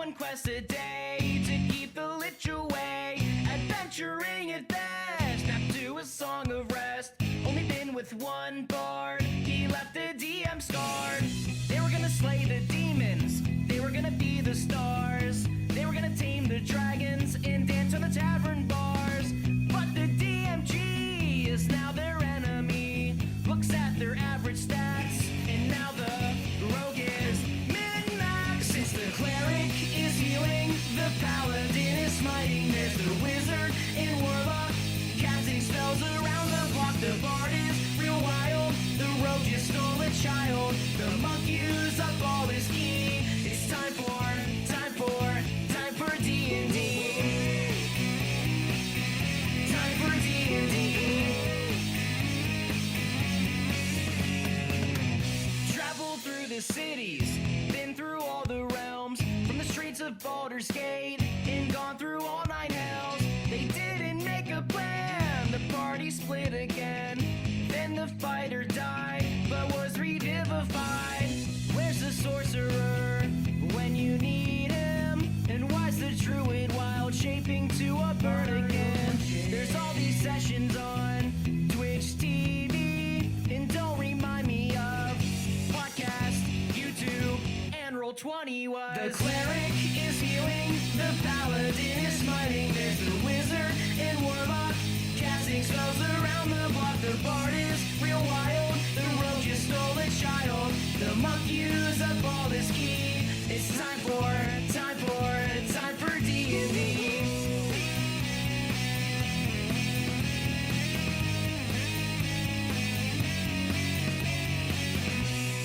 one quest a day to keep the lich away. Adventuring at best, not to a song of rest. Only been with one bard, he left the DM scarred. They were gonna slay the demons, they were gonna be the stars. They were gonna tame the dragons and dance on the tavern bars. But the DMG is now their enemy. Looks at their average stats, and now the rogue is min-max. Since the cleric is healing, the paladin is smiting. There's the wizard and warlock casting spells around the block. The bard is real wild, the rogue just stole a child. The monk used up all his ki. It's time for D&D. Time for D&D. Traveled through the cities, been through all the realms, from the streets of Baldur's Gate, and gone through all 9 hells. They didn't make a plan, the party split again. Then the fighter died, but was revivified. Where's the sorcerer when you need him? And why's the druid wild shaping to a bird again? There's all these sessions on Twitch TV, and don't remind me of podcast, YouTube, and Roll20 was. The cleric is healing, the paladin is smiting. There's the wizard and warlock casting spells around the block. The bard is real wild, the rogue just stole a child. The monk used up all his ki. It's time for D&D.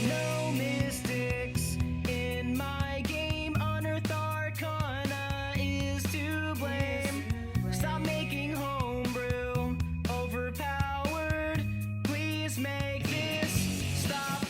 No mystics in my game. Unearthed Arcana is to blame. Stop making homebrew overpowered. Please make this stop.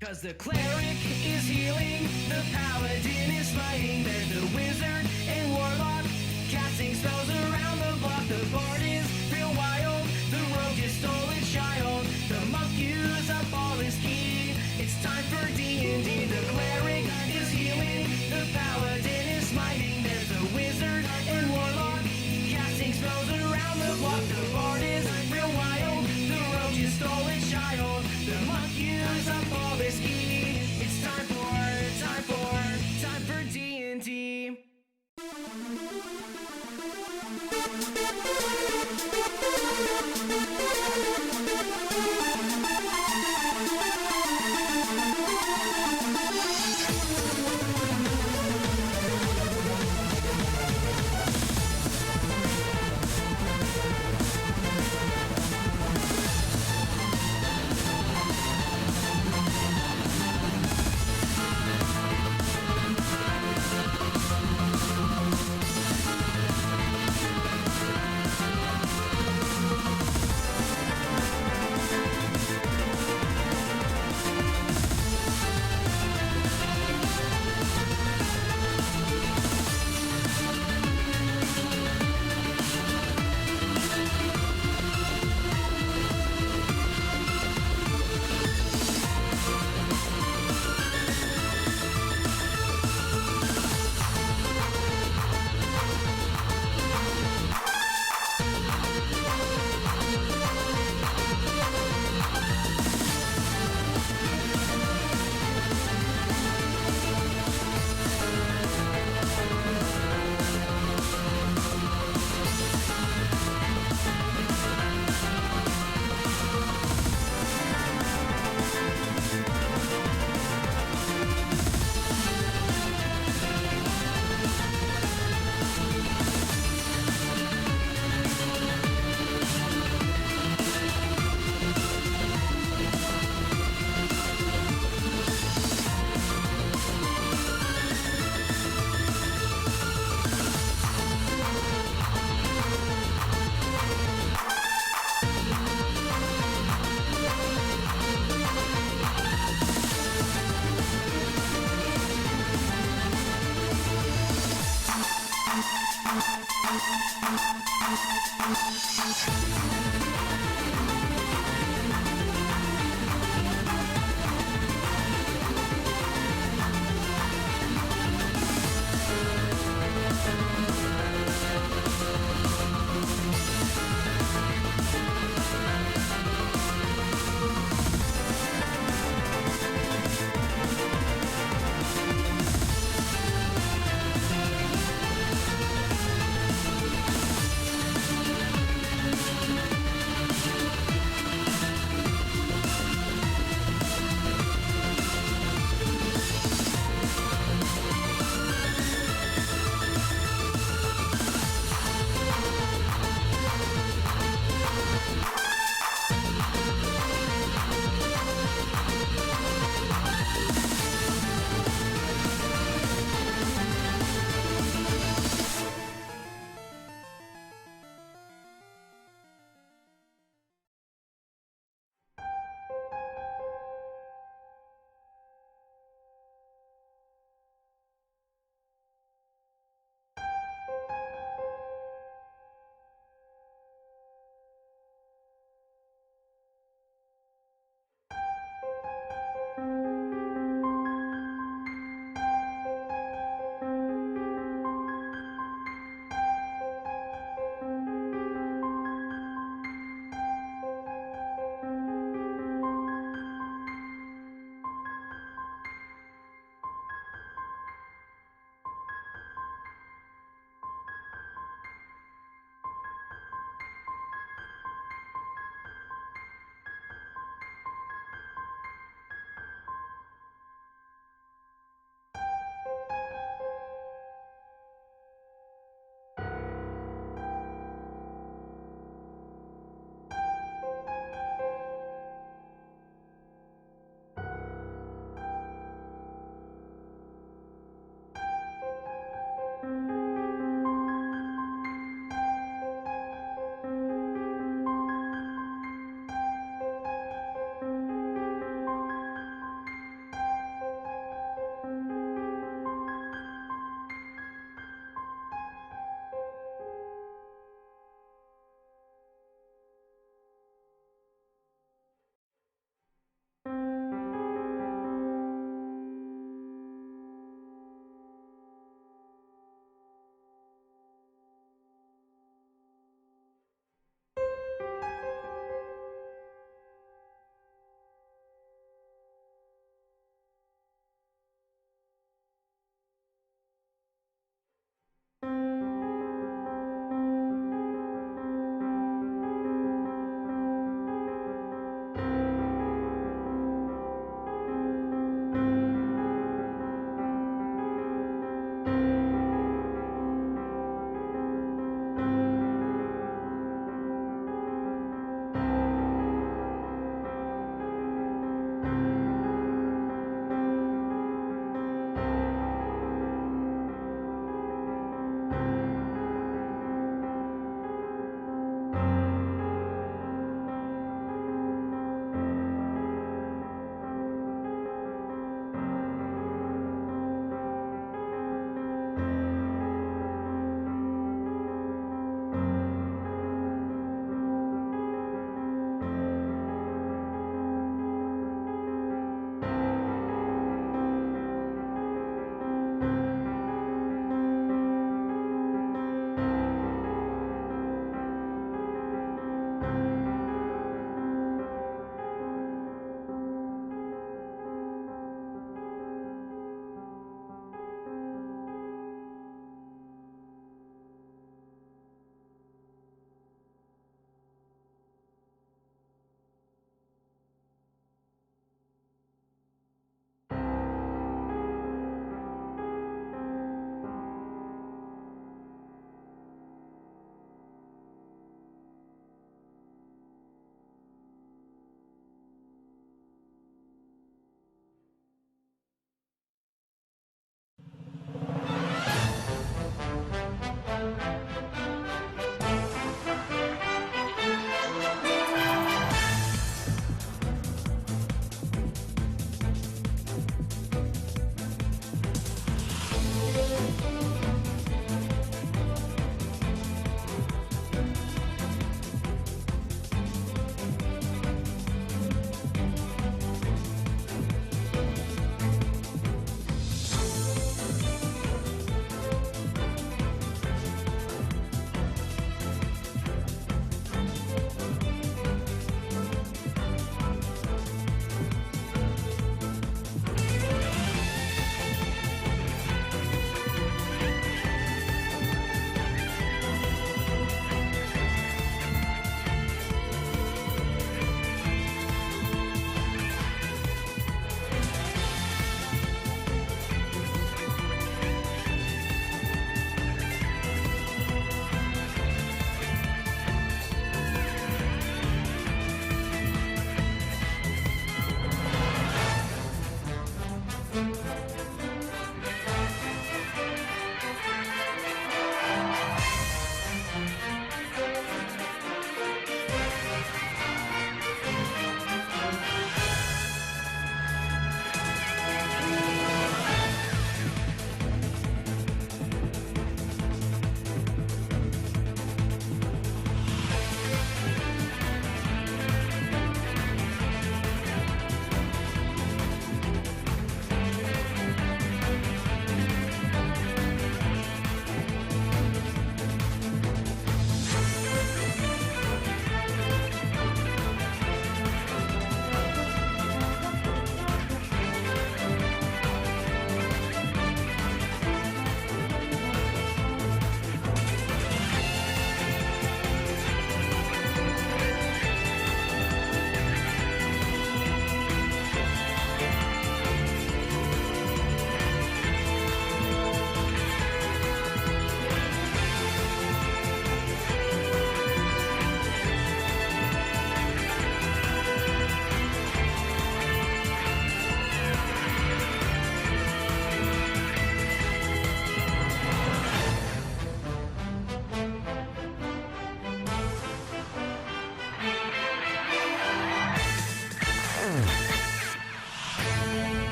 'Cause the cleric is healing, the paladin is fighting. There's the wizard and warlock casting spells around the block. The bard is real wild, the rogue just stole a child. The monk used up all his ki. It's time for D&D. The cleric is healing, the paladin is smiting. There's the wizard and warlock casting spells around the block. The bard is real wild, the rogue just stole a child. The monk used up all his ki. It's time for D&D.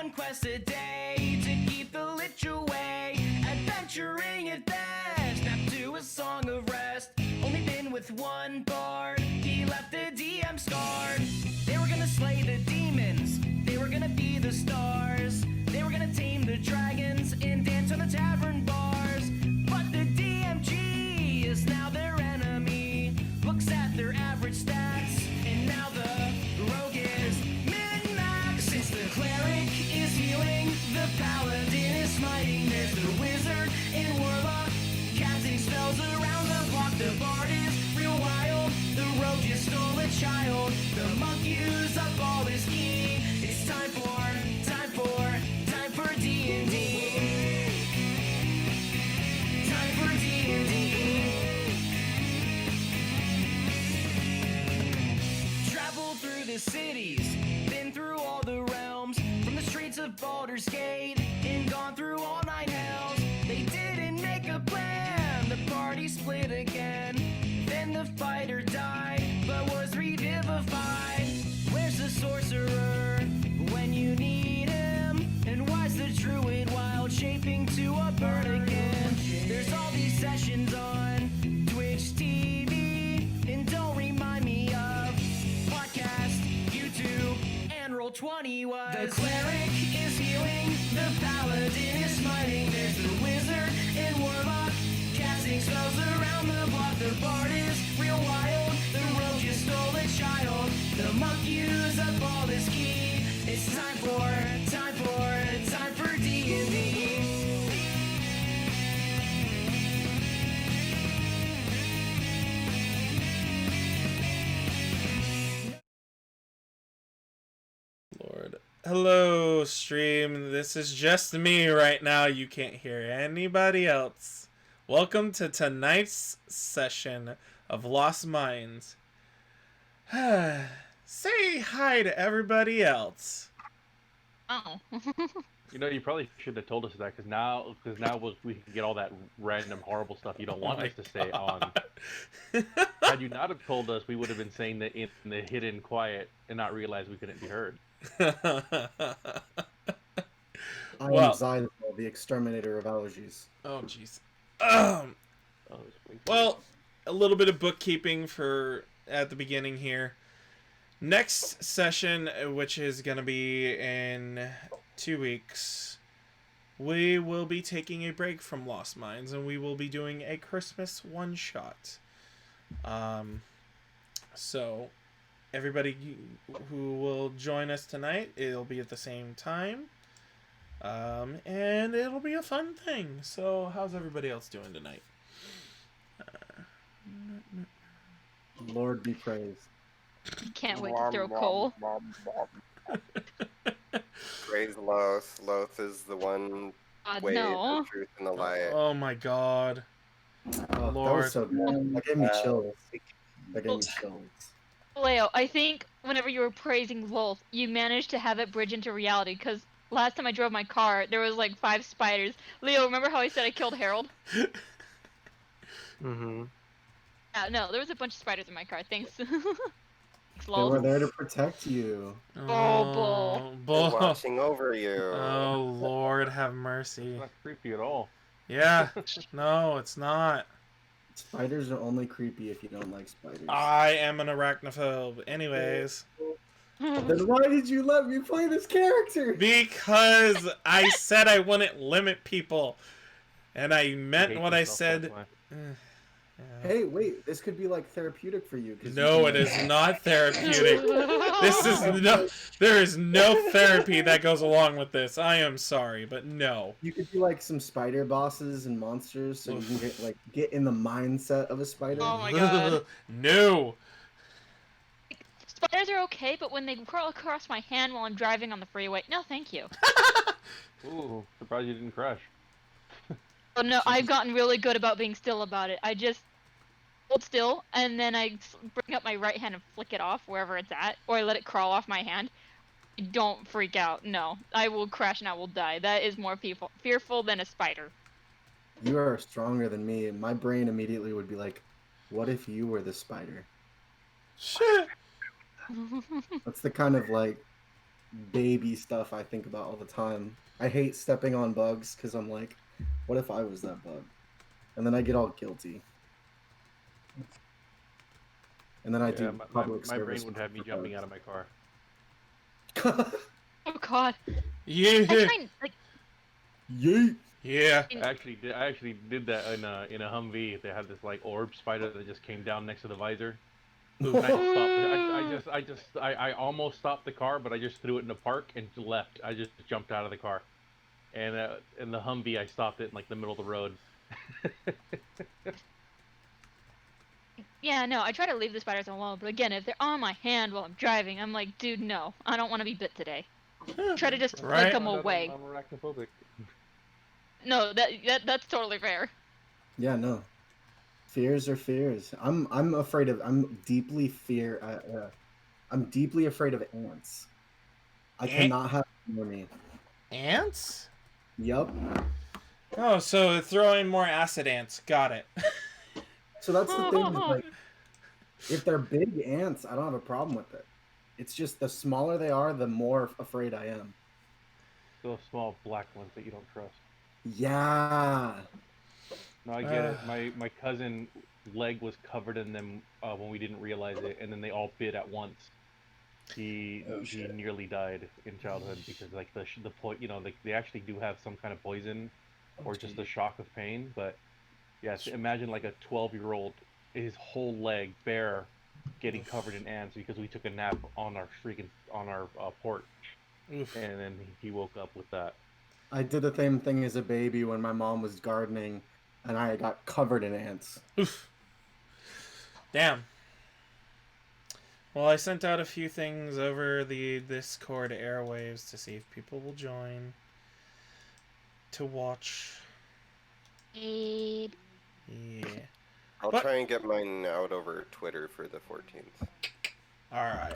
one quest a day to keep the lich away. Adventuring at best, snapped to a song of rest. Only been with one bard, he left the DM scarred. They were gonna slay the demons, they were gonna be the stars. They were gonna tame the dragons and dance on the tavern bars. But the DMG is now their enemy. Looks at their average stats, and now the rogue is min-max. Since the cleric is healing, the paladin is smiting. There's the wizard and warlock casting spells around the block. The bard is real wild, the rogue just stole a child. The monk used up all his ki. It's time for D&D. Time for D&D. Traveled through the cities, been through all the realms, from the streets of Baldur's Gate, and gone through all 9 hells. They didn't make a plan, the party split again. Then the fighter died, but was revivified. Where's the sorcerer when you need him? And why's the druid wild shaping to a bird again? There's all these sessions on Twitch TV, and don't remind me of podcast, YouTube, and Roll20 was. The cleric is healing, the paladin is smiting. There's the wizard and warlock casting spells around the block. The bard is real wild, the rogue just stole a child. The monk used up all his ki. It's time for D&D. Lord. Hello, stream. This is just me right now. You can't hear anybody else. Welcome to tonight's session of Lost Minds. Say hi to everybody else. Oh. You know, you probably should have told us that, because now we can get all that random horrible stuff you don't want us to say on. Had you not have told us, we would have been saying that in the hidden quiet and not realize we couldn't be heard. I am Zynthal, the exterminator of allergies. Oh, jeez. Sweet. Well, a little bit of bookkeeping for at the beginning here. Next session, which is going to be in 2 weeks, we will be taking a break from Lost Minds, and we will be doing a Christmas one-shot. So, everybody who will join us tonight, it'll be at the same time, and it'll be a fun thing. So, how's everybody else doing tonight? Lord be praised. Can't wait to throw coal. Praise Loth. Loth is the one way, No. the truth, and the light. Oh my god. Oh, Lord. that was so good. That gave me chills. That gave me chills. Leo, I think whenever you were praising Wolf, you managed to have it bridge into reality, because last time I drove my car, there was like 5 spiders. Leo, remember how I said I killed Harold? Mm-hmm. Yeah, no, there was a bunch of spiders in my car. Thanks. Thanks, They lol. were there to protect you. Oh, They're watching over you. Oh, Lord, have mercy. It's not creepy at all. Yeah, no, it's not. Spiders are only creepy if you don't like spiders. I am an arachnophobe. Anyways. Then why did you let me play this character? Because I said I wouldn't limit people. And I meant Hate what I yourself, said. that's why. Yeah. Hey, wait, this could be like therapeutic for you. 'Cause No, you it can, is not therapeutic. There is no therapy that goes along with this. I am sorry, but no. You could do like some spider bosses and monsters, so you can get in the mindset of a spider. Oh my god. No. Spiders are okay, but when they crawl across my hand while I'm driving on the freeway, no thank you. Ooh, surprised you didn't crash. Oh no, I've gotten really good about being still about it. I just hold still, and then I bring up my right hand and flick it off wherever it's at, or I let it crawl off my hand. Don't freak out. No, I will crash and I will die. That is more fearful than a spider. You are stronger than me, and my brain immediately would be like, what if you were the spider? Shit. That's the kind of like baby stuff I think about all the time. I hate stepping on bugs because I'm like, what if I was that bug? And then I get all guilty. And then I Yeah, do my, public my brain service. would have me jumping out of my car. Oh God. Yeah. I try and, like, Yeet. Yeah. I actually did that in a Humvee. They had this like orb spider that just came down next to the visor. And I almost stopped the car, but I just threw it in the park and left. I just jumped out of the car, and in the Humvee I stopped it in like the middle of the road. yeah, no, I try to leave the spiders alone, but again, if they're on my hand while I'm driving, I'm like, dude, no, I don't want to be bit today. Try to just Right. flick them away. I'm arachnophobic. No, that's totally fair. Yeah, no. Fears are fears. I'm afraid of. I'm deeply afraid of ants. I cannot have them near me. Ants? Yup. Oh, so throwing more acid ants. Got it. So that's the thing. Is, like, if they're big ants, I don't have a problem with it. It's just the smaller they are, the more afraid I am. Those small black ones that you don't trust. Yeah. No, I get it. My cousin leg was covered in them when we didn't realize it, and then they all bit at once. He nearly died in childhood because like the point, you know, they actually do have some kind of poison or just the shock of pain. But yes, imagine like a 12-year-old, his whole leg bare, getting covered in ants because we took a nap on our porch, Oof. and then he woke up with that. I did the same thing as a baby when my mom was gardening, and I got covered in ants. Oof. Damn. Well, I sent out a few things over the Discord airwaves to see if people will join to watch. Eh, Yeah. I'll But- try and get mine out over Twitter for the 14th. Alright.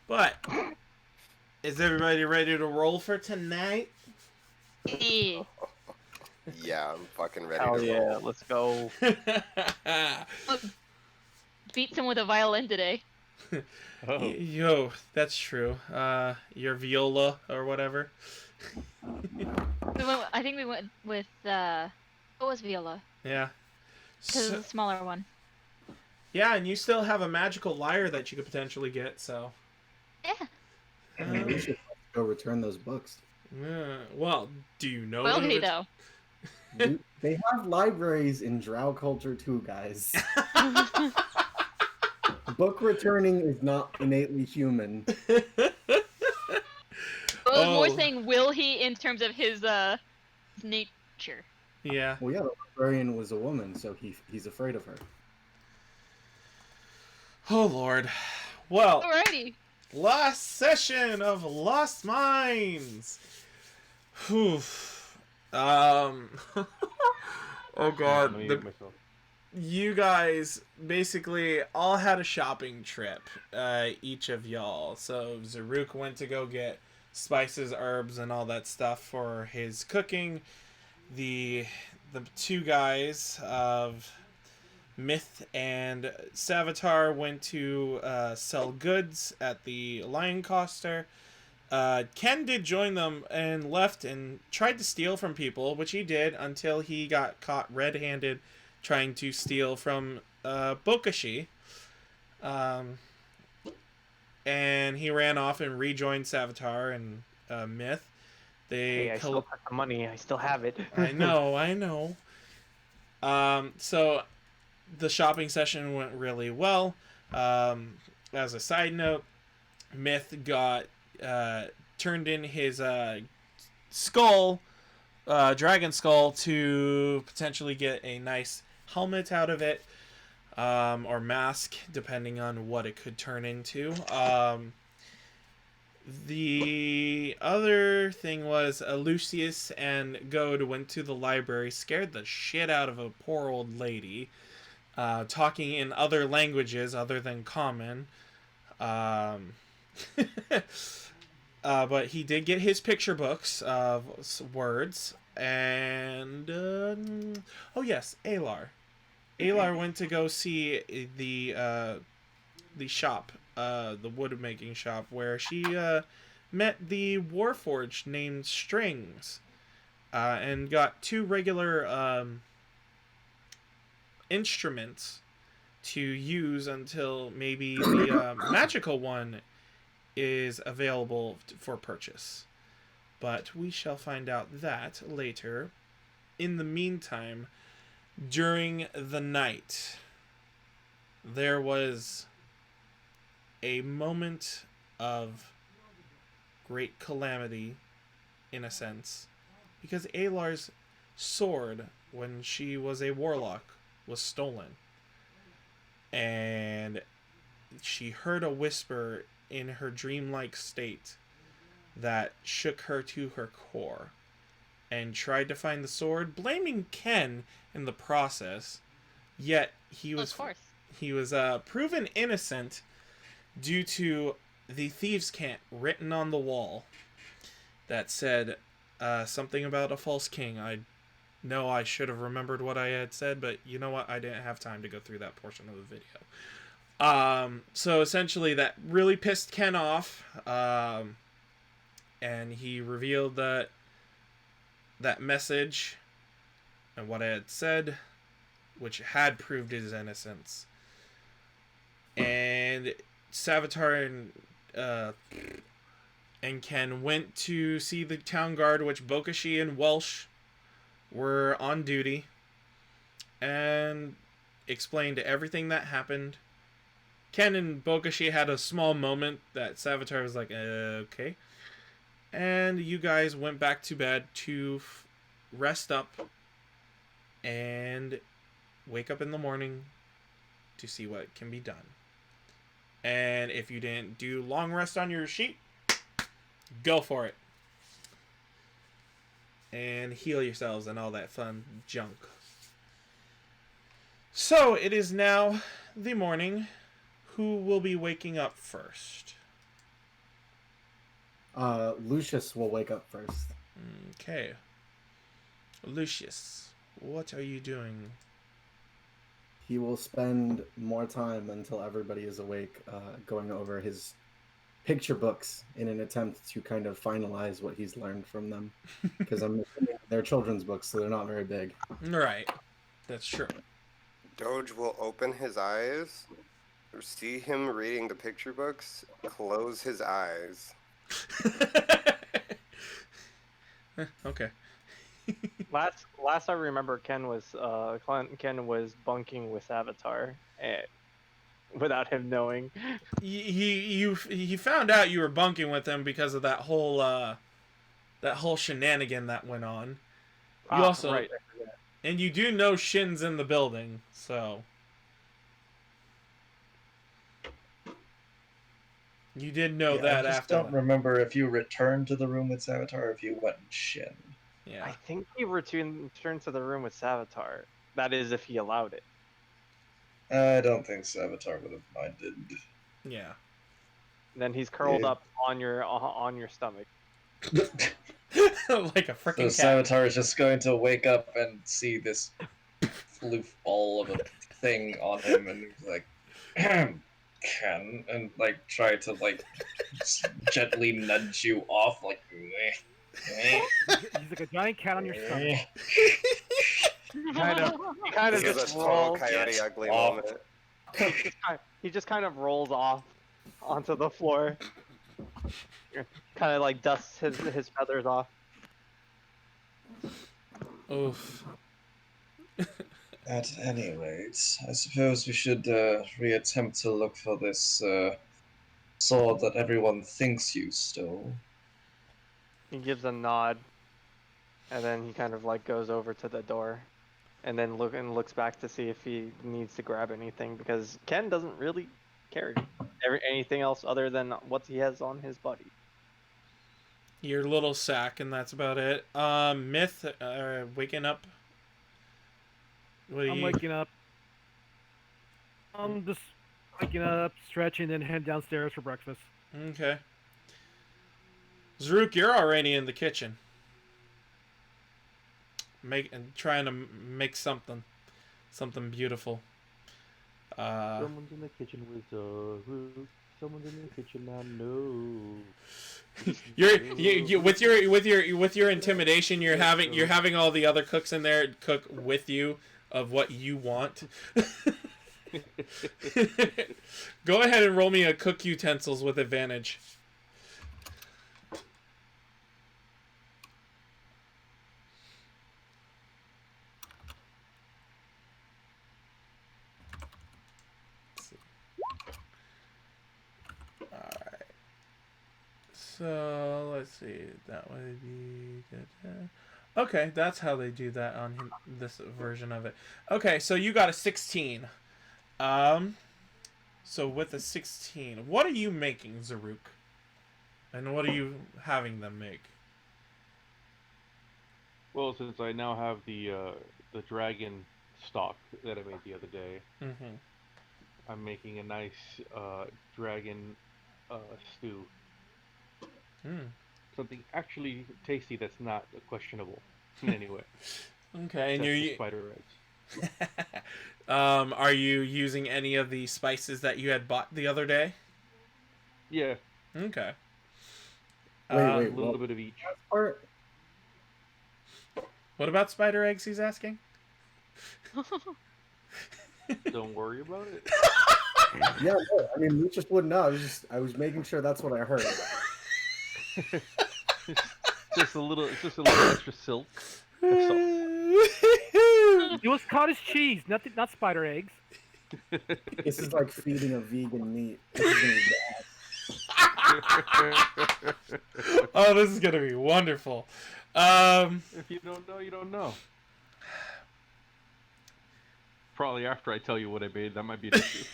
But, is everybody ready to roll for tonight? eh. Yeah, I'm fucking ready Hell to yeah, roll. let's go. Beats him with a violin today. Oh, Yo, that's true. Your viola or whatever. I think we went with what was viola? Yeah. Because So, it's a smaller one. yeah, and you still have a magical lyre that you could potentially get, so. Yeah. We should go return those books. Well, do you know? Will to he ret- though? They have libraries in Drow culture too, guys. Book returning is not innately human. I was more Oh. saying will he in terms of his nature. Yeah. Well, yeah, the librarian was a woman, so he's afraid of her. Oh Lord. Well, Alrighty. last session of Lost Mines. Whew. Oh God. let me mute myself. You guys basically all had a shopping trip, each of y'all. So Zaruk went to go get spices, herbs, and all that stuff for his cooking. The two guys of Myth and Savitar went to sell goods at the Lion Coster. Ken did join them and left and tried to steal from people, which he did until he got caught red-handed trying to steal from Bokashi. And he ran off and rejoined Savitar and Myth. Hey, I still got the money. I still have it. I know. So the shopping session went really well. As a side note, Myth got turned in his skull, dragon skull, to potentially get a nice helmet out of it, or mask, depending on what it could turn into. The other thing was Lucius and Gode went to the library, scared the shit out of a poor old lady, talking in other languages other than Common. But he did get his picture books of words, and oh yes, Alar. Alar went to go see the shop, the wood making shop, where she met the Warforged named Strings, and got 2 regular instruments to use until maybe the magical one is available for purchase. But we shall find out that later. In the meantime, during the night, there was a moment of great calamity, in a sense, because Alar's sword, when she was a warlock, was stolen. And she heard a whisper in her dreamlike state that shook her to her core, and tried to find the sword, blaming Ken in the process. Yet he was proven innocent due to the thieves' cant written on the wall that said something about a false king. I know I should have remembered what I had said, but you know what? I didn't have time to go through that portion of the video. So essentially that really pissed Ken off, and he revealed that message and what I had said, which had proved his innocence. And Savitar and Ken went to see the town guard, which Bokashi and Welsh were on duty, and explained everything that happened. Ken and Bokashi had a small moment that Savitar was like, okay. And you guys went back to bed to rest up and wake up in the morning to see what can be done. And if you didn't do long rest on your sheet, go for it. And heal yourselves and all that fun junk. So, it is now the morning. Who will be waking up first? Lucius will wake up first. Okay. Lucius, what are you doing? He will spend more time until everybody is awake, going over his picture books in an attempt to kind of finalize what he's learned from them. Because they're children's books, so they're not very big. Right. That's true. Doge will open his eyes, see him reading the picture books, close his eyes. Okay. Last I remember, Ken was bunking with Avatar, without him knowing. He found out you were bunking with him because of that whole shenanigan that went on. You also, right. and you do know Shin's in the building, so you did know that I just after. don't remember if you returned to the room with Savitar or if you went and Shin. Yeah. I think he returned to the room with Savitar. That is, if he allowed it. I don't think Savitar would have minded. Yeah. Then he's curled up on your stomach. Like a freaking So cat. Savitar is just going to wake up and see this floof ball of a thing on him, and he's like, Ken, and like try to like gently nudge you off, like. He's like a giant cat on your stomach. He kind of This is just a total rolls. Coyote Ugly moment. He just kind of rolls off onto the floor. Kind of like dusts his feathers off. Oof. At any rate, I suppose we should reattempt to look for this sword that everyone thinks you stole. He gives a nod, and then he kind of like goes over to the door, and then looks back to see if he needs to grab anything, because Ken doesn't really carry anything else other than what he has on his body. Your little sack, and that's about it. Myth, waking up. I'm waking up. I'm just waking up, stretching, then head downstairs for breakfast. Okay. Zaruk, you're already in the kitchen. Trying to make something beautiful. Someone's in the kitchen with Zaruk. Someone's in the kitchen, I know. you with your intimidation, you're having all the other cooks in there cook with you of what you want. Go ahead and roll me a cook utensils with advantage. Alright. So let's see. That would be good. Okay, that's how they do that on this version of it. Okay, so you got a 16. So with a 16, what are you making, Zaruk? And what are you having them make? Well, since I now have the dragon stock that I made the other day, Mm-hmm. I'm making a nice dragon stew. Something actually tasty that's not questionable in any way. Okay, and Except you're for spider eggs. are you using any of the spices that you had bought the other day? Yeah, Okay. Wait, a wait, little what bit of each. part? What about spider eggs, he's asking? Don't worry about it. Yeah, no, I mean, we just wouldn't know. I was making sure that's what I heard. Just a little extra silk. That's all. It was cottage cheese, not spider eggs. This is like feeding a vegan meat. This is gonna be bad. Oh, this is gonna be wonderful. If you don't know, you don't know. Probably after I tell you what I made, that might be an issue.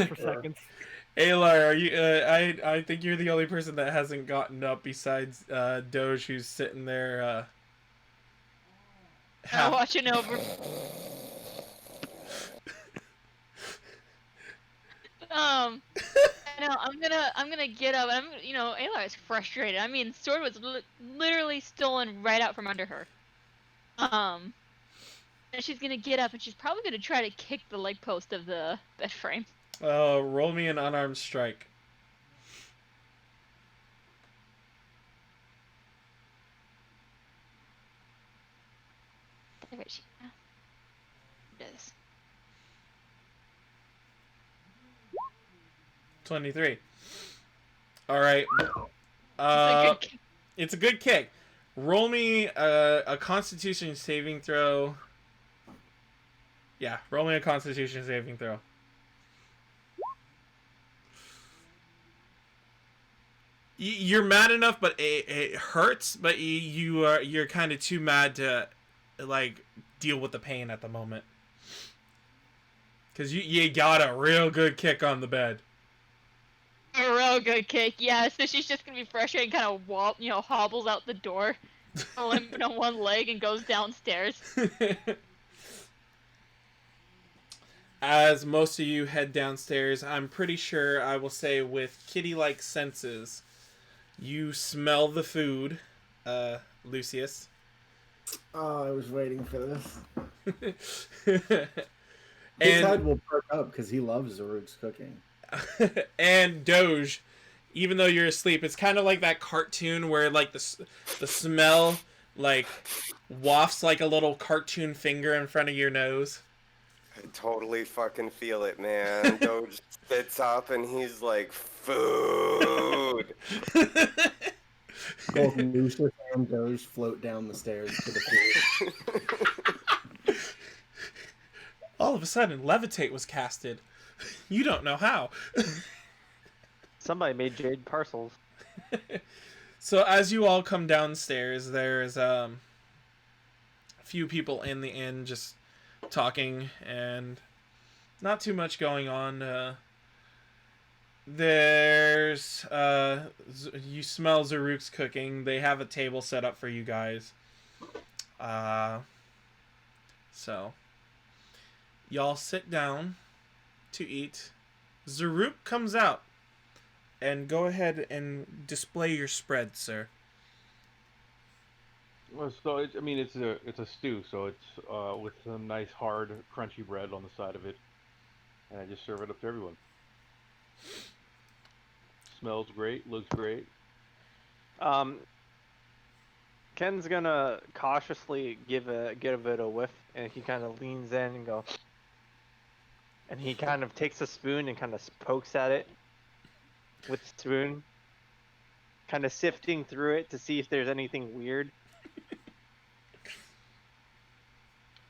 For seconds. Alar, are you? I think you're the only person that hasn't gotten up besides Doge, who's sitting there. Watching over. No, I'm gonna get up. Ayla is frustrated. I mean, sword was literally stolen right out from under her. And she's gonna get up and she's probably gonna try to kick the leg post of the bed frame. Roll me an unarmed strike. Where is she? It is. 23. All right. It's a good kick. Roll me a Constitution saving throw. Yeah, roll me a Constitution saving throw. You're mad enough, but it hurts. But you're kind of too mad to like deal with the pain at the moment. Cause you got a real good kick on the bed. A real good kick, yeah. So she's just gonna be frustrated, kind of hobbles out the door, limping on one leg, and goes downstairs. As most of you head downstairs, I'm pretty sure I will say with kitty-like senses, you smell the food, Lucius. Oh, I was waiting for this. His And head will perk up because he loves Zaruk's cooking. and Doge, even though you're asleep, it's kind of like that cartoon where like the smell like wafts like a little cartoon finger in front of your nose. I totally fucking feel it, man. Doge spits up and he's like, food. Both Lucius and Doge float down the stairs to the food. All of a sudden, levitate was casted. You don't know how. Somebody made jade parcels. So as you all come downstairs, there's a few people in the inn just talking and not too much going on. There's you smell Zaruk's cooking. They have a table set up for you guys. So y'all sit down to eat. Zaruk comes out. And go ahead and display your spread, sir. Well, so I mean, it's a stew, so it's with some nice hard, crunchy bread on the side of it, and I just serve it up to everyone. Smells great, looks great. Um, Ken's gonna cautiously give it a whiff, and he kind of leans in and go, and he kind of takes a spoon and kind of pokes at it with the spoon, kind of sifting through it to see if there's anything weird.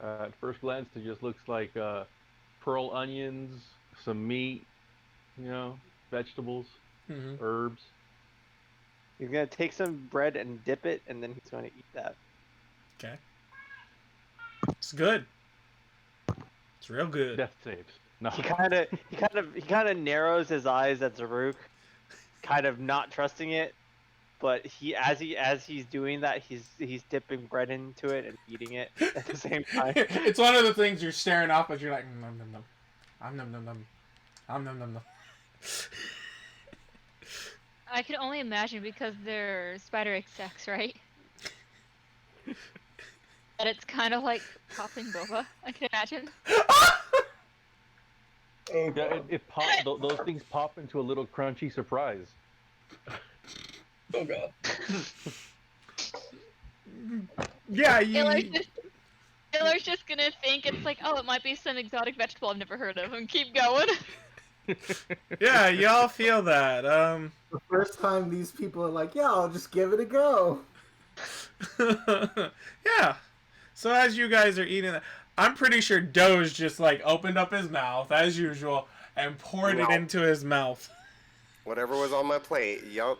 At first glance, it just looks like pearl onions, some meat, vegetables, Mm-hmm. herbs. He's gonna take some bread and dip it, and then he's gonna eat that. Okay. It's good. It's real good. Death saves. No. He kind of narrows his eyes at Zaruk, kind of not trusting it, but as he's doing that, he's dipping bread into it and eating it at the same time. It's one of the things you're staring off, but you're like, nom nom nom, I'm nom nom nom, I'm nom nom nom. I can only imagine because they're spider insects, right? That it's kind of like popping boba. I can imagine. Oh, Yeah, it pop. Those things pop into a little crunchy surprise. oh god. Yeah, Taylor's just gonna think it's like, oh, it might be some exotic vegetable I've never heard of, and keep going. yeah, y'all feel that. The first time these people are like, yeah, I'll just give it a go. Yeah. So as you guys are eating that, I'm pretty sure Doge just like opened up his mouth as usual and poured it into his mouth. Whatever was on my plate. Yup.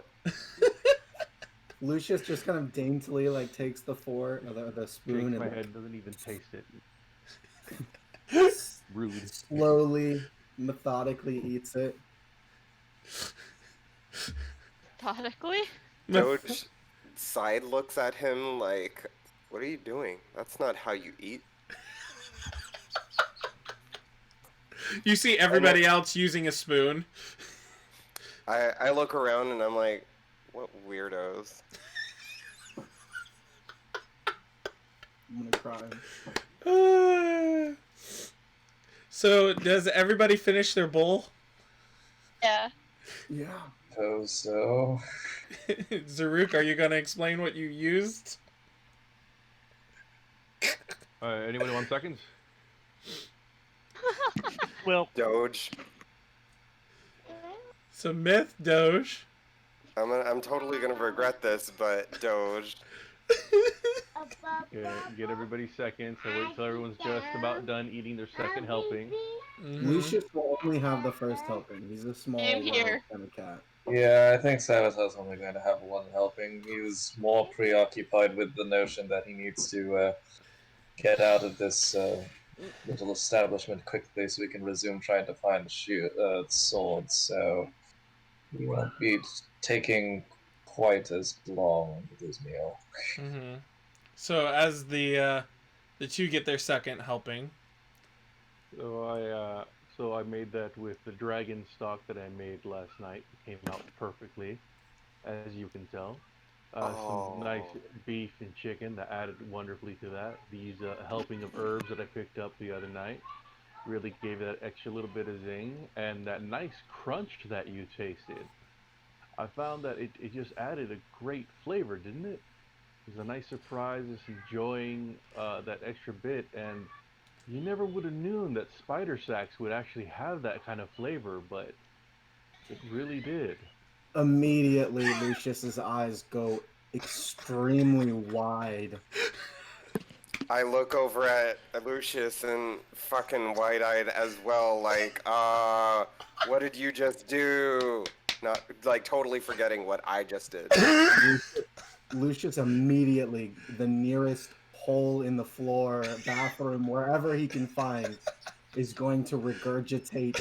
Lucius just kind of daintily like takes the spoon Shakes and my head, doesn't even taste it. Rude. slowly, methodically eats it. Methodically? Doge side looks at him like, what are you doing? That's not how you eat. You see everybody else using a spoon. I look around and I'm like, what weirdos. I'm gonna cry. So does everybody finish their bowl? Yeah. Yeah. Suppose so. Zaruk, are you gonna explain what you used? Anyone want seconds? Well, Doge. So Myth, Doge. I'm totally gonna regret this, but Doge. Get everybody seconds. So wait till everyone's just about done eating their second helping. Mhm. Lucius will only have the first helping. He's a small Same here. wild kind of cat. Yeah, I think Savitar's only going to have one helping. He was more preoccupied with the notion that he needs to get out of this little establishment quickly so we can resume trying to find swords. So he won't be taking quite as long with his meal. Mhm. So as the two get their second helping. So I made that with the dragon stock that I made last night. It came out perfectly, as you can tell. Some nice beef and chicken that added wonderfully to that. These helping of herbs that I picked up the other night really gave that extra little bit of zing, and that nice crunch that you tasted. I found that it just added a great flavor, didn't it? It was a nice surprise, just enjoying that extra bit, and you never would have known that spider sacks would actually have that kind of flavor, but it really did. Immediately, Lucius's eyes go extremely wide. I look over at Lucius and fucking wide-eyed as well, like, what did you just do? Not, like, totally forgetting what I just did. Lucius immediately, the nearest hole in the floor, bathroom, wherever he can find, is going to regurgitate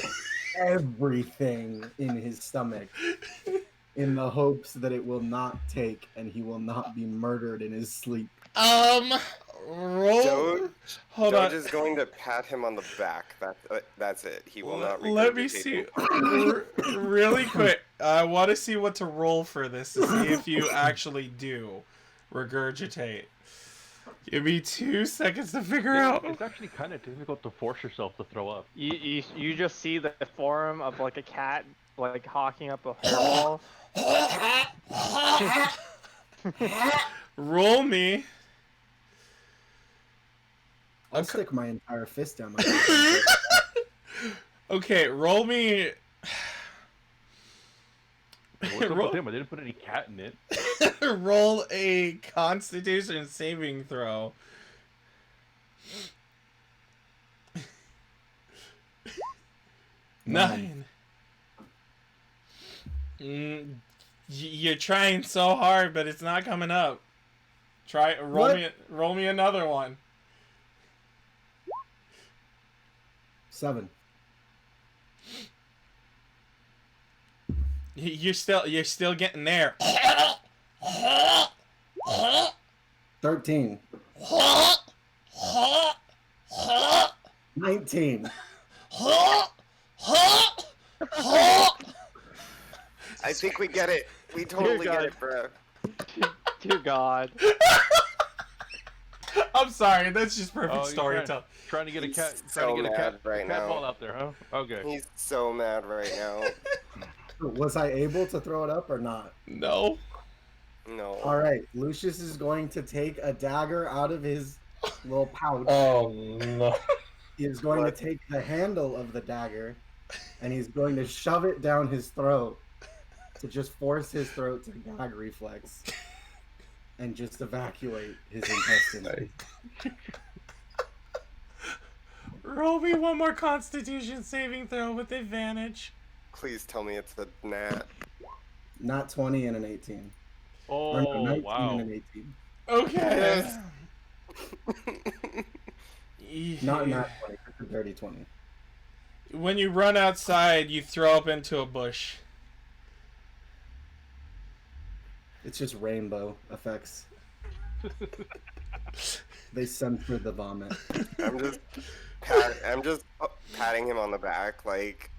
everything in his stomach in the hopes that it will not take and he will not be murdered in his sleep. Roll. Doge Hold on. is going to pat him on the back. That's it. He will not Let me regurgitate see. him. Really quick. I want to see what to roll for this to see if you actually do Regurgitate. Give me 2 seconds to figure out. It's actually kind of difficult to force yourself to throw up. You just see the form of like a cat like hawking up a hairball. Roll me. I'll stick my entire fist down my throat. Okay, roll me. What's up with him? I didn't put any cat in it. Roll a Constitution saving throw. Nine. You're trying so hard, but it's not coming up. Roll me another one. 7. You're still getting there. 13. 19. I think we get it. We totally get it, bro. Dear God. I'm sorry, that's just perfect you're storytelling. Trying to get a cat. He's Trying to so get a cat. mad right cat now. ball out there, huh? Okay. He's so mad right now. Was I able to throw it up or not? No. No. All right, Lucius is going to take a dagger out of his little pouch. Oh no. He is going What? to take the handle of the dagger, and he's going to shove it down his throat to just force his throat to gag reflex, and just evacuate his intestines. Roll me one more Constitution saving throw with advantage. Please tell me it's a gnat. Not 20 and an 18. Oh, Or no, 19 wow. and an 18. Okay. Not 20, it's a dirty 20. When you run outside, you throw up into a bush. It's just rainbow effects. They censored the vomit. I'm just patting him on the back, like,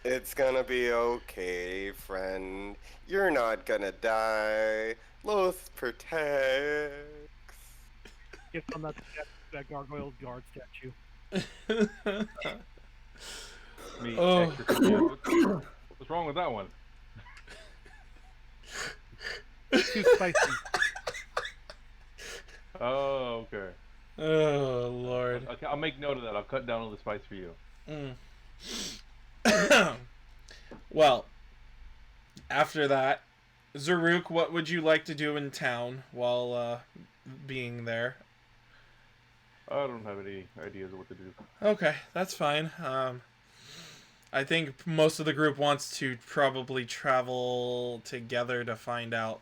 it's gonna be okay, friend. You're not gonna die. Loth protects. Get on that gargoyle guard statue. Me, Oh. extra control. What's wrong with that one? Too spicy. Oh, okay. Oh, Lord. Okay, I'll make note of that. I'll cut down all the spice for you. Well, after that, Zaruk, what would you like to do in town while being there? I don't have any ideas of what to do. Okay, that's fine. I think most of the group wants to probably travel together to find out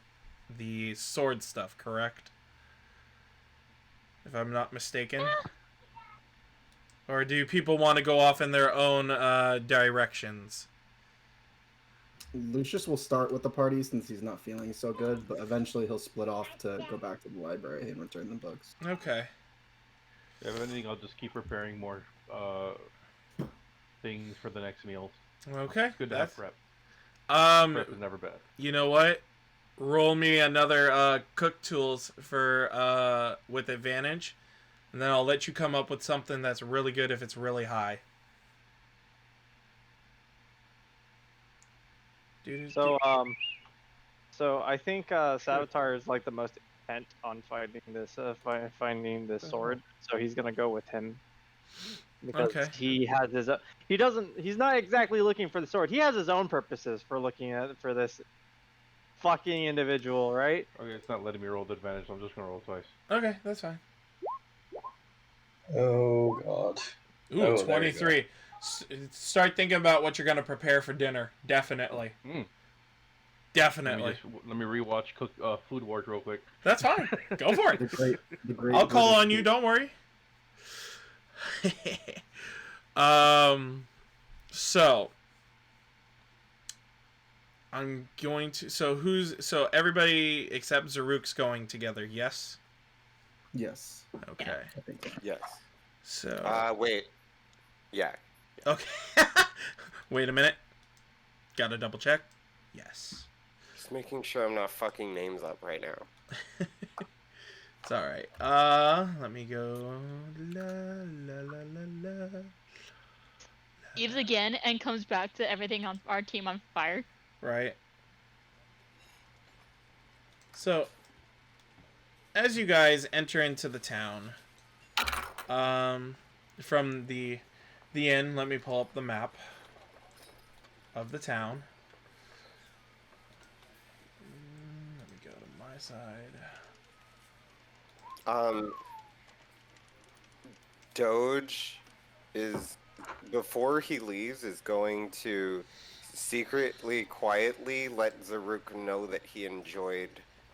the sword stuff, correct? If I'm not mistaken. Or do people want to go off in their own directions? Lucius will start with the party since he's not feeling so good, but eventually he'll split off to go back to the library and return the books. Okay. If anything, I'll just keep preparing more things for the next meals. Okay. It's good to have prep. Prep is never bad. You know what? Roll me another cook tools for with advantage, and then I'll let you come up with something that's really good if it's really high. So I think Savitar is like the most intent on finding this sword, so he's gonna go with him because Okay. he has his he's not exactly looking for the sword. He has his own purposes for looking for this fucking individual, right? Okay, it's not letting me roll the advantage, so I'm just gonna roll twice. Okay, that's fine. Oh god. Ooh, Oh, there you 23. Start thinking about what you're gonna prepare for dinner. Definitely. Definitely. Let me rewatch Food Wars real quick. That's fine. Go for The it. great I'll call British on you. Feast. Don't worry. So I'm going to. So everybody except Zaruk's going together. Yes. Yes. Okay. I think so. Yes. So. Wait. Yeah. Okay. Wait a minute. Gotta double check. Yes. Just making sure I'm not fucking names up right now. It's alright. Let me go. La, la, la, la, la. Leaves again and comes back to everything on our team on fire. Right. So, as you guys enter into the town, from the inn, let me pull up the map of the town. Let me go to my side. Doge is, before he leaves, is going to secretly, quietly let Zaruk know that he enjoyed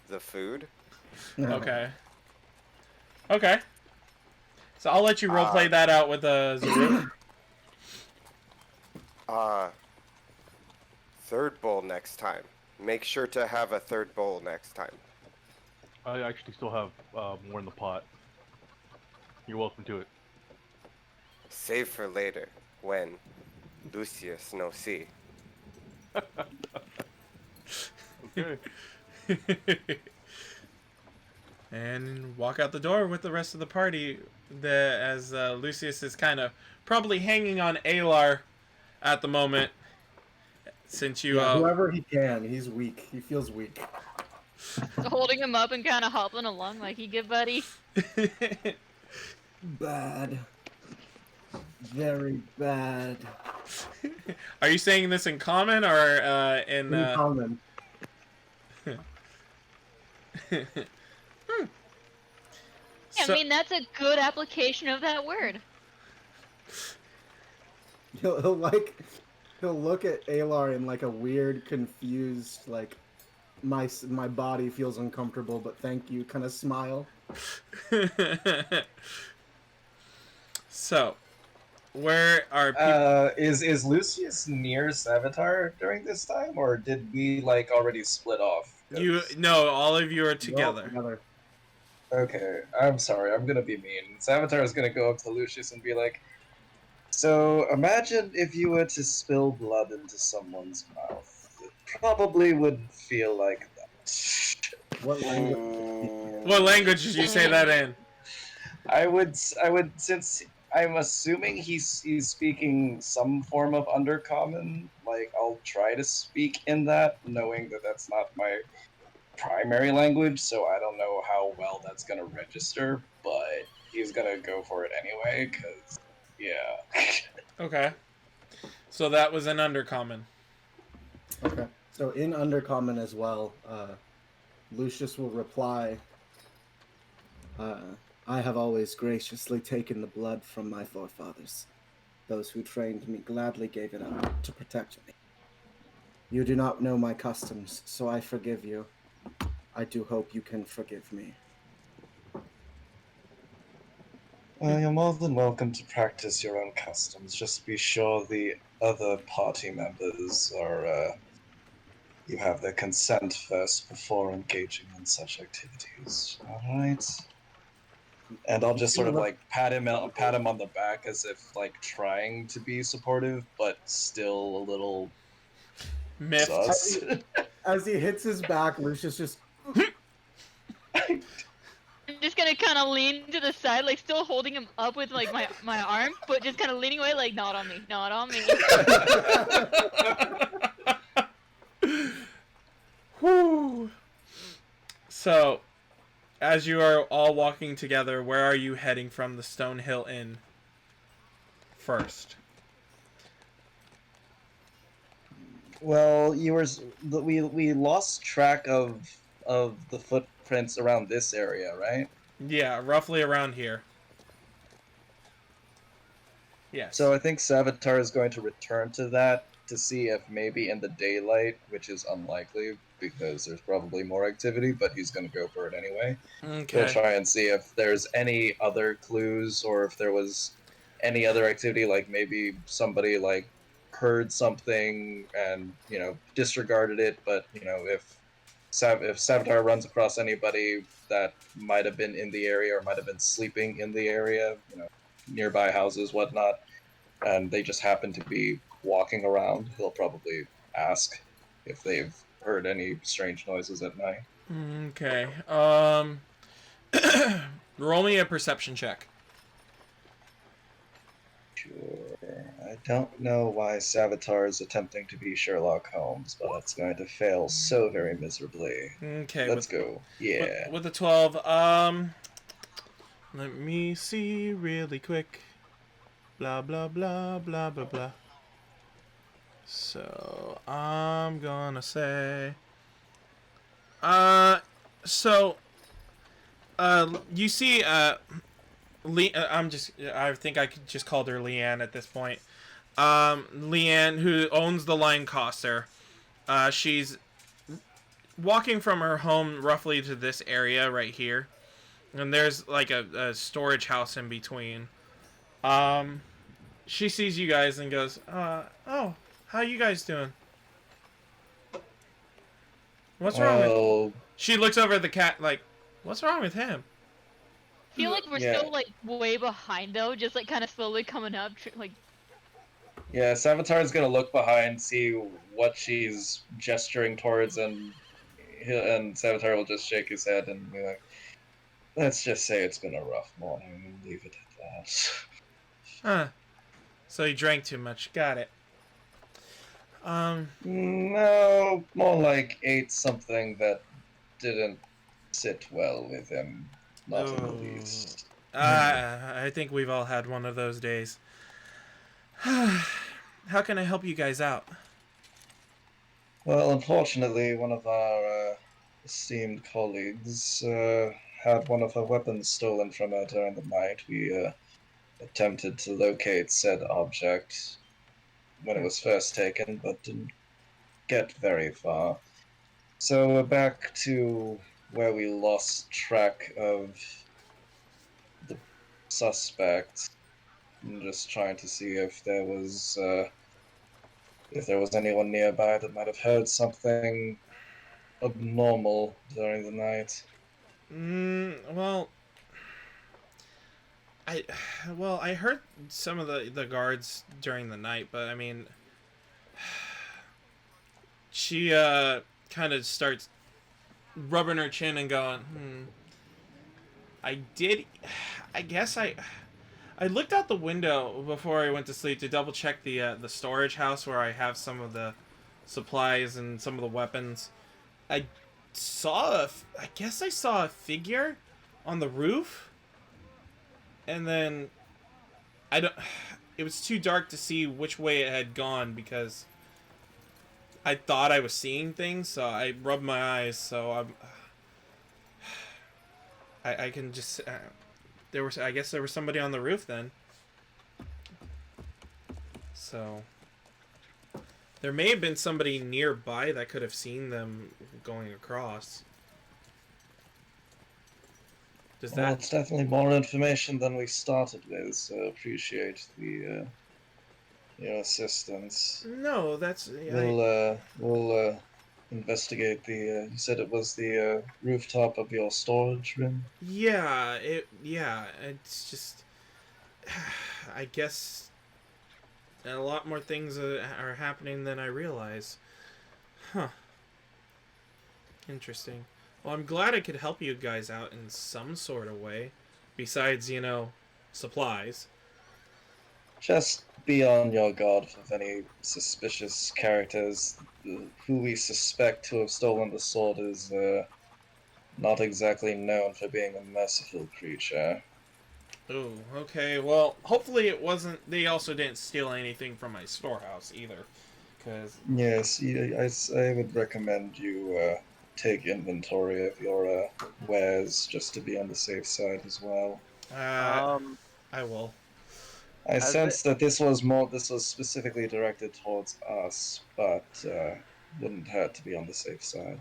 the food. Okay. Okay. So I'll let you roleplay that out with Zaruk. Third bowl next time. Make sure to have a third bowl next time. I actually still have more in the pot. You're welcome to it. Save for later, when Lucius no see. Okay. And walk out the door with the rest of the party. As Lucius is kind of probably hanging on Alar at the moment. Since you... whoever he can, he's weak. He feels weak. Holding him up and kind of hobbling along like, you good, buddy? Bad. Very bad. Are you saying this in common or in... In common. I mean, that's a good application of that word. He'll look at Alar in like a weird, confused, like, my body feels uncomfortable, but thank you kind of smile. So, where are people? Is Lucius near Savitar during this time, or did we like already split off? No, all of you are together. Okay, I'm sorry, I'm gonna be mean. Savitar is gonna go up to Lucius and be like, so imagine if you were to spill blood into someone's mouth. It probably would feel like that. What language? What language did you say that in? I would, since I'm assuming he's speaking some form of Undercommon, like, I'll try to speak in that, knowing that that's not my primary language, so I don't know how well that's gonna register, but he's gonna go for it anyway, because, yeah. Okay. So that was an Undercommon. Okay. So in Undercommon as well, Lucius will reply, I have always graciously taken the blood from my forefathers. Those who trained me gladly gave it up to protect me. You do not know my customs, so I forgive you. I do hope you can forgive me. Well, you're more than welcome to practice your own customs. Just be sure the other party members are, you have their consent first before engaging in such activities. Alright? And I'll just sort of like pat him on the back as if like trying to be supportive, but still a little miffed. sus. As he hits his back, Lucius just... I'm just gonna kind of lean to the side, like still holding him up with like my arm, but just kind of leaning away, like not on me, not on me. Whew. So, as you are all walking together, where are you heading from the Stonehill Inn first? Well, we lost track of the footprints around this area, right? Yeah, roughly around here. Yes. So I think Savitar is going to return to that to see if maybe in the daylight, which is unlikely because there's probably more activity, but he's going to go for it anyway. Okay. He'll try and see if there's any other clues or if there was any other activity, like maybe somebody like heard something and, you know, disregarded it, but, you know, if Savitar runs across anybody that might have been in the area or might have been sleeping in the area, you know, nearby houses, whatnot, and they just happen to be walking around, he'll probably ask if they've heard any strange noises at night. Okay. Roll me a perception check. Sure. I don't know why Savitar is attempting to be Sherlock Holmes, but it's going to fail so very miserably. Okay. Let's go. Yeah. With the 12. Let me see really quick. Blah blah blah blah blah blah. So I'm gonna say. So you see I think I could just call her Leanne at this point. Leanne, who owns the Line Coster, she's walking from her home roughly to this area right here, and there's like a storage house in between. She sees you guys and goes, oh, how you guys doing? What's wrong with... She looks over at the cat like, what's wrong with him? I feel like we're Yeah. still like way behind though, just like kind of slowly coming up, like. Yeah, Savitar's gonna look behind, see what she's gesturing towards, and Savitar will just shake his head and be like, let's just say it's been a rough morning and leave it at that. Huh. So you drank too much. Got it. No, more like ate something that didn't sit well with him. Not in the least. I think we've all had one of those days. How can I help you guys out? Well, unfortunately, one of our esteemed colleagues had one of her weapons stolen from her during the night. We attempted to locate said object when it was first taken, but didn't get very far. So we're back to where we lost track of the suspect. I'm just trying to see if there was anyone nearby that might have heard something abnormal during the night. Well, I heard some of the guards during the night, but I mean, she kind of starts rubbing her chin and going, I guess I looked out the window before I went to sleep to double check the storage house where I have some of the supplies and some of the weapons. I guess I saw a figure on the roof, and then it was too dark to see which way it had gone because I thought I was seeing things, so I rubbed my eyes. So I can just I guess there was somebody on the roof then. So there may have been somebody nearby that could have seen them going across. Well, it's definitely more information than we started with, so appreciate the your assistance. No, that's... We'll investigate the... you said it was the rooftop of your storage room? Yeah, it's just... I guess a lot more things are happening than I realize. Huh. Interesting. Well, I'm glad I could help you guys out in some sort of way. Besides, supplies. Just be on your guard with any suspicious characters. Who we suspect to have stolen the sword is not exactly known for being a merciful creature. Oh, okay. Well, hopefully it wasn't... They also didn't steal anything from my storehouse either. Because... Yes, I would recommend you take inventory of your wares just to be on the safe side as well. I will. I sense that this was specifically directed towards us, but wouldn't hurt to be on the safe side.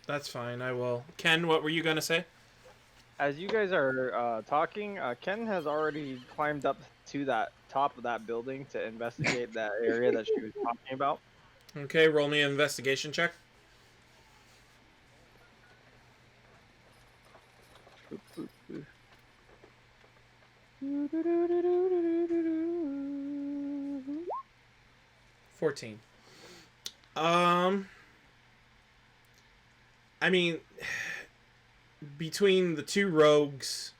That's fine, I will. Ken, what were you going to say? As you guys are talking, Ken has already climbed up to that top of that building to investigate that area that she was talking about. Okay, roll me an investigation check. Boop, 14. I mean, between the two rogues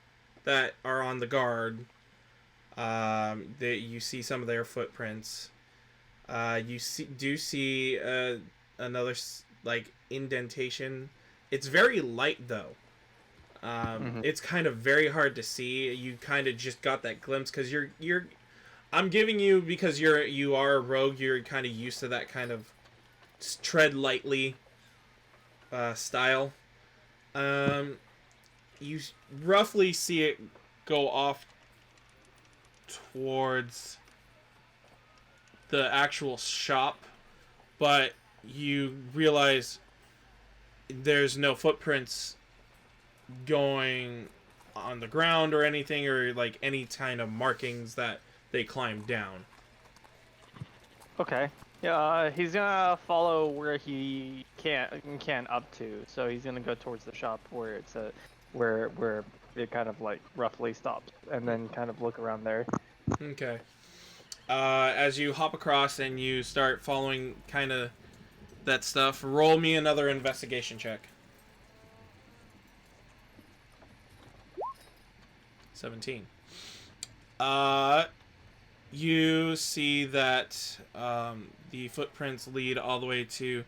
that are on the guard, that you see some of their footprints. You see another like indentation. It's very light though. It's kind of very hard to see. You kind of just got that glimpse because you're. I'm giving you because you are a rogue. You're kind of used to that kind of tread lightly style. You roughly see it go off towards the actual shop, but you realize there's no footprints going on the ground or anything, or like any kind of markings that they climbed down. Okay. Yeah, he's gonna follow where he can up to. So he's gonna go towards the shop where it's where it kind of like roughly stops, and then kind of look around there. Okay. As you hop across and you start following kind of that stuff, roll me another investigation check. 17. You see that the footprints lead all the way to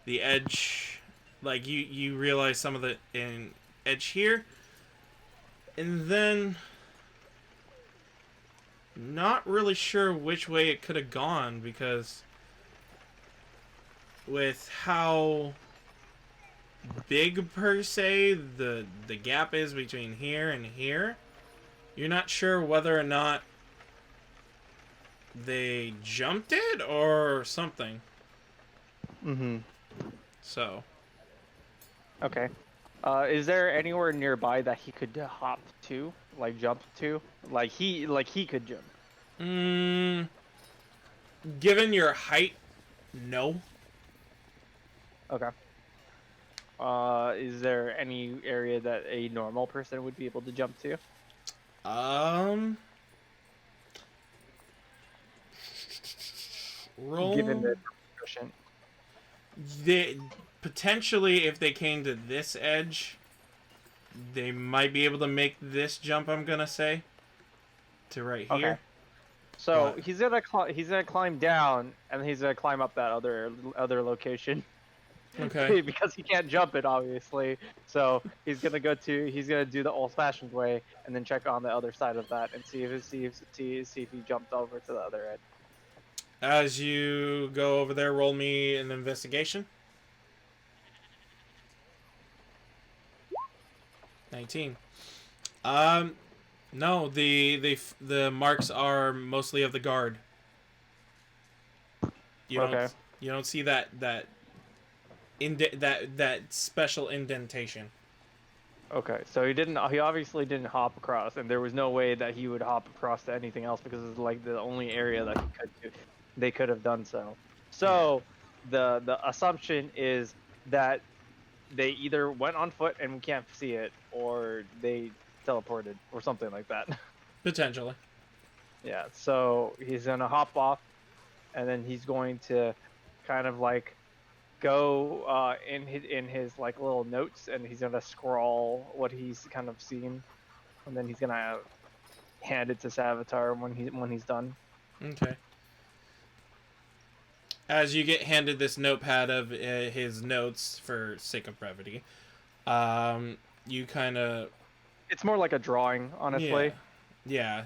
the edge. Like you realize some of the edge here, and then not really sure which way it could have gone because with how big per se the gap is between here and here, you're not sure whether or not they jumped it or something. So. Okay. Is there anywhere nearby that he could hop to, like jump to, like he could jump? Given your height, no. Okay. Is there any area that a normal person would be able to jump to? Roll. Given the proficient. They potentially, if they came to this edge, they might be able to make this jump. I'm gonna say to right here. Okay. So But- he's gonna climb down, and he's gonna climb up that other location. Okay. Because he can't jump it, obviously. So he's gonna do the old-fashioned way, and then check on the other side of that, and see if he jumped over to the other end. As you go over there, roll me an investigation. 19. No, the marks are mostly of the guard. You don't see that special indentation. Okay, so he obviously didn't hop across, and there was no way that he would hop across to anything else because it's like the only area that they could have done so. So the assumption is that they either went on foot and we can't see it, or they teleported or something like that. Potentially. Yeah, so he's gonna hop off, and then he's going to kind of like go in his like little notes, and he's gonna scrawl what he's kind of seen, and then he's gonna hand it to Savitar when he's done. Okay. As you get handed this notepad of his notes for sake of brevity, you kind of... It's more like a drawing, honestly. Yeah.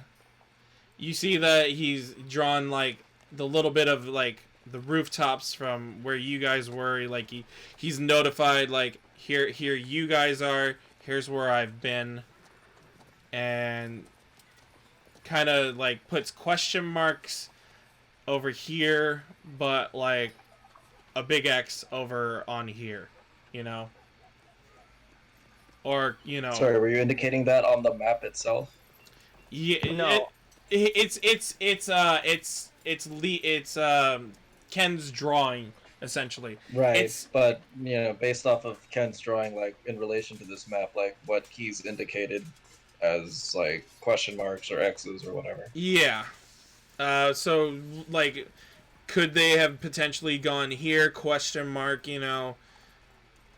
You see that he's drawn like the little bit of like the rooftops from where you guys were. Like he's notified like here you guys are. Here's where I've been, and kind of like puts question marks over here, but like a big X over on here, you know. Or Sorry, were you indicating that on the map itself? Yeah, No. It's Ken's drawing essentially. Right, but based off of Ken's drawing, like in relation to this map, like what he's indicated as like question marks or X's or whatever. Yeah. So like, could they have potentially gone here? Question mark.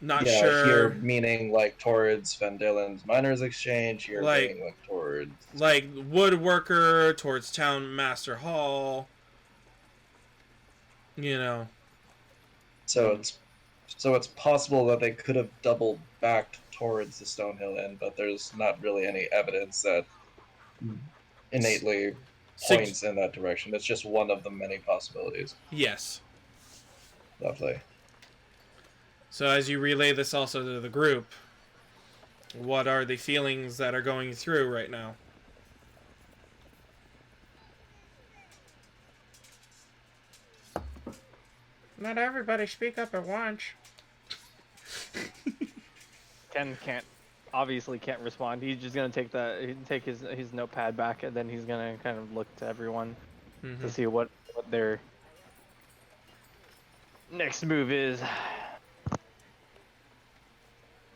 Not Yeah, sure. here meaning like towards Vandellen's Miners Exchange, here Like- being like towards Like woodworker towards Town Master Hall. You know. so it's possible that they could have doubled back towards the Stonehill Inn, but there's not really any evidence that innately points in that direction. It's just one of the many possibilities. Yes. Lovely. So as you relay this also to the group, what are the feelings that are going through right now? Not everybody speak up at once. Ken obviously can't respond. He's just gonna take his notepad back, and then he's gonna kind of look to everyone to see what their next move is.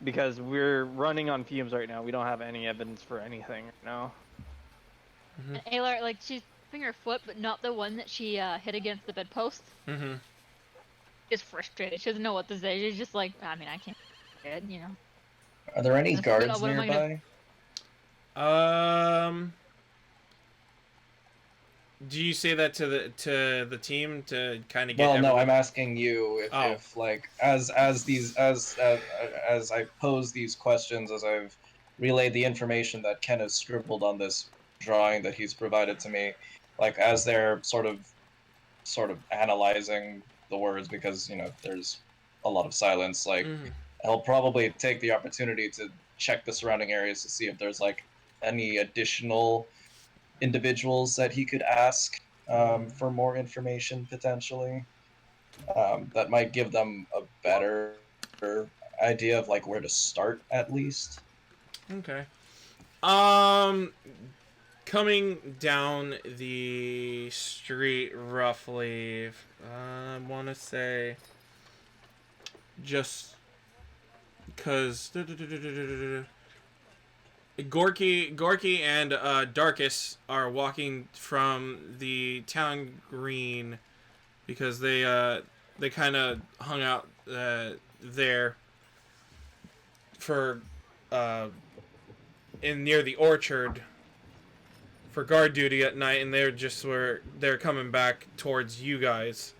Because we're running on fumes right now. We don't have any evidence for anything right now. And Aylar, like, she's tapping her foot, but not the one that she hit against the bedpost. Mm-hmm. She's frustrated. She doesn't know what to say. She's just like, I mean, I can't get, you know. Are there any That's- guards what am I nearby? Do you say that to the team to kind of get? Well, no, everyone- I'm asking you if like as I pose these questions, as I've relayed the information that Ken has scribbled on this drawing that he's provided to me, like as they're sort of analyzing the words, because there's a lot of silence. Like I'll probably take the opportunity to check the surrounding areas to see if there's like any additional individuals that he could ask for more information potentially, that might give them a better idea of like where to start at least. Okay. Coming down the street roughly, I want to say just because Gorky and Darkus are walking from the town green because they kind of hung out there for in near the orchard for guard duty at night, and they're coming back towards you guys.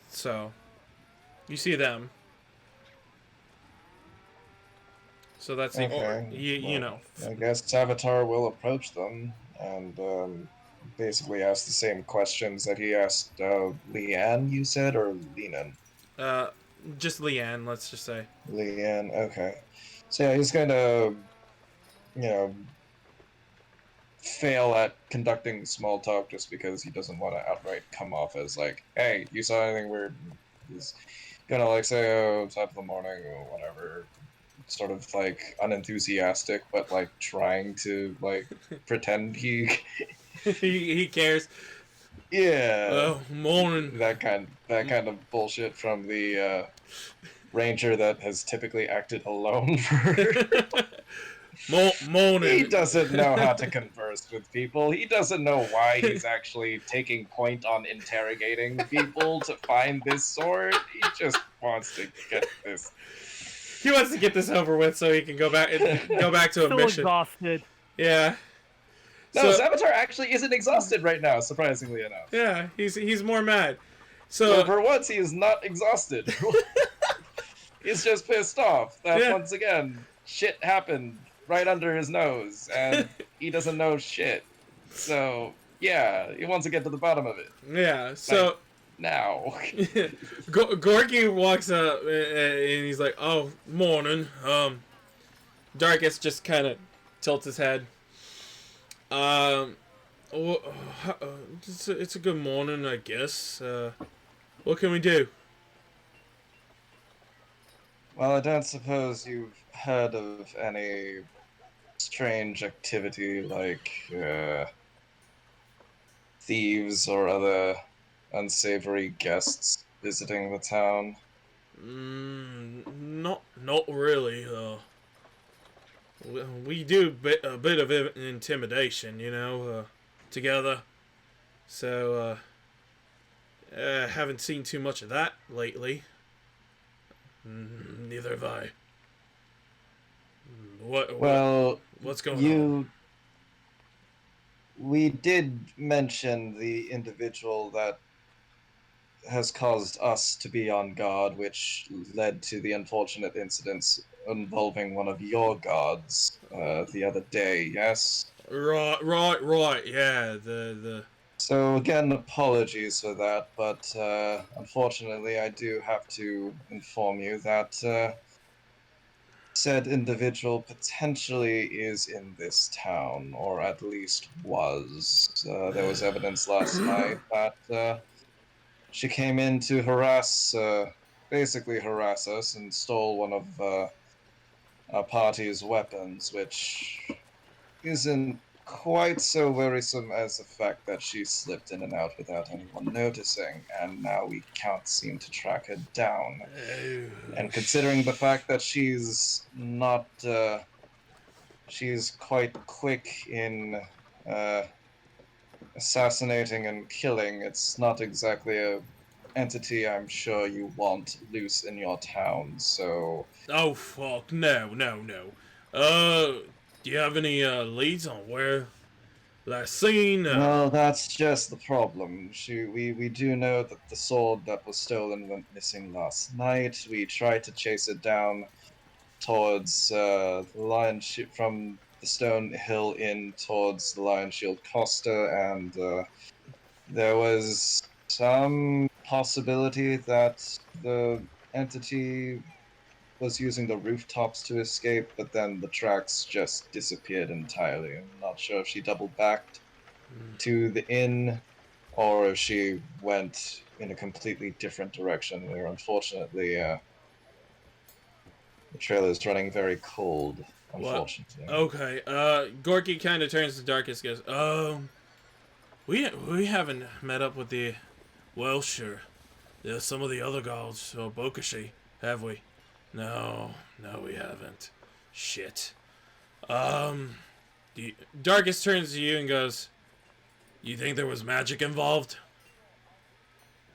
So you see them. So that's the Okay. you know. I guess Savitar will approach them and basically ask the same questions that he asked Leanne, you said, or Leanan? Just Leanne, let's just say. Leanne, okay. So yeah, he's gonna, fail at conducting small talk just because he doesn't want to outright come off as like, hey, you saw anything weird? He's gonna like say, oh, top of the morning or whatever. Sort of like unenthusiastic, but like trying to like pretend he he cares. Yeah. Oh, morning. That kind of bullshit from the ranger that has typically acted alone for morning. He doesn't know how to converse with people. He doesn't know why he's actually taking point on interrogating people to find this sword. He just wants to get this. He wants to get this over with so he can go back to a Still mission. exhausted. Yeah. No, So- Savitar actually isn't exhausted right now, surprisingly enough. Yeah, he's more mad. So So for once, he is not exhausted. He's just pissed off that Yeah. once again shit happened right under his nose, and he doesn't know shit. So yeah, he wants to get to the bottom of it yeah, so now. Gorky walks up and he's like, "Oh, morning." Darkus just kind of tilts his head. It's a good morning, I guess. What can we do? Well, I don't suppose you've heard of any strange activity like thieves or other unsavory guests visiting the town? Not really. We do a bit of intimidation, together. So haven't seen too much of that lately. Neither have I. Well, what's going on? We did mention the individual that has caused us to be on guard, which led to the unfortunate incidents involving one of your guards the other day, yes? Right. Yeah, the. So again, apologies for that, but unfortunately I do have to inform you that said individual potentially is in this town, or at least was. There was evidence last night that she came in to basically harass us, and stole one of our party's weapons, which isn't quite so worrisome as the fact that she slipped in and out without anyone noticing, and now we can't seem to track her down. And considering the fact that she's not, she's quite quick in assassinating and killing, it's not exactly a entity I'm sure you want loose in your town, so... Oh, fuck. No. Do you have any leads on where last seen? Well, that's just the problem. We do know that the sword that was stolen went missing last night. We tried to chase it down towards the Lion from the Stone Hill Inn towards the Lion Shield Costa, and there was some possibility that the entity was using the rooftops to escape, but then the tracks just disappeared entirely. I'm not sure if she double backed to the inn or if she went in a completely different direction, where unfortunately the trailer is running very cold, unfortunately. Okay. Gorky kind of turns to Darkus, goes, we haven't met up with the Welsher. There's some of the other gods, or Bokashi, have we? No, we haven't. Shit. Darkus turns to you and goes, you think there was magic involved?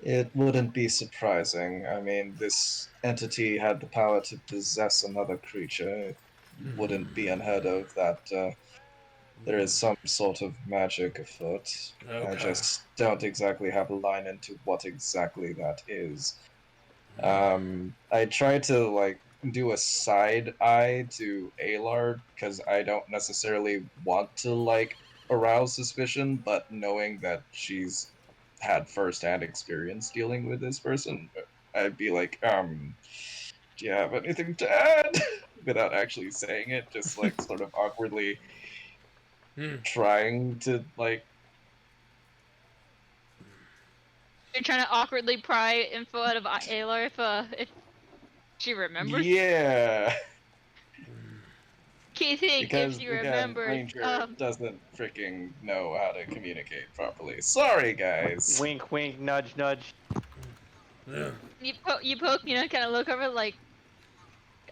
It wouldn't be surprising. I mean, this entity had the power to possess another creature. It wouldn't be unheard of that there is some sort of magic afoot. Okay. I just don't exactly have a line into what exactly that is. I tried to do a side eye to Alard because I don't necessarily want to arouse suspicion, but knowing that she's had first-hand experience dealing with this person, I'd be like, do you have anything to add? Without actually saying it, just sort of awkwardly trying to You're trying to awkwardly pry info out of Aylar if she remembers. Yeah. Casey, Because if she again, remembers. Ranger doesn't freaking know how to communicate properly. Sorry, guys. Wink, wink, nudge, nudge. Yeah. You poke, kind of look over like,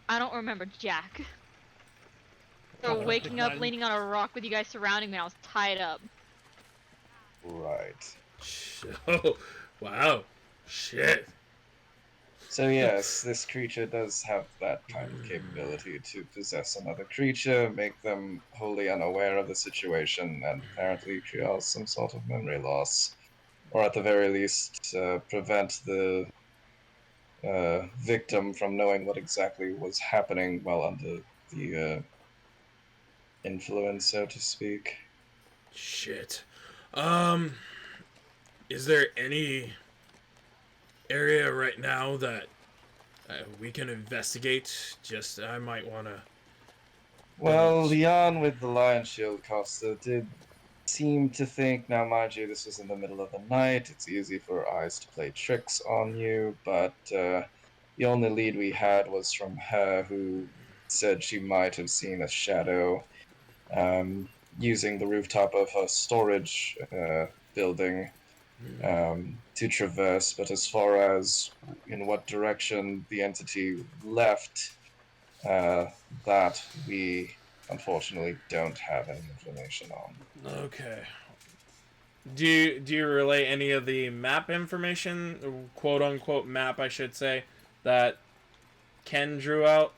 I don't remember Jack. Or waking up, leaning on a rock with you guys surrounding me, I was tied up. Right. Oh, wow. Shit. So yes, this creature does have that kind of capability to possess another creature, make them wholly unaware of the situation, and apparently cause some sort of memory loss. Or at the very least, prevent the victim from knowing what exactly was happening while under the influence, so to speak. Shit. Is there any area right now that we can investigate? Just, I might want to... Well, Leon with the Lion Shield Costa did seem to think, now mind you, this was in the middle of the night, it's easy for eyes to play tricks on you, but the only lead we had was from her, who said she might have seen a shadow using the rooftop of her storage building to traverse, but as far as in what direction the entity left, that we unfortunately don't have any information on. Okay. Do you relay any of the map information, quote unquote map, I should say, that Ken drew out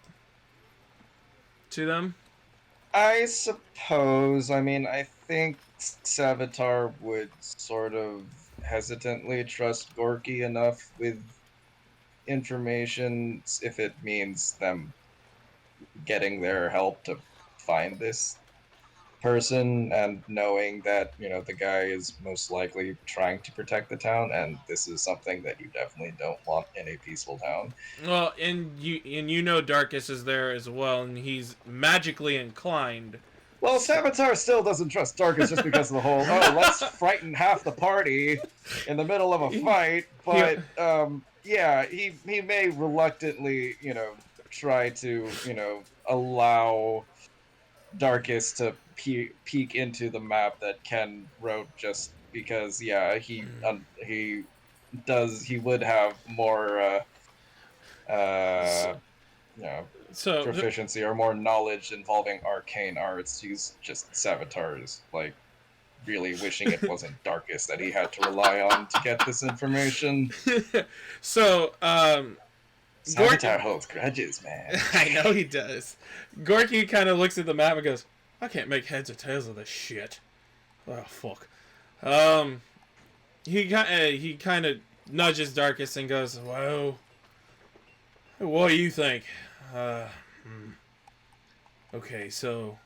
to them? I suppose. I mean, I think Savitar would sort of hesitantly trust Gorky enough with information if it means them getting their help to find this person, and knowing that, you know, the guy is most likely trying to protect the town, and this is something that you definitely don't want in a peaceful town. Well, and you know Darkus is there as well, and he's magically inclined. Well, Savitar still doesn't trust Darkus just because of the whole, oh, let's frighten half the party in the middle of a fight, but yeah, he may reluctantly, you know, try to, you know, allow Darkus to peek into the map that Ken wrote, just because, yeah, he would have more you know, So proficiency or more knowledge involving arcane arts. He's just Savitar's, like, really wishing it wasn't Darkus that he had to rely on to get this information. So, Savitar holds grudges, man. I know he does. Gorky kind of looks at the map and goes, I can't make heads or tails of this shit. Oh, fuck. He kind of nudges Darkus and goes, well, what do you think? Okay, so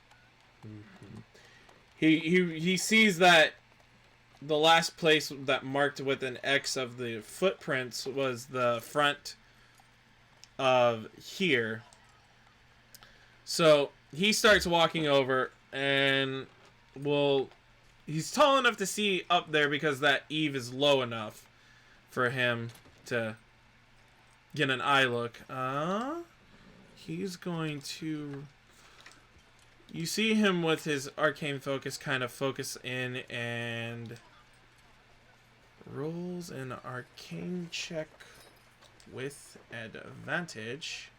he sees that the last place that marked with an X of the footprints was the front of here. So he starts walking over, and he's tall enough to see up there because that eave is low enough for him to get an eye look. He's going to... You see him with his arcane focus kind of focus in and rolls an arcane check with advantage.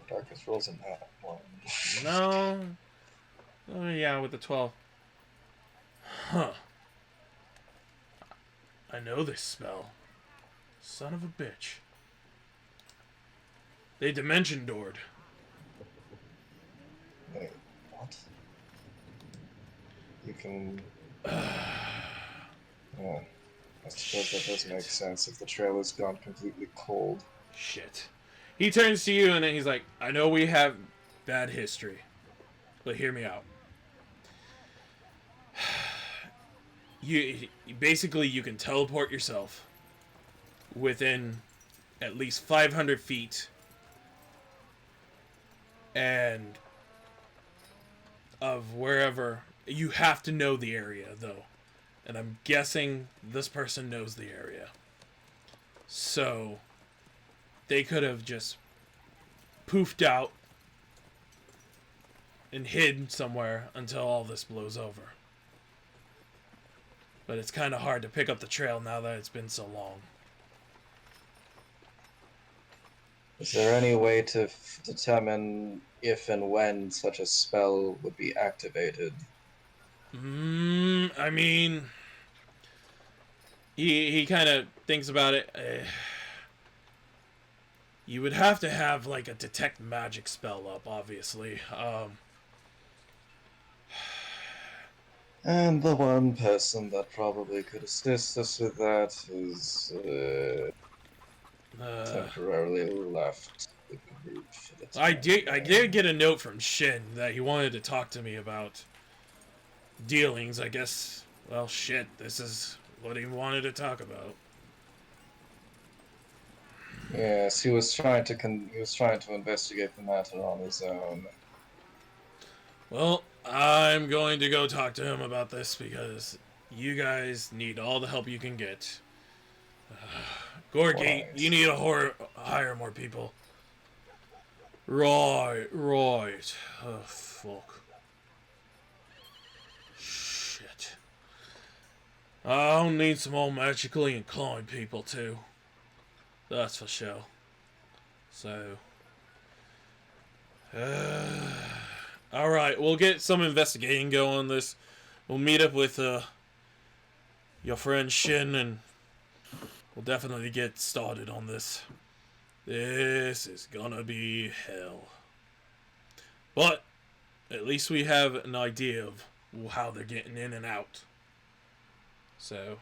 Darkus rolls in that one. No. Oh, yeah, with the 12. Huh. I know this spell. Son of a bitch. They dimension doored. Wait, what? You can... Oh, I suppose that does make sense if the trail has gone completely cold. Shit. He turns to you and then he's like, I know we have bad history, but hear me out. Basically, you can teleport yourself within at least 500 feet and of wherever. You have to know the area, though. And I'm guessing this person knows the area. So they could have just poofed out and hid somewhere until all this blows over. But it's kind of hard to pick up the trail now that it's been so long. Is there any way to determine if and when such a spell would be activated? I mean, he kind of thinks about it. You would have to have like a detect magic spell up, obviously. And the one person that probably could assist us with that is temporarily left the group for the time. I did get a note from Shin that he wanted to talk to me about dealings. I guess, well, shit, this is what he wanted to talk about. Yes, he was trying to investigate the matter on his own. Well, I'm going to go talk to him about this because you guys need all the help you can get. Gorky, Right. you need to hire more people. Right. Oh, fuck. Shit. I'll need some more magically inclined people, too. That's for sure. So... Alright, we'll get some investigating going on this. We'll meet up with your friend Shin and we'll definitely get started on this This is gonna be hell. But at least we have an idea of how they're getting in and out. So,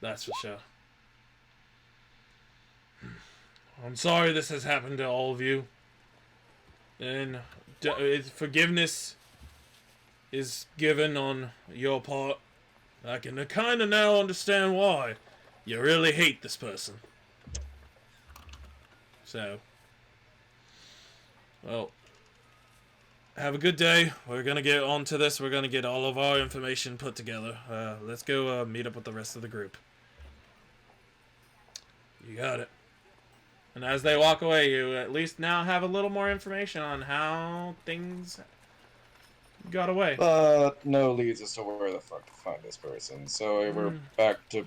that's for sure. I'm sorry this has happened to all of you. And forgiveness is given on your part. I can kind of now understand why you really hate this person. So, well, have a good day. We're gonna get on to this. We're gonna get all of our information put together. Let's go meet up with the rest of the group. You got it. And as they walk away, you at least now have a little more information on how things got away. But no leads as to where the fuck to find this person. So we're back to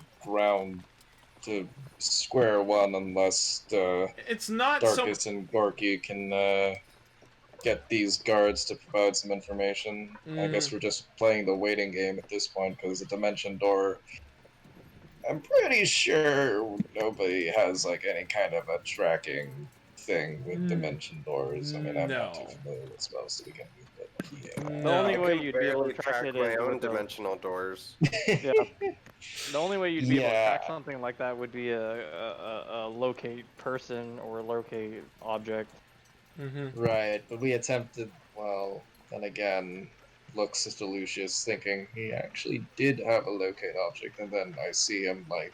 square one unless it's not Darkus and Gorky can get these guards to provide some information. I guess we're just playing the waiting game at this point because the dimension door, I'm pretty sure nobody has like any kind of a tracking thing with dimension doors. I mean, I'm not too familiar with spells to begin with, but yeah. The only I way can you'd be able to barely track it my is own with a- dimensional doors. Yeah. The only way you'd be able to track Yeah. something like that would be a locate person or locate object. Right, but we attempted, well, then again, looks at Lucius thinking he actually did have a locate object, and then I see him, like,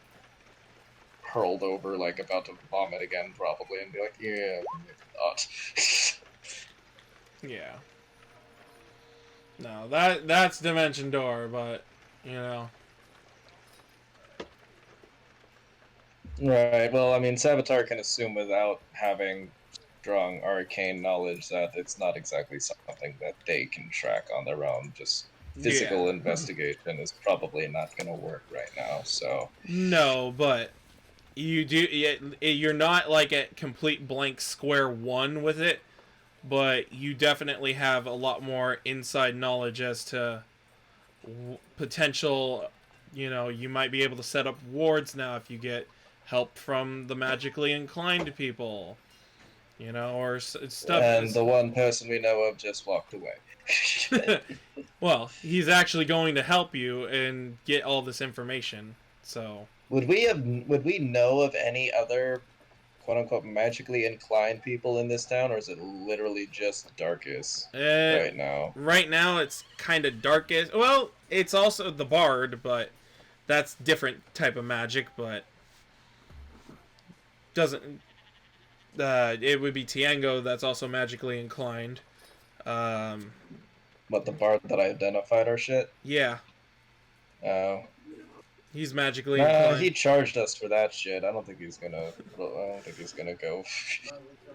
hurled over, like, about to vomit again, probably, and be like, yeah, maybe not. Yeah. No, that's Dimension Door, but, you know. Right, well, I mean, Savitar can assume without having strong arcane knowledge that it's not exactly something that they can track on their own. Just physical investigation is probably not going to work right now, so... No, but you do. You're not like at complete blank square one with it, but you definitely have a lot more inside knowledge as to potential. You know, you might be able to set up wards now if you get help from the magically inclined people. You know, or stuff. And the one person we know of just walked away. Well, he's actually going to help you and get all this information. So would we know of any other quote unquote magically inclined people in this town, or is it literally just Darkus right now? Right now it's kind of Darkus. Well, it's also the Bard, but that's different type of magic, but doesn't it would be Tiango that's also magically inclined. What, the Bard that I identified or shit? Yeah. Oh. He's magically inclined. He charged us for that shit. I don't think he's gonna go.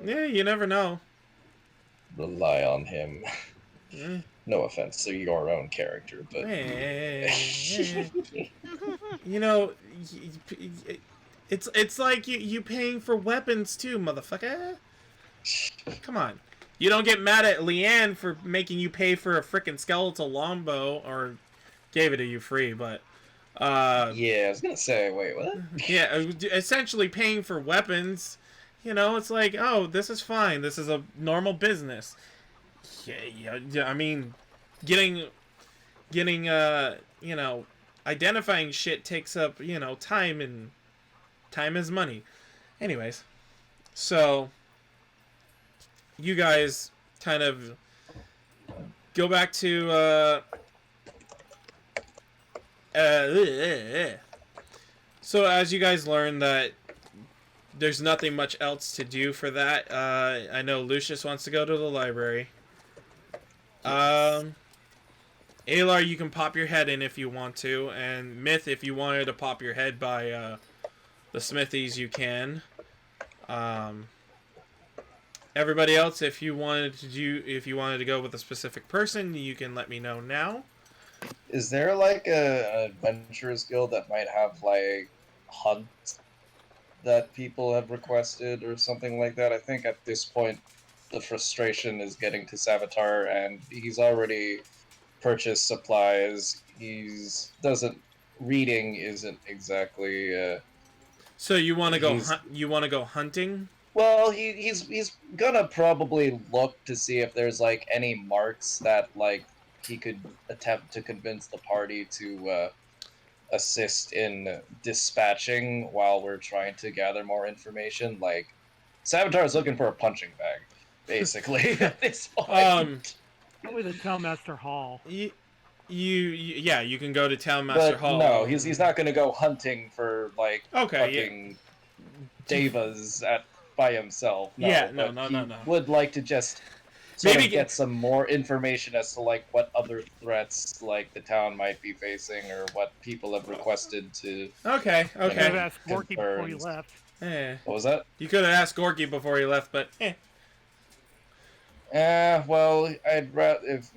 Yeah, you never know. Rely on him. No offense to your own character, but you know, it's like you paying for weapons too, motherfucker. Come on. You don't get mad at Leanne for making you pay for a frickin' skeletal longbow, or gave it to you free, but yeah, I was gonna say, wait, what? Yeah, essentially paying for weapons. You know, it's like, oh, this is fine. This is a normal business. Yeah. I mean, getting, you know, identifying shit takes up, you know, time, and time is money. Anyways, so you guys kind of go back to so as you guys learn that there's nothing much else to do for that, I know Lucius wants to go to the library. Alar, you can pop your head in if you want to, and Myth, if you wanted to pop your head by the smithies, you can. Everybody else, if you wanted to go with a specific person, you can let me know now. Is there like an adventurers guild that might have like hunts that people have requested or something like that? I think at this point the frustration is getting to Savitar, and he's already purchased supplies. Reading isn't exactly So you want to go He's- you want to go hunting? Well, he's gonna probably look to see if there's like any marks that like he could attempt to convince the party to assist in dispatching while we're trying to gather more information. Like, Savitar is looking for a punching bag, basically. At this point. Probably the Townmaster Hall. Yeah, you can go to Townmaster But Hall. no, he's not gonna go hunting for like Okay, yeah. fucking Devas by himself. No, Yeah, but no. he would like to just sort Maybe of get some more information as to like what other threats like the town might be facing or what people have requested to. Okay. Could have asked Gorky before confirm. you left. What was that? You could have asked Gorky before he left, but Well, I'd rather if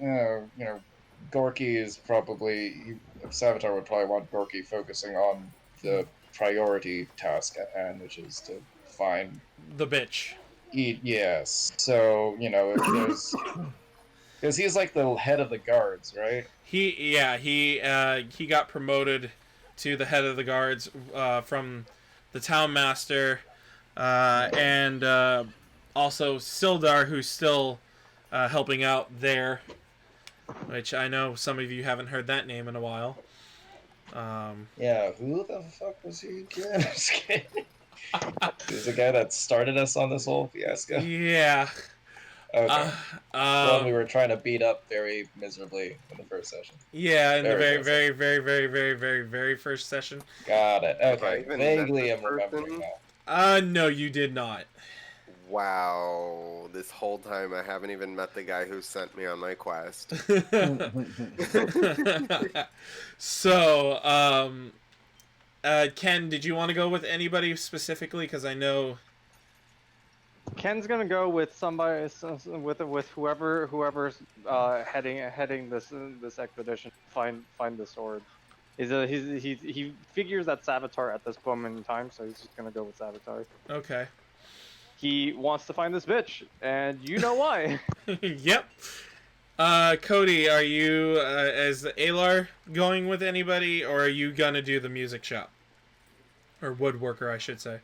Gorky is probably Savitar would probably want Gorky focusing on the priority task at hand, which is to find the bitch. Yes. So if there's because he's like the head of the guards, right? He got promoted to the head of the guards from the townmaster, and also Sildar, who's still helping out there, which I know some of you haven't heard that name in a while. Yeah, who the fuck was he again? I'm just kidding. He's the guy that started us on this whole fiasco. Yeah. Okay. The one we were trying to beat up very miserably in the first session. Yeah, in the Very very first session. Got it. Have I Okay. even Vaguely met I'm this remembering person? now. No, you did not. Wow, this whole time I haven't even met the guy who sent me on my quest. So, Ken, did you want to go with anybody specifically? Because I know Ken's gonna go with somebody with whoever's heading this expedition. Find the sword. He figures that Savitar at this moment in time, so he's just gonna go with Savitar. Okay. He wants to find this bitch, and you know why. Yep. Cody, are you as Alar going with anybody, or are you gonna do the music shop or woodworker, I should say?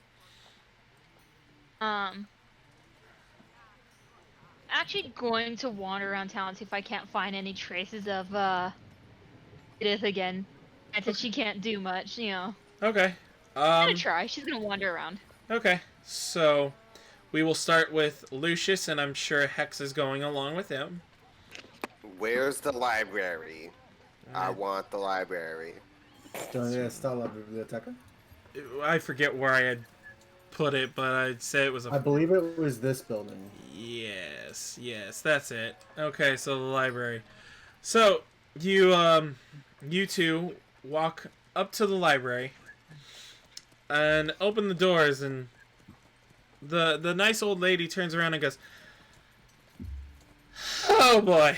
Actually going to wander around town, see if I can't find any traces of Edith again. I said she can't do much, Okay. I'm gonna try. She's gonna wander around. Okay. So we will start with Lucius, and I'm sure Hex is going along with him. Where's the library? I want the library. ¿Dónde está la biblioteca? I forget where I had put it, but I'd say it was I believe it was this building. Yes, that's it. Okay, so the library. So you two walk up to the library and open the doors, and the nice old lady turns around and goes, "Oh boy,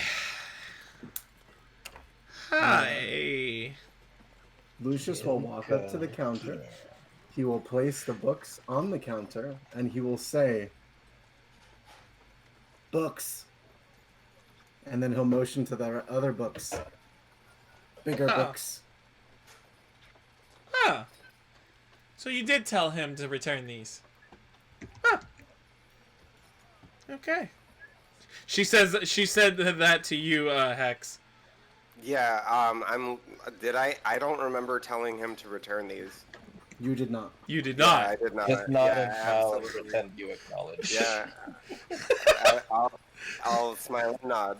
hi." Lucius will walk up to the counter. He will place the books on the counter, and he will say, "Books." And then he'll motion to the other books. Bigger books. Ah. So you did tell him to return these. Huh. Okay. She said that to you, Hex. Yeah, I don't remember telling him to return these. You did not. You did Yeah, not. I did not. Just nod Yeah, and smile and absolutely. pretend you acknowledge. Yeah. I'll smile and nod.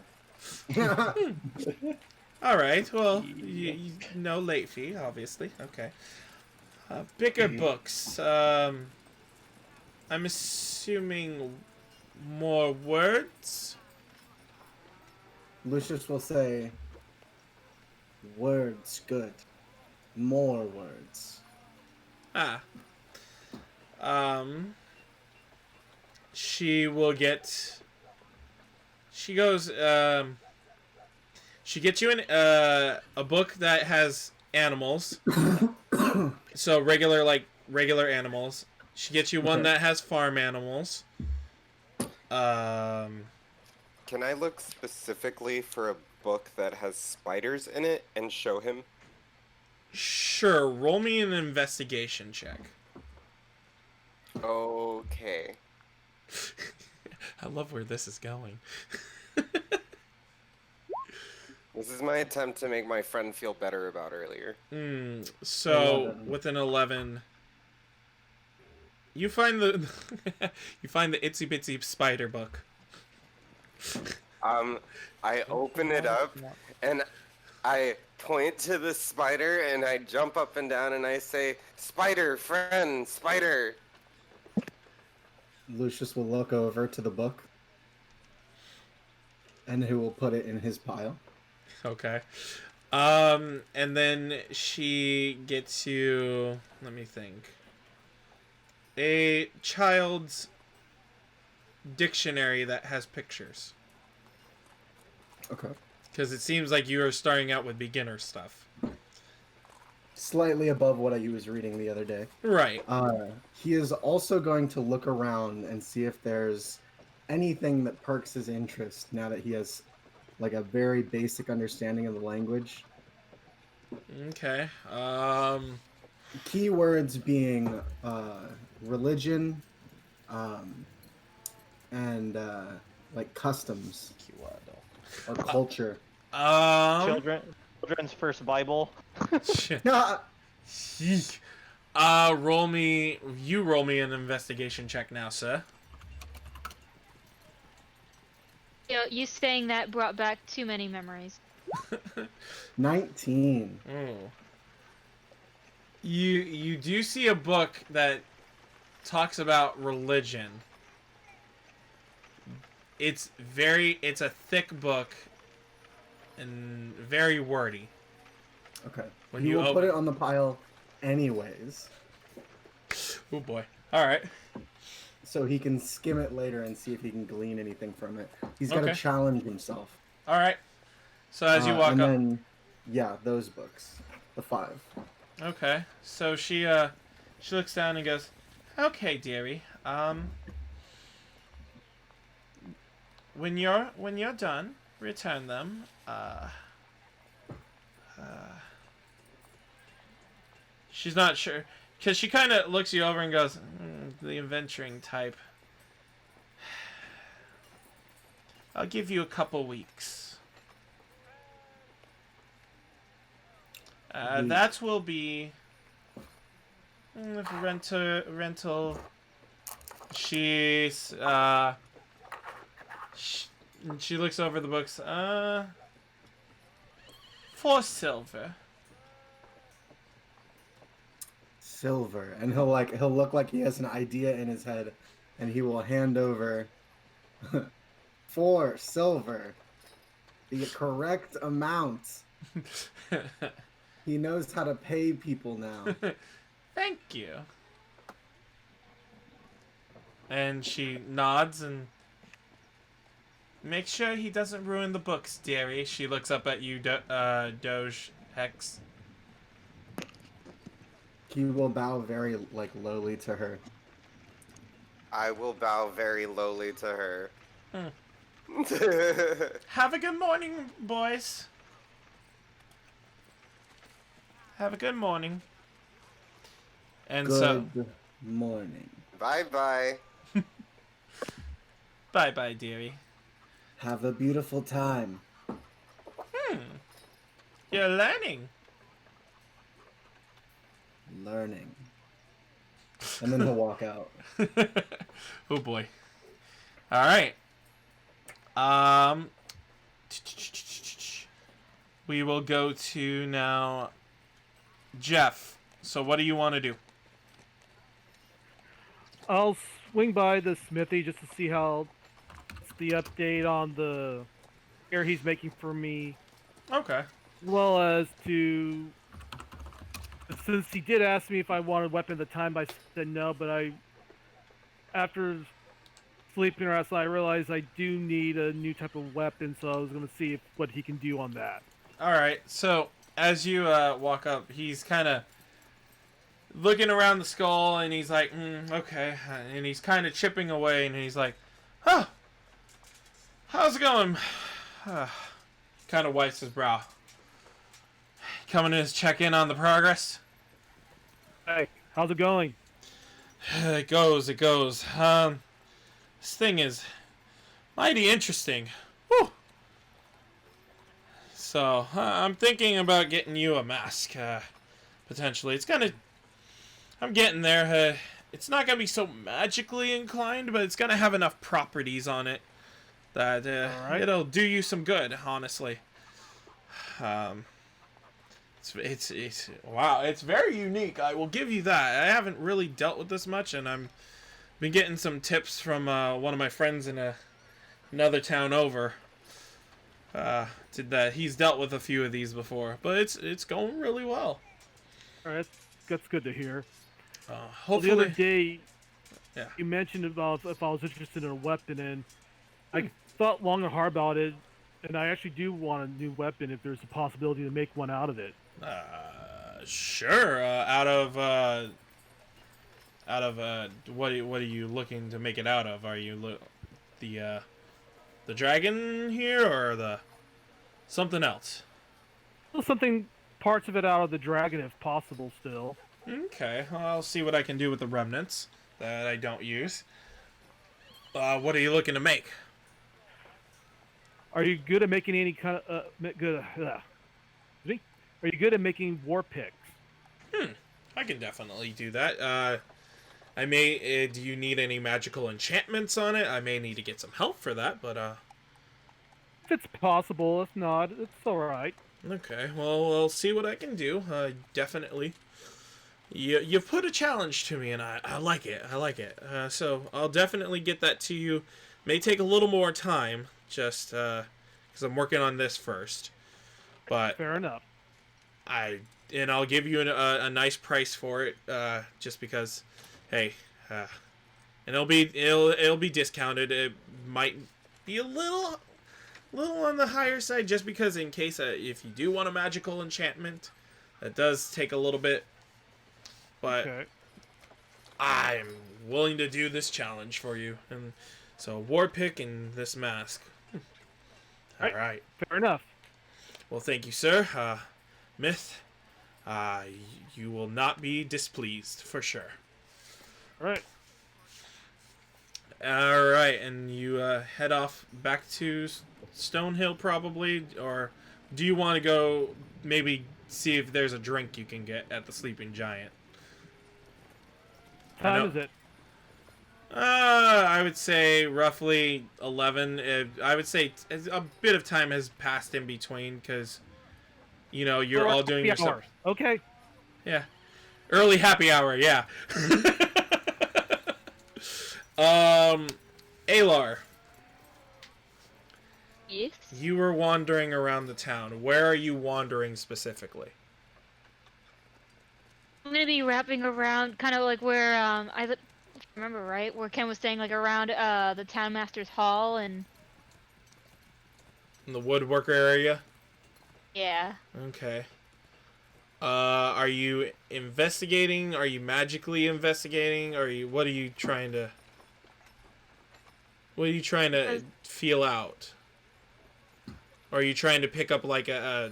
All right. Well, you no late fee, obviously. Okay. Bigger books. I'm assuming more words. Lucius will say, "Words good. More words." Ah. She will get. She goes. She gets you a book that has animals. So regular animals. She gets you one that has farm animals. Can I look specifically for a book that has spiders in it and show him? Sure. Roll me an investigation check. Okay. I love where this is going. This is my attempt to make my friend feel better about earlier. So 11. with an 11, you find the you find the itsy bitsy spider book. I open it up and I point to the spider and I jump up and down and I say, "Spider, friend, spider." Lucius will look over to the book, and he will put it in his pile. Okay. And then she gets you, let me think, a child's dictionary that has pictures. Okay. Because it seems like you are starting out with beginner stuff. Slightly above what I was reading the other day. Right. He is also going to look around and see if there's anything that perks his interest now that he has like a very basic understanding of the language. Okay. Keywords being religion, and like customs or culture. Children's first Bible. No, roll me an investigation check now, sir. You saying that brought back too many memories. 19. Oh. You do see a book that talks about religion. It's a thick book and very wordy. Okay. When He you will put it on the pile anyways, Oh boy. All right. so he can skim it later and see if he can glean anything from it. He's got to Okay. challenge himself. All right. So as you walk and up, then, yeah, those books, the 5. okay. So she looks down and goes, "Okay, dearie. When you're done, return them. She's not sure because she kind of looks you over and goes, "The adventuring type. I'll give you a couple weeks. That will be rental. She's she looks over the books. 4 silver. Silver, and he'll look like he has an idea in his head, and he will hand over 4 silver, the correct amount. He knows how to pay people now. Thank you." And she nods and make sure he doesn't ruin the books, dearie. She looks up at you, Doge Hex. He will bow very lowly to her. I will bow very lowly to her. Have a good morning, boys. Have a good morning. And so, Good morning. Bye-bye. bye-bye, dearie. Have a beautiful time. You're learning. Learning. And then he'll walk out. Oh boy. All right. We will go to now Jeff. So what do you want to do? I'll swing by the smithy just to see how it's the update on the air he's making for me, Okay. as well as to, since he did ask me if I wanted weapon at the time, I said no, but after sleeping last night, I realized I do need a new type of weapon, so I was going to see what he can do on that. All right. So as you walk up, he's kind of looking around the skull, and he's like, okay, and he's kind of chipping away, and he's like, huh, how's it going? Kind of wipes his brow. Coming in to check in on the progress. Hey, how's it going? It goes. This thing is mighty interesting. Whew. So, I'm thinking about getting you a mask, potentially. I'm getting there. It's not gonna be so magically inclined, but it's gonna have enough properties on it that Alright. it'll do you some good, honestly. It's wow, it's very unique. I will give you that. I haven't really dealt with this much, and I'm been getting some tips from one of my friends in another town over. That he's dealt with a few of these before, but it's going really well. Alright, that's good to hear. Well, Hopefully, the other day, yeah. you mentioned about if I was interested in a weapon, and I thought long and hard about it, and I actually do want a new weapon if there's a possibility to make one out of it. Sure. What are you looking to make it out of? Are you the dragon here or the something else? Well, something parts of it out of the dragon if possible still. Okay, I'll see what I can do with the remnants that I don't use. What are you looking to make? Are you good at making any kind of Are you good at making war picks? I can definitely do that. I may. Do you need any magical enchantments on it? I may need to get some help for that, but If it's possible, if not, it's alright. okay. Well, I'll see what I can do. Definitely. You've put a challenge to me, and I like it. So I'll definitely get that to you. May take a little more time, just because I'm working on this first. But Fair enough. I'll give you a nice price for it, just because, hey, and it'll be discounted. It might be a little on the higher side, just because in case if you do want a magical enchantment, that does take a little bit. But Okay. I'm willing to do this challenge for you, and so war pick and this mask. All right. Fair enough. Well, thank you, sir. Myth, you will not be displeased, for sure. Alright. Alright, and you head off back to Stonehill, probably? Or do you want to go maybe see if there's a drink you can get at the Sleeping Giant? What time is it? I would say roughly 11. I would say a bit of time has passed in between, because you're all doing your stuff. Okay. Yeah. Early happy hour, yeah. Alar, Yes. you were wandering around the town. Where are you wandering specifically? I'm gonna be wrapping around, kind of like where if I remember right, where Ken was staying, like around the town master's hall, and In the woodworker area? yeah. Okay. Are you investigating? Are you magically investigating? What are you trying to feel out? Or are you trying to pick up like a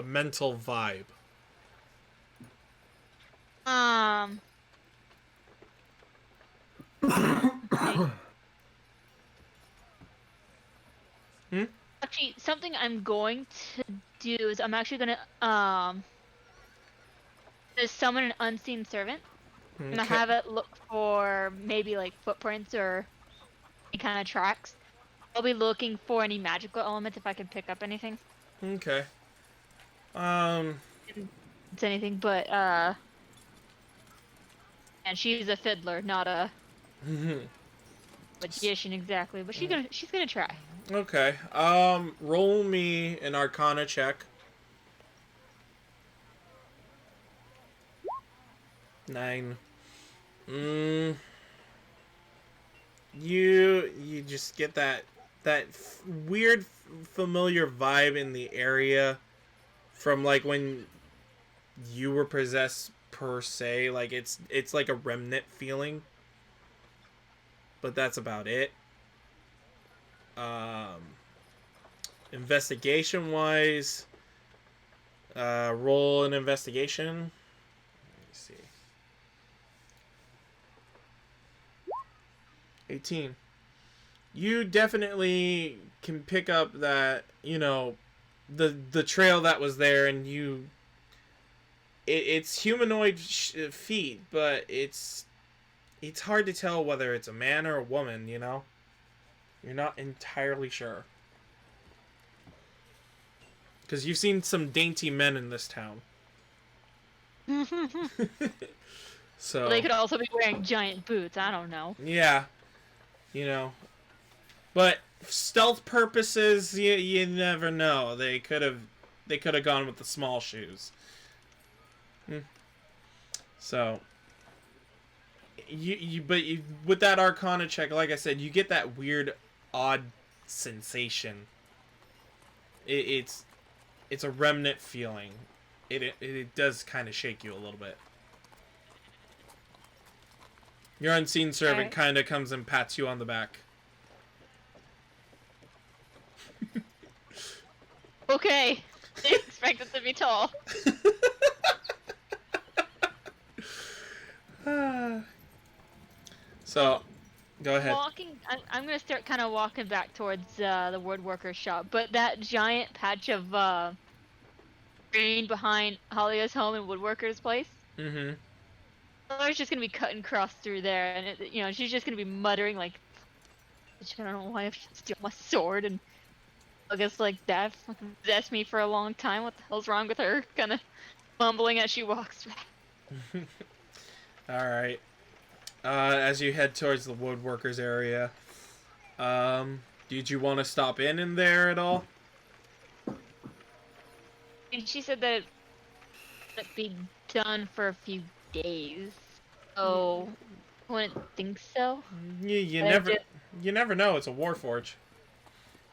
mental vibe? Actually, something I'm going to do is I'm actually gonna just summon an unseen servant. I'm gonna have it look for maybe like footprints or any kind of tracks. I'll be looking for any magical elements if I can pick up anything. Okay. It's anything but and she's a fiddler, not a magician exactly, but she's gonna try. Okay. Roll me an Arcana check. 9. You just get that weird familiar vibe in the area from like when you were possessed per se. Like it's like a remnant feeling, but that's about it. Investigation wise, roll an investigation. Let's see. 18. You definitely can pick up that, you know, the trail that was there, and it's humanoid feet, but it's hard to tell whether it's a man or a woman, you know? You're not entirely sure. Because you've seen some dainty men in this town. So They could also be wearing giant boots. I don't know. yeah, you know. But stealth purposes, you never know. They could have gone with the small shoes. So with that Arcana check, like I said, you get that weird, odd sensation. It's a remnant feeling. It does kind of shake you a little bit. Your unseen servant Alright. kind of comes and pats you on the back. Okay. Didn't expect it to be tall. So, go ahead. I'm gonna start kind of walking back towards the woodworker's shop, but that giant patch of green behind Halia's home and woodworker's place, Mm-hmm. I was just gonna be cutting across through there, and she's just gonna be muttering like, I don't know why I should steal my sword, and I guess like that fucking possessed me for a long time. What the hell's wrong with her? Kind of mumbling as she walks back. All right. As you head towards the woodworkers area, did you want to stop in there at all? And she said that it'd be done for a few days, so I wouldn't think so. You But you never know. It's a warforge.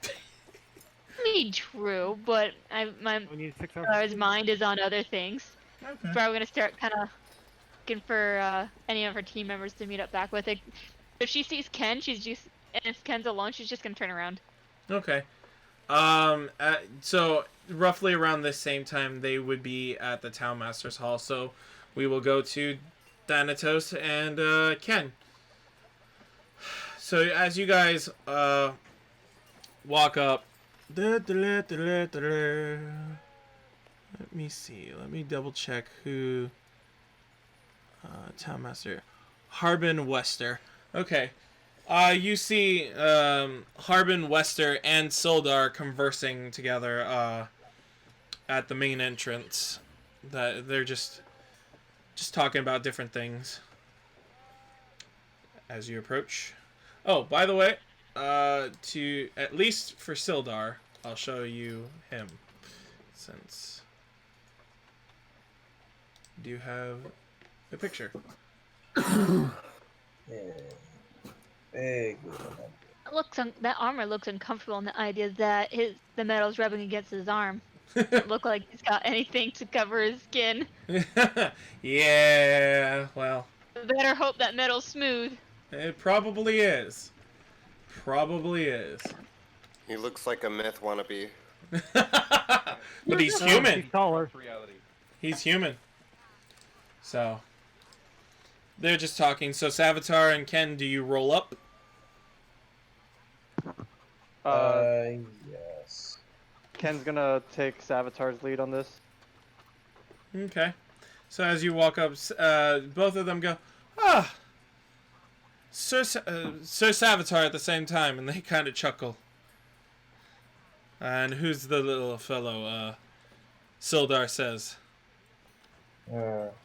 I mean, true, but my We need 6 hours. his mind is on other things. Okay. Probably gonna start kind of looking for any of her team members to meet up back with. If she sees Ken, and if Ken's alone, she's just gonna turn around. Okay. So roughly around this same time, they would be at the Townmaster's Hall. So we will go to Thanatos and Ken. So as you guys walk up, let me see. Let me double check who. Townmaster Harbin Wester. Okay. You see Harbin Wester and Sildar conversing together at the main entrance. That they're just talking about different things as you approach. Oh, by the way, to at least for Sildar, I'll show you him since do you have a picture? Yeah. Very good. That armor looks uncomfortable, and the idea that the metal's rubbing against his arm. Doesn't look like he's got anything to cover his skin. Yeah, well, Better hope that metal's smooth. it probably is. Probably is. He looks like a myth wannabe. But he's He's human. taller. Reality. He's human. So they're just talking. So Savitar and Ken, do you roll up? Yes. Ken's gonna take Savitar's lead on this. Okay. So as you walk up, both of them go, ah, Sir Savitar at the same time, and they kind of chuckle. And who's the little fellow? Sildar says.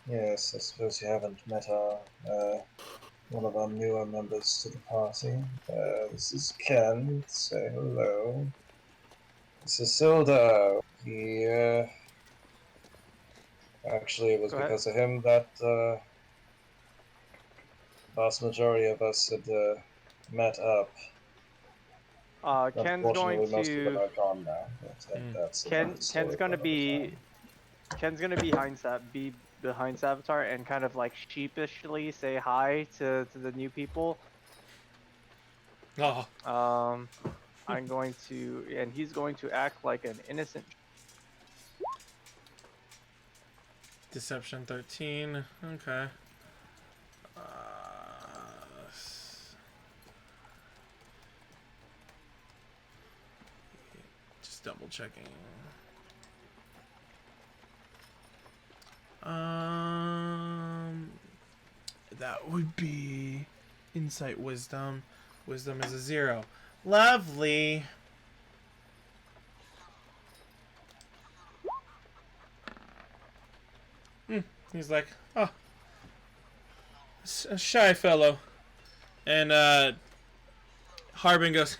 Yes, I suppose you haven't met one of our newer members to the party. This is Ken. Say hello. This is Sildar. Actually, it was Go ahead. because of him that vast majority of us had met up. Ken's Unfortunately, going most of them to are gone now. But, that's another story Ken's gonna for be be behind Savitar and kind of like sheepishly say hi to the new people. Oh. I'm going to, and he's going to act like an innocent. Deception 13. Okay. double checking. That would be insight, wisdom. Wisdom is a 0. Lovely. He's like, oh, a shy fellow. And Harbin goes,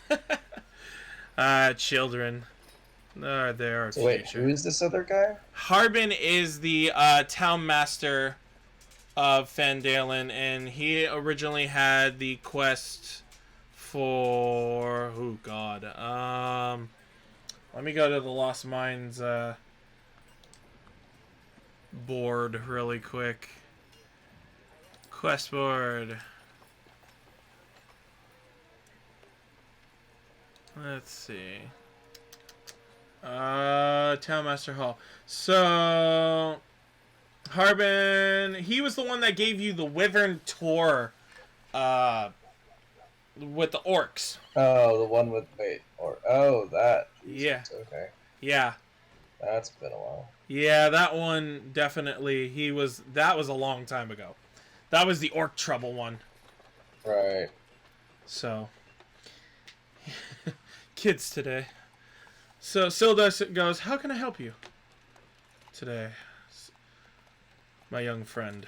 children. They're our So wait, future. who is this other guy? Harbin is the town master of Phandelver, and he originally had the quest for... Oh, God. Let me go to the Lost Mines board really quick. Quest board. Let's see. Townmaster Hall. So, Harbin, he was the one that gave you the Wyvern tour, with the orcs. Oh, the one with that. Jesus, Yeah. okay. Yeah. That's been a while. Yeah, that one definitely. That was a long time ago. That was the orc trouble one. Right. So, kids today. So Sildus goes, how can I help you today, my young friend?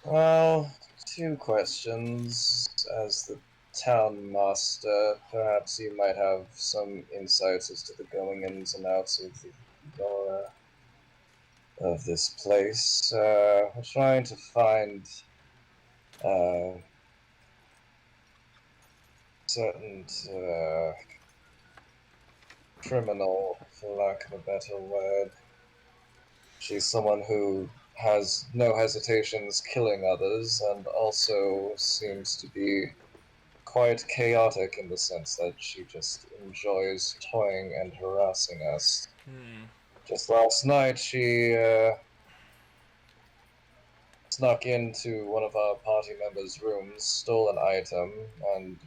Well, 2 questions. As the town master, perhaps you might have some insights as to the going-ins and outs of this place. We're trying to find certain criminal, for lack of a better word. She's someone who has no hesitations killing others, and also seems to be quite chaotic in the sense that she just enjoys toying and harassing us. Just last night, she snuck into one of our party members' rooms, stole an item, and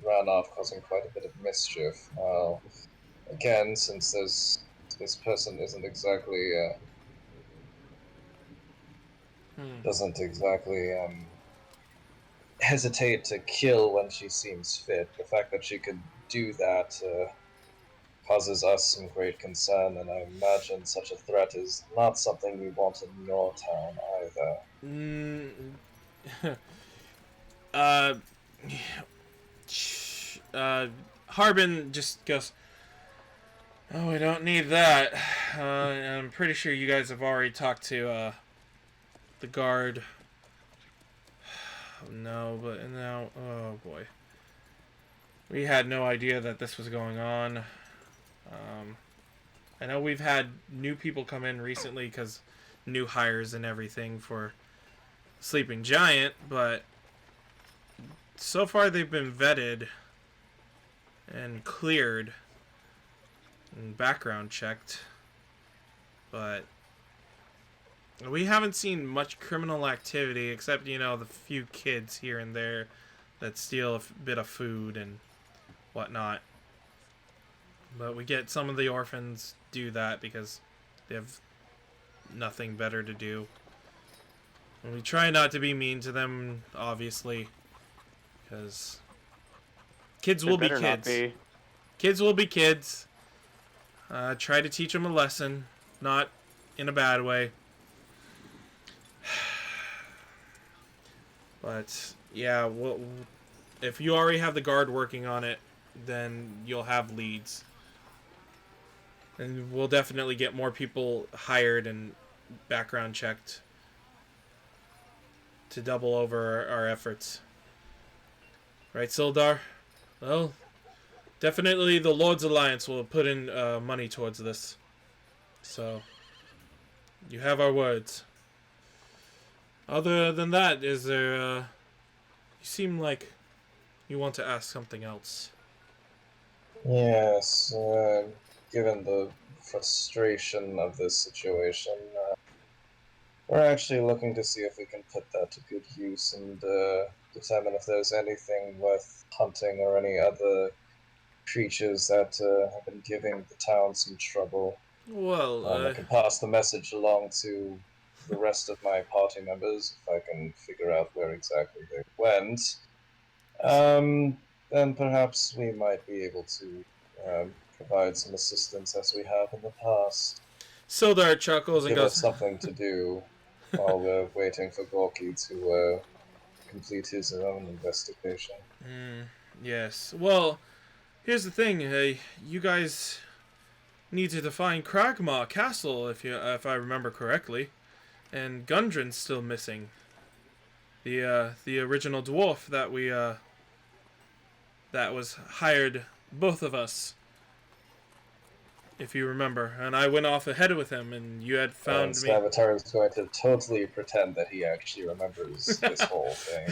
ran off, causing quite a bit of mischief. Again, since this person isn't exactly doesn't exactly hesitate to kill when she seems fit. The fact that she could do that causes us some great concern, and I imagine such a threat is not something we want in your town either. Harbin just goes, oh, we don't need that. I'm pretty sure you guys have already talked to the guard. No, but now, oh boy. We had no idea that this was going on. I know we've had new people come in recently because new hires and everything for Sleeping Giant, but so far they've been vetted and cleared and background checked, but we haven't seen much criminal activity except, you know, the few kids here and there that steal a bit of food and whatnot. But we get some of the orphans do that because they have nothing better to do. And we try not to be mean to them, obviously, because kids will be kids. Kids will be kids. Try to teach them a lesson, not in a bad way. But yeah, if you already have the guard working on it, then you'll have leads. And we'll definitely get more people hired and background checked to double over our efforts. Right, Sildar? Well, definitely the Lord's Alliance will put in money towards this. So, you have our words. Other than that, is there... you seem like you want to ask something else. Yes, given the frustration of this situation, we're actually looking to see if we can put that to good use and determine if there's anything worth hunting or any other creatures that have been giving the town some trouble. Well, I can pass the message along to the rest of my party members if I can figure out where exactly they went. Then perhaps we might be able to provide some assistance as we have in the past. Sildar chuckles and Give us goes, something to do while we're waiting for Gorky to complete his own investigation. yes. Well, here's the thing. You guys needed to find Kragmaw Castle, if I remember correctly. And Gundren's still missing. The original dwarf that we that was hired both of us, if you remember. And I went off ahead with him, and you had found me. Avatar is going to totally pretend that he actually remembers this whole thing.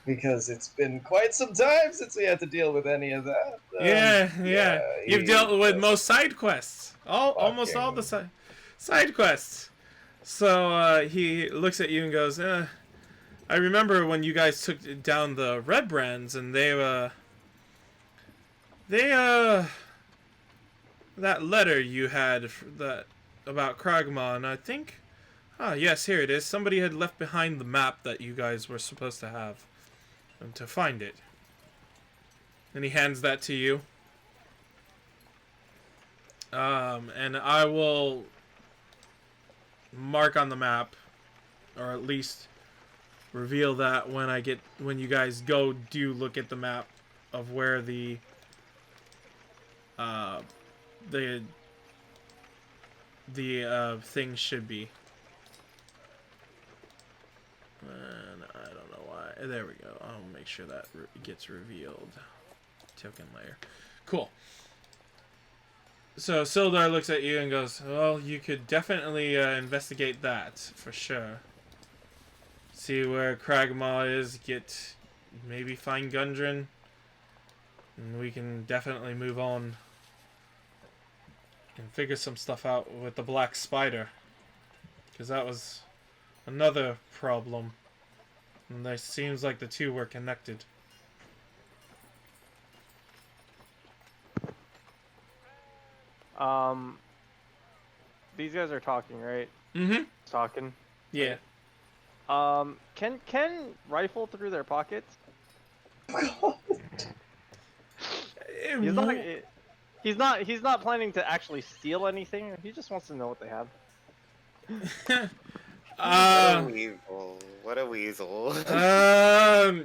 Because it's been quite some time since we had to deal with any of that. Yeah. You've dealt with most side quests. Almost all the side quests. So he looks at you and goes, I remember when you guys took down the Red Brands, and they that letter you had about Kragmaw, and I think, yes, here it is. Somebody had left behind the map that you guys were supposed to have, and to find it. And he hands that to you. And I will mark on the map, or at least reveal that when you guys do look at the map of where the thing should be. And I don't know why. There we go. I'll make sure that gets revealed. Token layer. Cool. So Sildar looks at you and goes, well, you could definitely investigate that, for sure. See where Kragmaw is, maybe find Gundren, and we can definitely move on and figure some stuff out with the Black Spider. Because that was another problem. And it seems like the two were connected. These guys are talking, right? Mm-hmm. Talking. Yeah. Can rifle through their pockets? He's not planning to actually steal anything. He just wants to know what they have. What a weasel. Oh,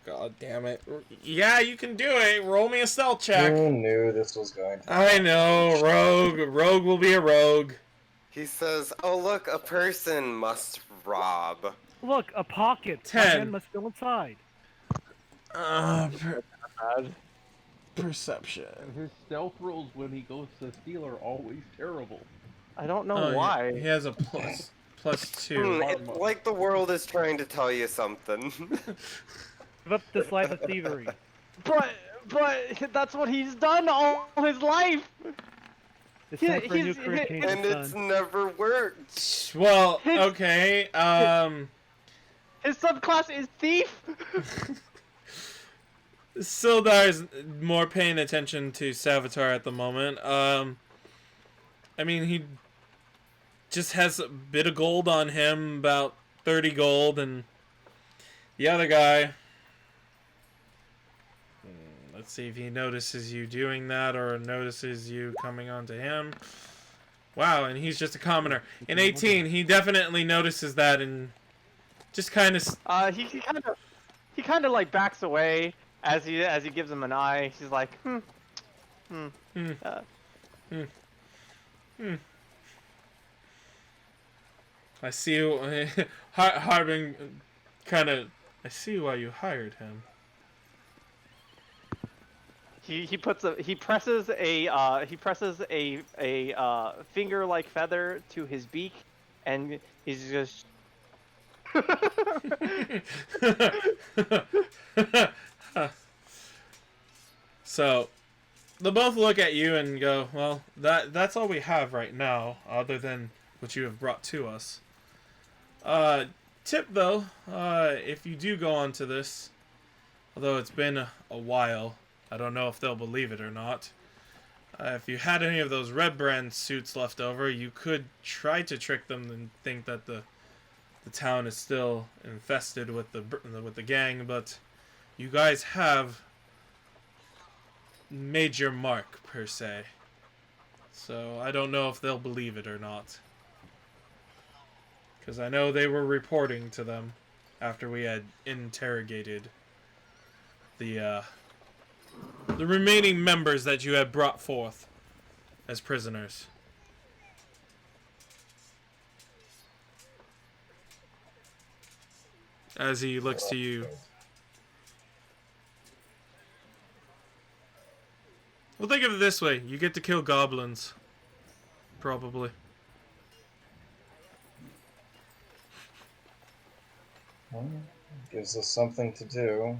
God damn it. Yeah, you can do it. Roll me a stealth check. Who knew this was going to I know, rogue. Rogue will be a rogue. He says, oh look, a person must rob. Look, a pocket. 10. My hand must go inside. Perception. His stealth rolls when he goes to steal are always terrible. I don't know why. He has a +2. It's like the world is trying to tell you something. Give up this life of thievery. But that's what he's done all his life. It's time for a new career change, And it's son. never worked. Well, okay. His subclass is thief. Sildar's more paying attention to Savitar at the moment. I mean, he just has a bit of gold on him, about 30 gold, and the other guy, let's see if he notices you doing that or notices you coming on to him. Wow, and he's just a commoner. In 18, he definitely notices that and just kind of... He kind of like backs away as he gives him an eye. He's like, I see you, Harbin kind of, I see why you hired him. He presses a finger-like feather to his beak, and he's just. So, they both look at you and go, well, that's all we have right now, other than what you have brought to us. Tip, though, if you do go on to this, although it's been a while. I don't know if they'll believe it or not. If you had any of those Red Brand suits left over, you could try to trick them and think that the town is still infested with the gang, but you guys have made your mark, per se. So I don't know if they'll believe it or not. Because I know they were reporting to them after we had interrogated the remaining members that you had brought forth as prisoners. As he looks to you. Well, think of it this way. You get to kill goblins. Probably. Well, gives us something to do.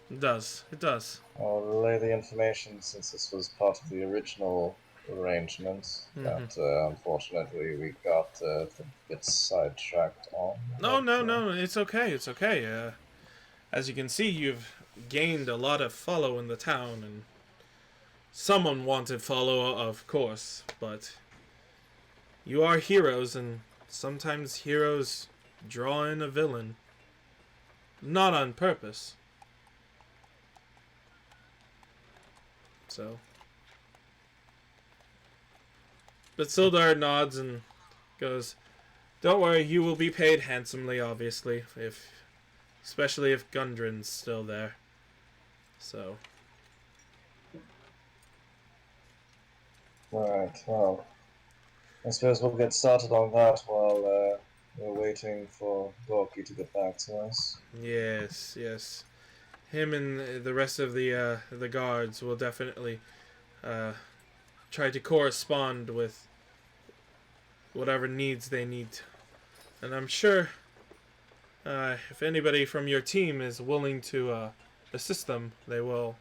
It does. It does. I'll relay the information since this was part of the original arrangement that unfortunately we got a bit sidetracked on. No. It's okay. It's okay. As you can see, you've gained a lot of follow in the town, and some unwanted follow, of course, but you are heroes, and sometimes heroes draw in a villain. Not on purpose. So. But Sildar nods and goes, "Don't worry, you will be paid handsomely, obviously, especially if Gundren's still there." So. Right, well, I suppose we'll get started on that while we're waiting for Gorky to get back to us. Yes. Him and the rest of the guards will definitely try to correspond with whatever needs they need. And I'm sure if anybody from your team is willing to assist them, they will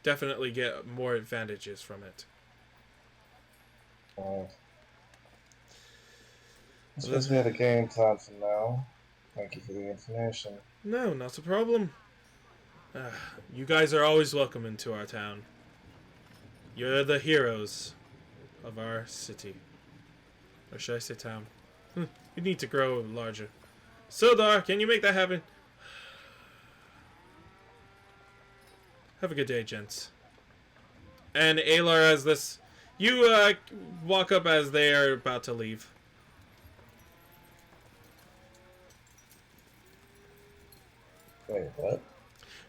definitely get more advantages from it. Right. I suppose we have a game plan for now. Thank you for the information. No, not a problem. You guys are always welcome into our town. You're the heroes of our city. Or should I say town? You need to grow larger. Sildar, can you make that happen? Have a good day, gents. And Alar, as this... You walk up as they are about to leave. Wait, what?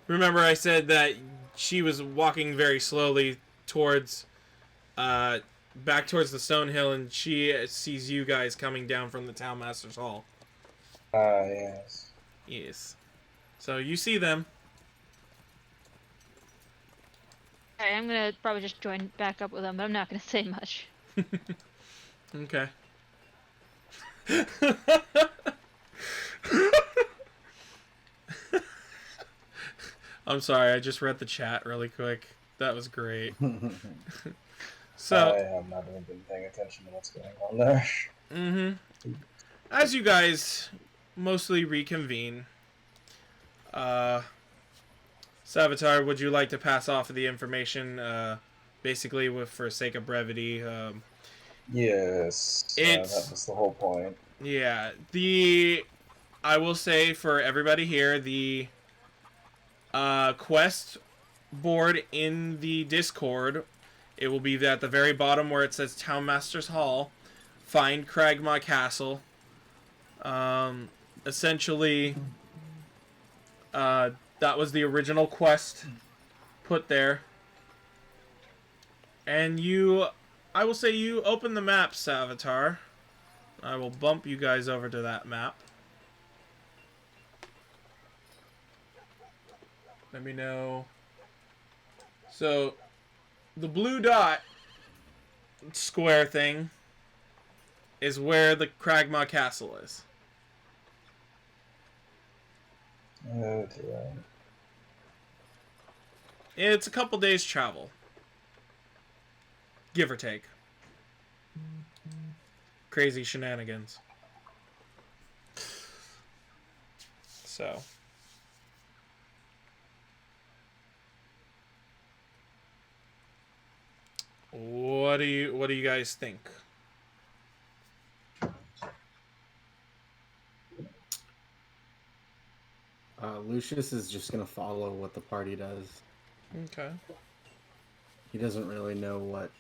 Remember I said that she was walking very slowly towards... back towards the stone hill, and she sees you guys coming down from the town master's hall. Ah, yes. Yes. So you see them. Alright, I'm gonna probably just join back up with them, but I'm not gonna say much. Okay. I'm sorry, I just read the chat really quick. That was great. So, I have not even been paying attention to what's going on there. as you guys mostly reconvene, Savitar, would you like to pass off the information, basically for sake of brevity? Yes, that was the whole point. Yeah, I will say for everybody here, the quest board in the Discord, it will be at the very bottom where it says Town Master's Hall. Find Cragmaw Castle. Essentially, that was the original quest put there. And I will say you open the map, Savitar. I will bump you guys over to that map. Let me know. So, the blue dot square thing is where the Cragmaw Castle is. Oh dear. It's a couple days travel. Give or take. Crazy shenanigans. So. what do you guys think? Lucius is just gonna follow what the party does. Okay. He doesn't really know what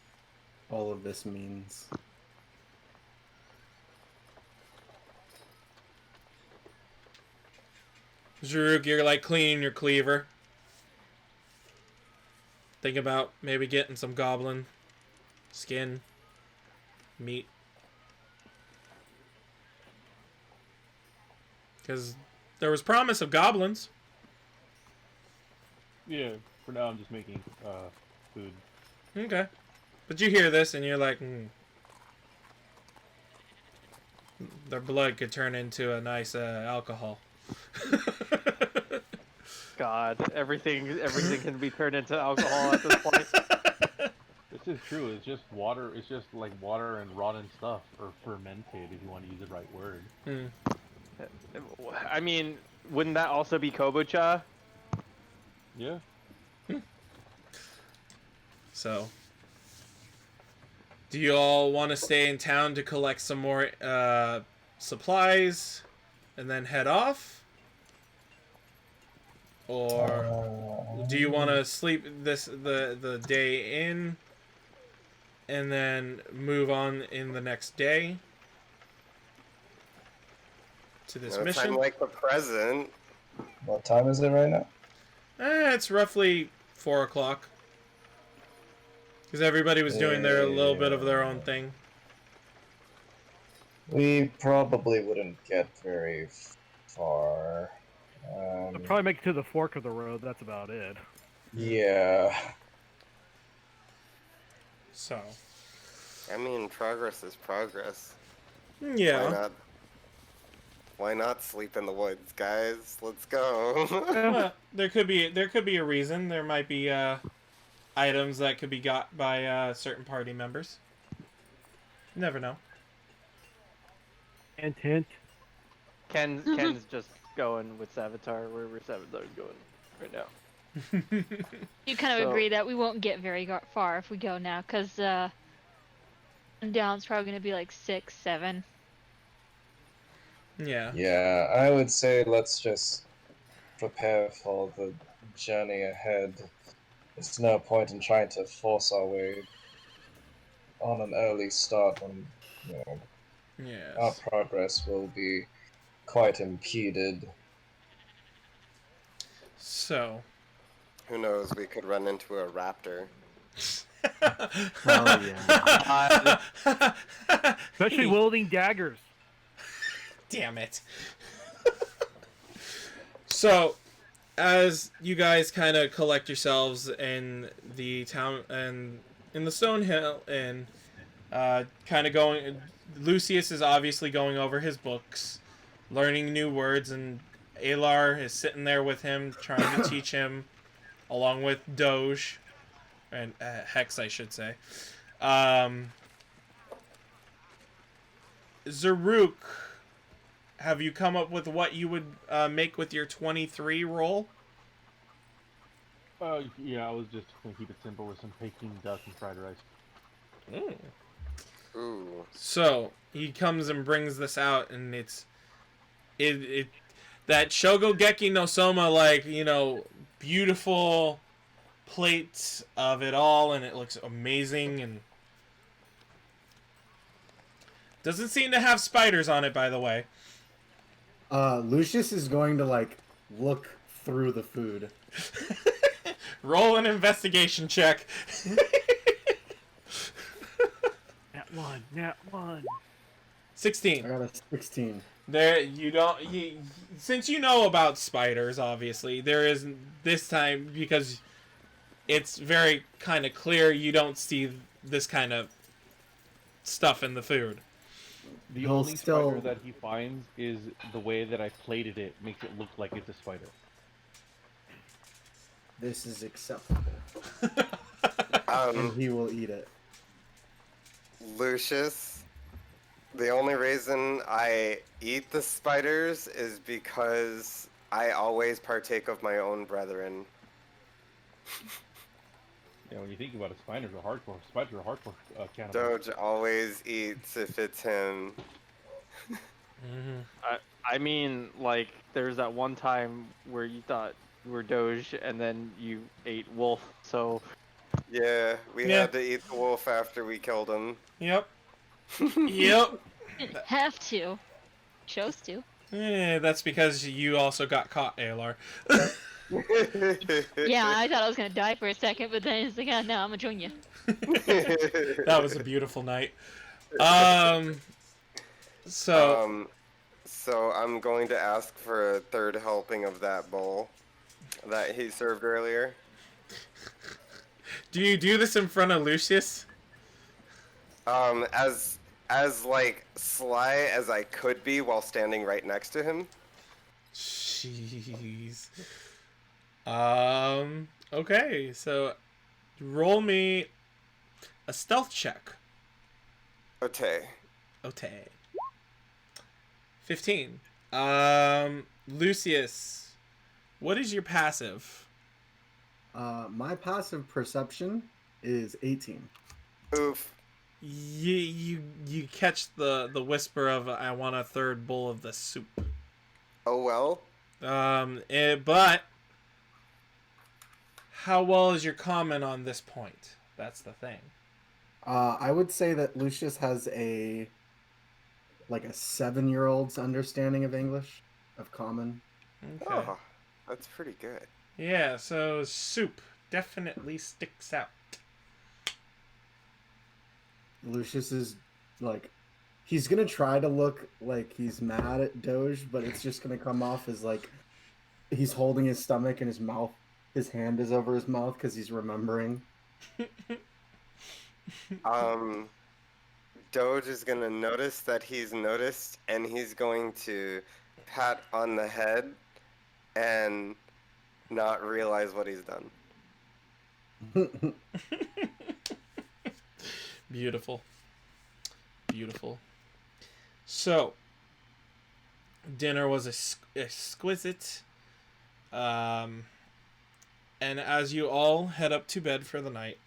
all of this means. Zaruk, you're like cleaning your cleaver. Think about maybe getting some goblin skin, meat. Because there was promise of goblins. Yeah, for now I'm just making food. Okay. But you hear this and you're like, their blood could turn into a nice alcohol. God, everything can be turned into alcohol at this point. This is true. It's just water. It's just like water and rotten stuff, or fermented, if you want to use the right word. I mean, wouldn't that also be kombucha? Yeah. So, do you all want to stay in town to collect some more supplies and then head off? Or do you want to sleep the day in and then move on in the next day to this mission? I'm like the present. What time is it right now? It's roughly 4 o'clock. Because everybody was doing their little bit of their own thing. We probably wouldn't get very far. I'll probably make it to the fork of the road. That's about it. Yeah. So. I mean, progress is progress. Yeah. Why not sleep in the woods, guys? Let's go. Well, there could be a reason. There might be items that could be got by certain party members. You never know. Hint, hint. Ken's just going with Savitar wherever Savitar's going right now. You kind of So- agree that we won't get very far if we go now, because down's probably going to be like 6, 7. Yeah. Yeah, I would say let's just prepare for the journey ahead. There's no point in trying to force our way on an early start when, our Yes. progress will be quite impeded. So. Who knows? We could run into a raptor. Oh yeah. Especially wielding daggers. Damn it. So, as you guys kind of collect yourselves in the town and in the Stonehill Inn, kind of going, Lucius is obviously going over his books, learning new words, and Alar is sitting there with him, trying to teach him, along with Doge, and Hex, I should say. Zaruk, have you come up with what you would make with your 23 roll? Yeah, I was just gonna keep it simple with some Peking duck and fried rice. Ooh. So he comes and brings this out, and it's that Shogogeki no Soma, like, beautiful plate of it all, and it looks amazing, and doesn't seem to have spiders on it, by the way. Lucius is going to look through the food. Roll an investigation check. Nat 1. 16. I got a 16. There, you don't. Since you know about spiders, obviously there is this time, because it's very kind of clear. You don't see this kind of stuff in the food. The He'll only still- spider that he finds is the way that I plated it makes it look like it's a spider. This is acceptable. Um, And he will eat it. Lucius, the only reason I eat the spiders is because I always partake of my own brethren. Yeah, when you think about it, spiders are hardcore. Spiders are hardcore cannibals. Doge always eats if it's him. I mean, like, there's that one time where you thought you were Doge and then you ate Wolf, so. Yeah, we Yeah. had to eat the wolf after we killed him. Yep. Yep. Didn't have to. Chose to. That's because you also got caught, ALR. Yeah, I thought I was gonna die for a second, but then it's like, oh, no, I'm gonna join you. That was a beautiful night. So So I'm going to ask for a third helping of that bowl that he served earlier. do you do this in front of Lucius? As like sly as I could be while standing right next to him. Jeez. Okay, so roll me a stealth check. Okay. Okay. 15. Lucius, what is your passive? My passive perception is 18. Oof. You catch the whisper of I want a third bowl of the soup. Oh well. But how well is your comment on this point? That's the thing. I would say that Lucius has a 7-year-old's understanding of English, of common. Okay. Oh, that's pretty good. Yeah, so soup definitely sticks out. Lucius is he's gonna try to look like he's mad at Doge, but it's just gonna come off as he's holding his stomach and his hand is over his mouth because he's remembering. Doge is gonna notice that he's noticed, and he's going to pat on the head and not realize what he's done. Beautiful. Beautiful. So, dinner was exquisite. And as you all head up to bed for the night,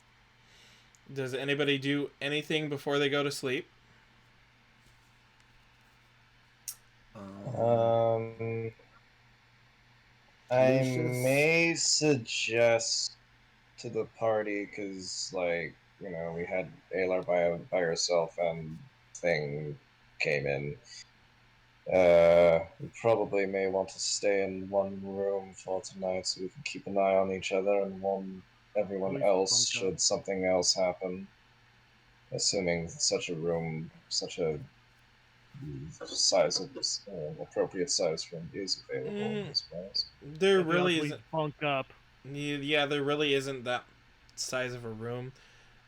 does anybody do anything before they go to sleep? I Lucius? may suggest to the party, because, we had Aylar by herself and Thing came in. We probably may want to stay in one room for tonight so we can keep an eye on each other and warn everyone Please else bunk should up. something else happen. Assuming such a appropriate size room is available, I suppose. There But really please isn't. bunk up. Yeah, there really isn't that size of a room.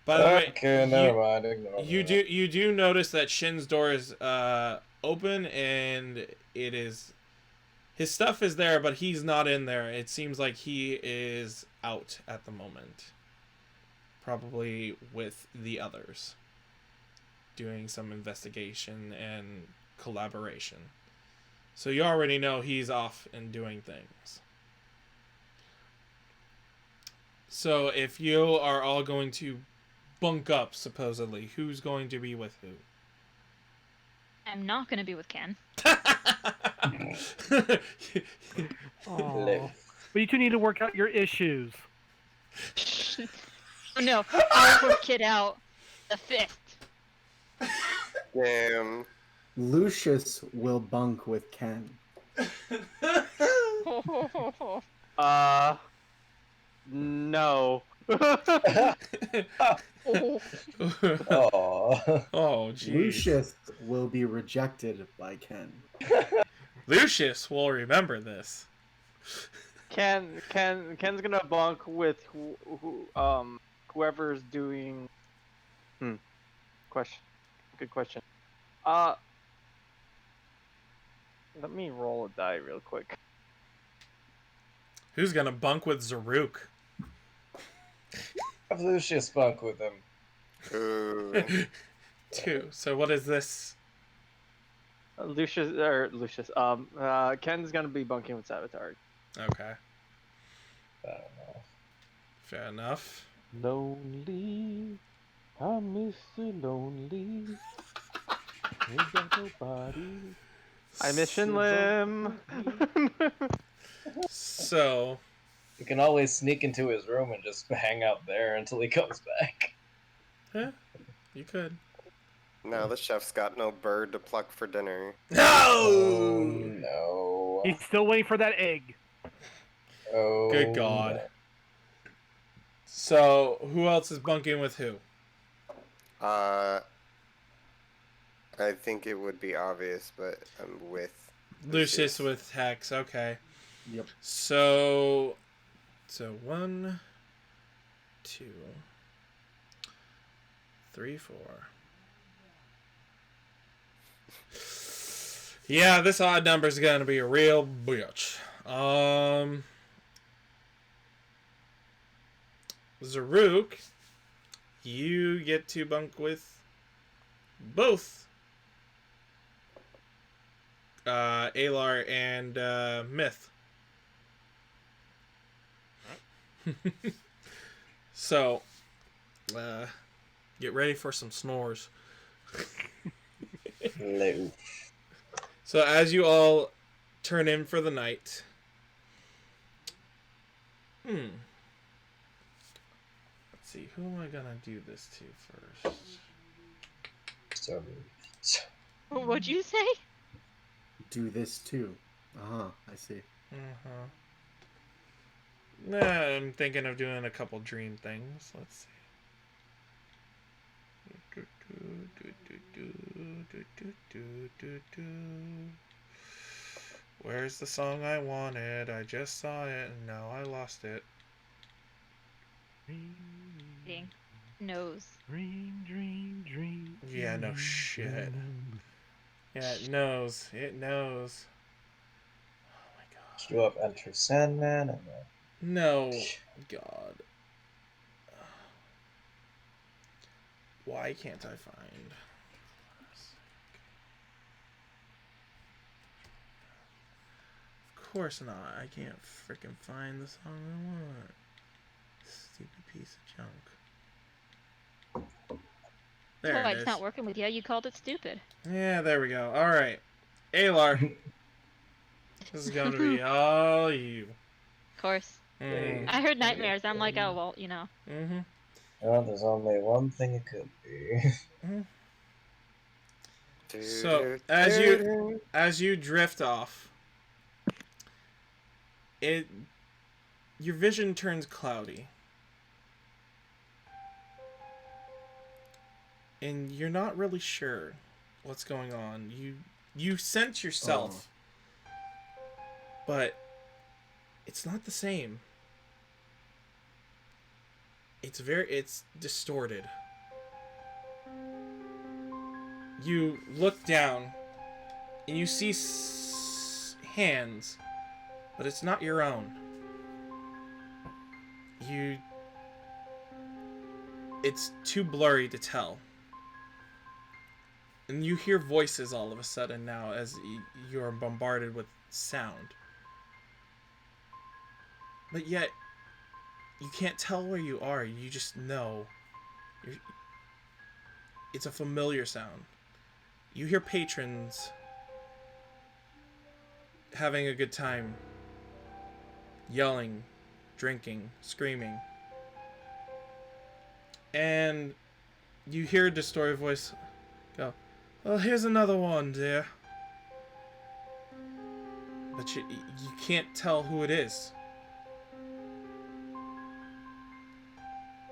By the way, Okay, never mind. Ignore you that. do notice that Shin's door is open, and it is his stuff is there, but he's not in there. It seems like he is out at the moment, probably with the others, doing some investigation and collaboration. So you already know he's off and doing things. So if you are all going to bunk up, supposedly, who's going to be with who? I'm not gonna be with Ken. Aw. But you two need to work out your issues. Oh no, I'll work it out. The fifth. Damn. Lucius will bunk with Ken. No. Aw. Oh, jeez. Lucius will be rejected by Ken. Lucius will remember this. Ken's gonna bunk with whoever's doing. Question. Good question. Let me roll a die real quick. Who's gonna bunk with Zaruk? Have Lucius bunk with him. Ooh. 2. So what is this? Lucius. Ken's gonna be bunking with Sabotage. Okay. I don't know. Fair enough. Lonely, I'm Mr. Lonely. Ain't got nobody. I mission to bump limb. with me. So, You can always sneak into his room and just hang out there until he comes back. yeah, you could. Now the chef's got no bird to pluck for dinner. Oh No! no. He's still waiting for that egg. Oh Good God. So, who else is bunking with who? I think it would be obvious, but I'm with Lucius with Hex, okay. Yep. So 1, 2, 3, 4. Yeah, this odd number is gonna be a real bitch. Zaruk, you get to bunk with both Alar and Myth. So, get ready for some snores. Hello. So as you all turn in for the night, let's see, who am I gonna do this to first? So, What'd you say? Do this too. I see. Nah, I'm thinking of doing a couple dream things. Let's see. Where's the song I wanted? I just saw it and now I lost it. Ding. Nose. Dream. Yeah, no shit. Yeah, it knows. It knows. Oh my god. queue up Enter Sandman and then No. God. Why can't I find? Of course not. I can't freaking find the song I want. Stupid piece of junk. There Oh, it it's is. not working with you. You called it stupid. Yeah, there we go. All right, Alar. This is going to be all you. Of course. Mm. I heard nightmares. I'm like, oh well, you know. Mm-hmm. well, there's only one thing it could be. So as you drift off, your vision turns cloudy, and you're not really sure what's going on. You sense yourself, but it's not the same. It's distorted. You look down, and you see hands, but it's not your own. It's too blurry to tell. And you hear voices all of a sudden now as you're bombarded with sound. But yet, you can't tell where you are. You just know. It's a familiar sound. You hear patrons having a good time, yelling, drinking, screaming. And you hear a distorted voice go, "Well, here's another one, dear." But you can't tell who it is.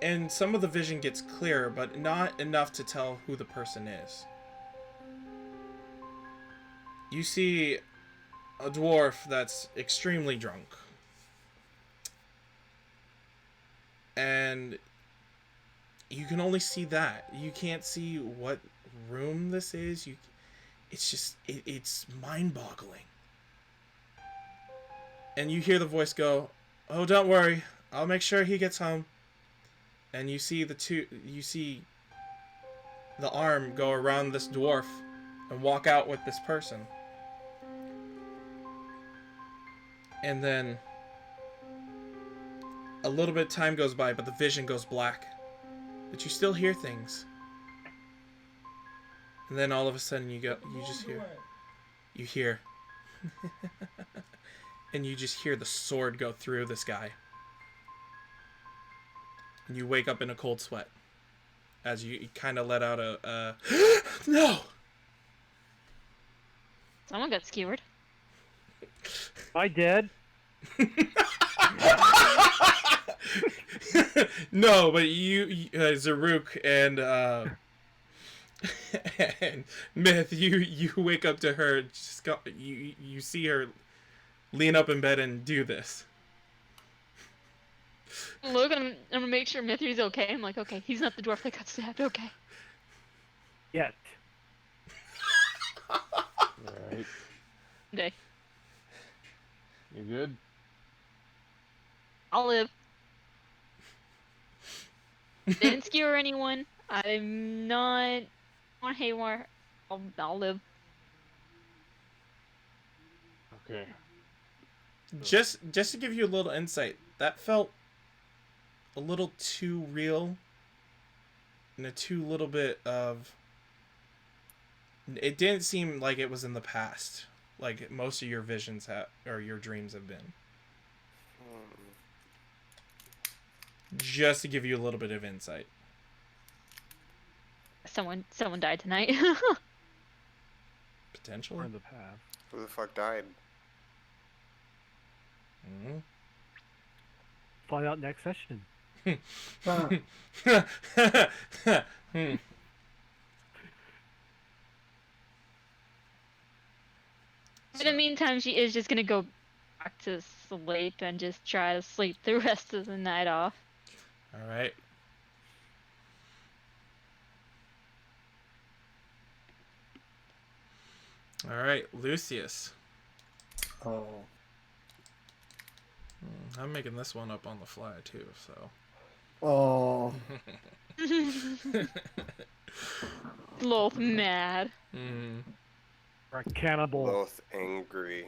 And some of the vision gets clearer, but not enough to tell who the person is. You see a dwarf that's extremely drunk. And you can only see that. You can't see what room this is. It's mind-boggling. And you hear the voice go, "Oh, don't worry. I'll make sure he gets home." And you see the arm go around this dwarf and walk out with this person. And then a little bit of time goes by, but the vision goes black. But you still hear things. And then all of a sudden you hear, and you just hear the sword go through this guy. And you wake up in a cold sweat as you kind of let out a no. Someone got skewered. I did. No, but you Zaruk and and Myth, you wake up to her. You see her lean up in bed and do this. Look, I'm gonna make sure Mithri's okay. I'm like, okay, he's not the dwarf that got stabbed. Okay. Yet. Alright. Day. You good? I'll live. Didn't skewer anyone. I'm not on haywire. I'll live. Okay. Just to give you a little insight, that felt a little too real, and a too little bit of. It didn't seem like it was in the past, like most of your visions or your dreams have been. Just to give you a little bit of insight. Someone died tonight. Potentially. Or in the path. Who the fuck died? Mm-hmm. Find out next session. In the meantime, she is just gonna go back to sleep and just try to sleep the rest of the night off. All right. All right, Lucius. Oh. I'm making this one up on the fly too, so. Oh. Both mad. Or a cannibal. Both angry.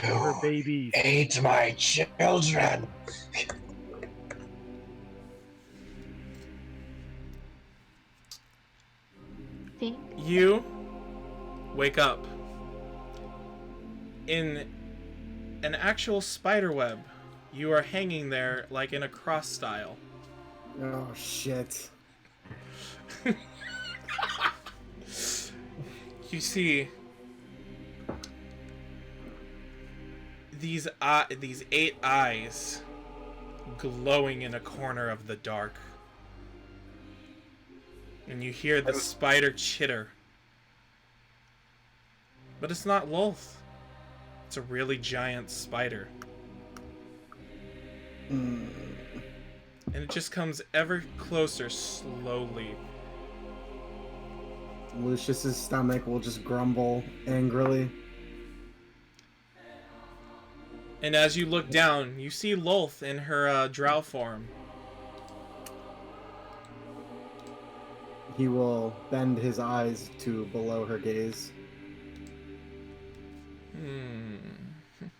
Her You babies. ate my children. Think You wake up in an actual spider web. You are hanging there like in a cross style. Oh shit. You see these 8 eyes glowing in a corner of the dark. And you hear the spider chitter. But it's not Lolth. It's a really giant spider. And it just comes ever closer slowly. Lucius's stomach will just grumble angrily. And as you look down, you see Lolth in her drow form. He will bend his eyes to below her gaze,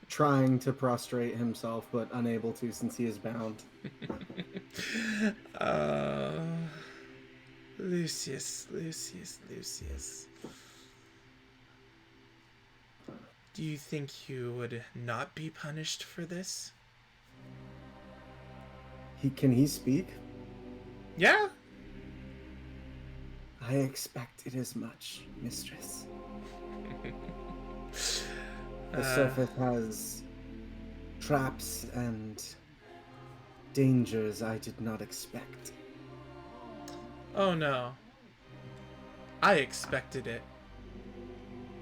trying to prostrate himself, but unable to since he is bound. Lucius. Do you think you would not be punished for this? Can he speak? Yeah. I expected as much, mistress. The surface has traps and dangers I did not expect. Oh no. I expected it.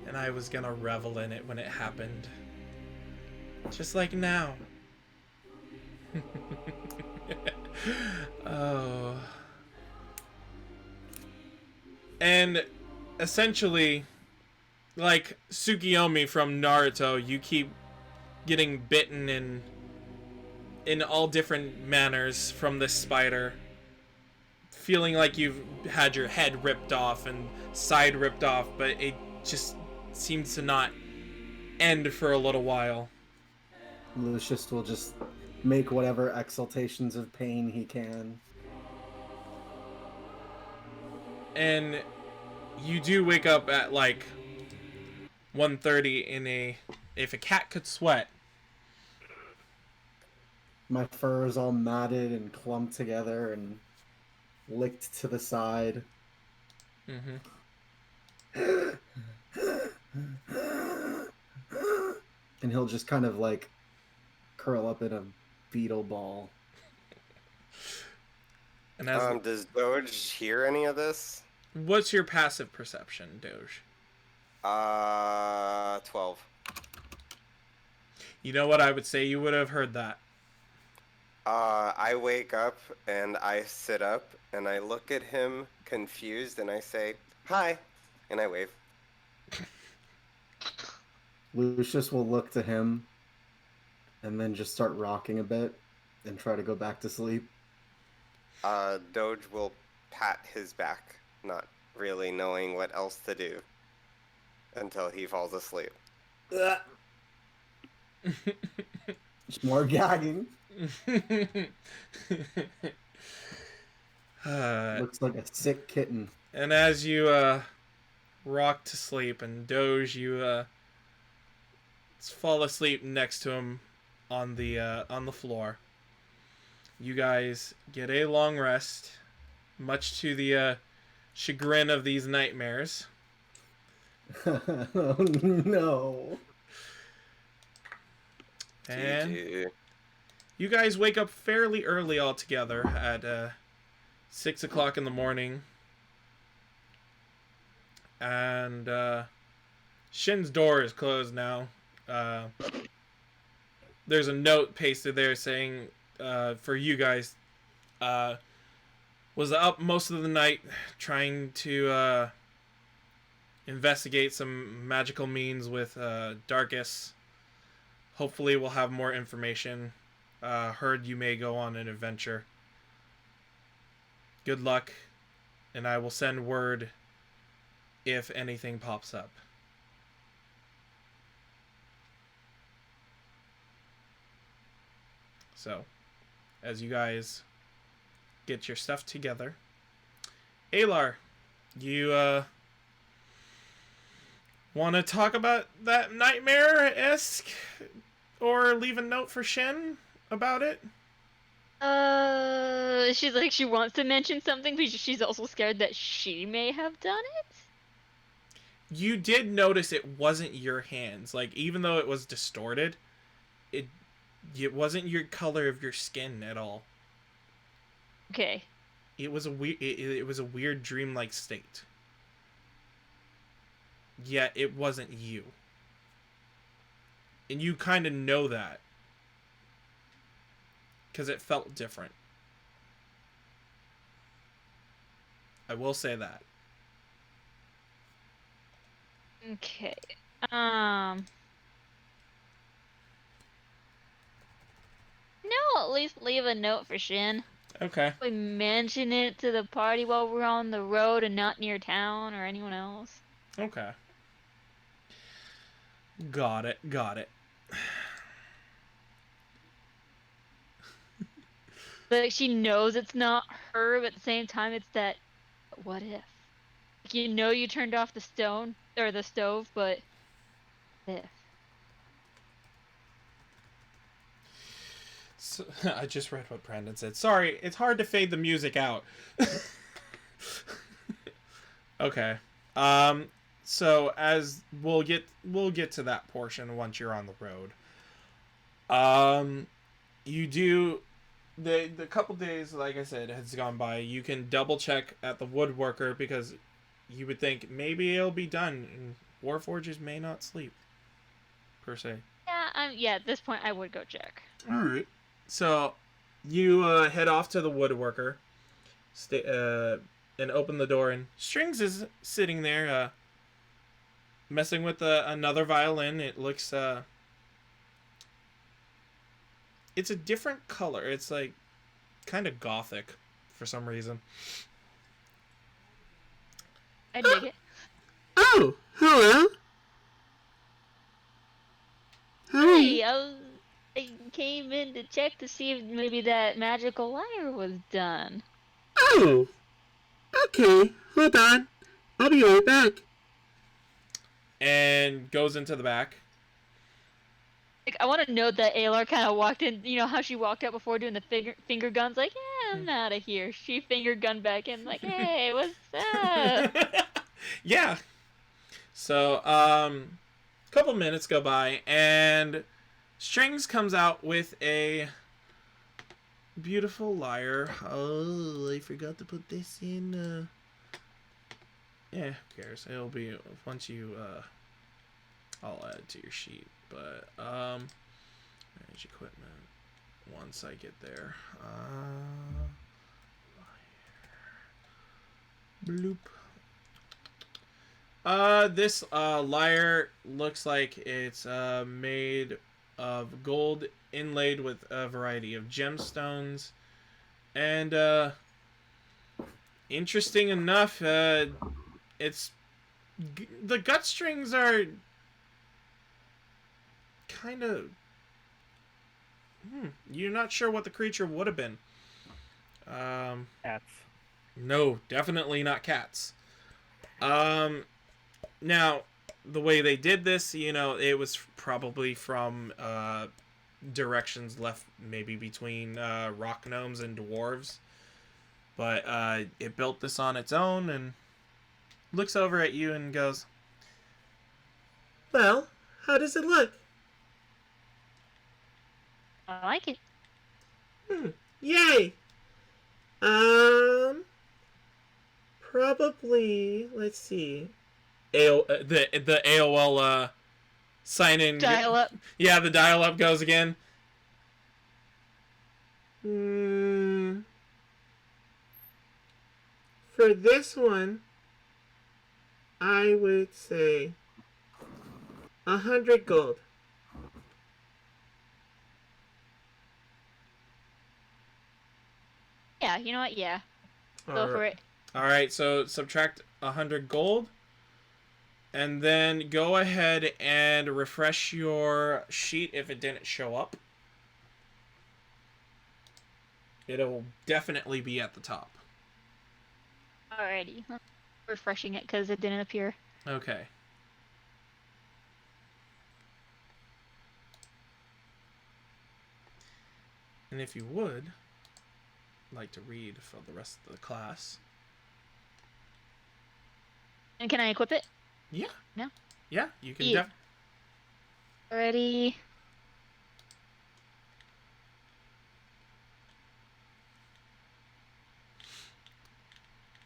And I was gonna revel in it when it happened. Just like now. Oh. And essentially, like Tsukiyomi from Naruto, you keep getting bitten in all different manners from this spider. Feeling like you've had your head ripped off and side ripped off, but it just seems to not end for a little while. Lucius will just make whatever exaltations of pain he can. And you do wake up at like 1:30 in a, if a cat could sweat. My fur is all matted and clumped together and licked to the side. Mm-hmm. And he'll just kind of like curl up in a beetle ball. And as Does Doge hear any of this? what's your passive perception, Doge? 12. You know what? I would say you would have heard that. I wake up and I sit up and I look at him confused and I say, "Hi," and I wave. Lucius will look to him and then just start rocking a bit and try to go back to sleep. Doge will pat his back, not really knowing what else to do, until he falls asleep. Just more gagging. Looks like a sick kitten. And as you rock to sleep, and Doge, you fall asleep next to him on the floor. You guys get a long rest, much to the chagrin of these nightmares. Oh no. And GG. you guys wake up fairly early altogether at 6 o'clock in the morning. And Shin's door is closed now. There's a note pasted there saying for you guys, was up most of the night trying to investigate some magical means with Darkus. Hopefully we'll have more information. Heard you may go on an adventure. Good luck, and I will send word if anything pops up. So, as you guys get your stuff together, Alar, you want to talk about that nightmare-esque, or leave a note for Shin about it? She's like, she wants to mention something, but she's also scared that she may have done it. You did notice it wasn't your hands. Like, even though it was distorted, it wasn't your color of your skin at all. Okay. It was a weird dreamlike state. Yet it wasn't you. And you kind of know that. Because it felt different. I will say that. Okay. No, at least leave a note for Shin. Okay. We mention it to the party while we're on the road and not near town or anyone else. Okay. Got it. But she knows it's not her, but at the same time it's that, what if? Like, you know you turned off the stove, but if. So, I just read what Brandon said. Sorry, it's hard to fade the music out. Okay. So as we'll get to that portion once you're on the road. You do the couple days, like I said, has gone by. You can double check at the woodworker because you would think maybe it'll be done, and Warforges may not sleep per se. Yeah, at this point I would go check. All right. So you head off to the woodworker, and open the door, and Strings is sitting there, messing with another violin. It looks it's a different color. It's like kind of gothic for some reason. I dig it. Oh, hello. Hey, I came in to check to see if maybe that magical lyre was done. Oh, okay. Hold on. I'll be right back. And goes into the back. Like, I want to note that Alar kind of walked in. You know how she walked out before doing the finger guns? Like, yeah, I'm out of here. She finger gunned back in, like, hey, what's up? Yeah. So, couple minutes go by, and Strings comes out with a beautiful lyre. Oh, I forgot to put this in. Yeah, who cares? It'll be once you. I'll add it to your sheet, but manage equipment. Once I get there. Bloop. This lyre looks like it's made of gold inlaid with a variety of gemstones, and interesting enough, it's the gut strings are kind of you're not sure what the creature would have been. Cats. No, definitely not cats. Now, the way they did this, you know, it was probably from directions left maybe between rock gnomes and dwarves. But it built this on its own and looks over at you and goes, Well, how does it look? I like it. Yay! Probably, let's see. the AOL sign in. Dial up. Yeah, the dial up goes again. For this one, I would say 100 gold. Yeah, you know what? Yeah. Go for it. Alright, so subtract 100 gold. And then go ahead and refresh your sheet if it didn't show up. It'll definitely be at the top. Alrighty. Refreshing it because it didn't appear. Okay. And if you would like to read for the rest of the class. And can I equip it? Yeah. No? Yeah, you can Yeah. Already.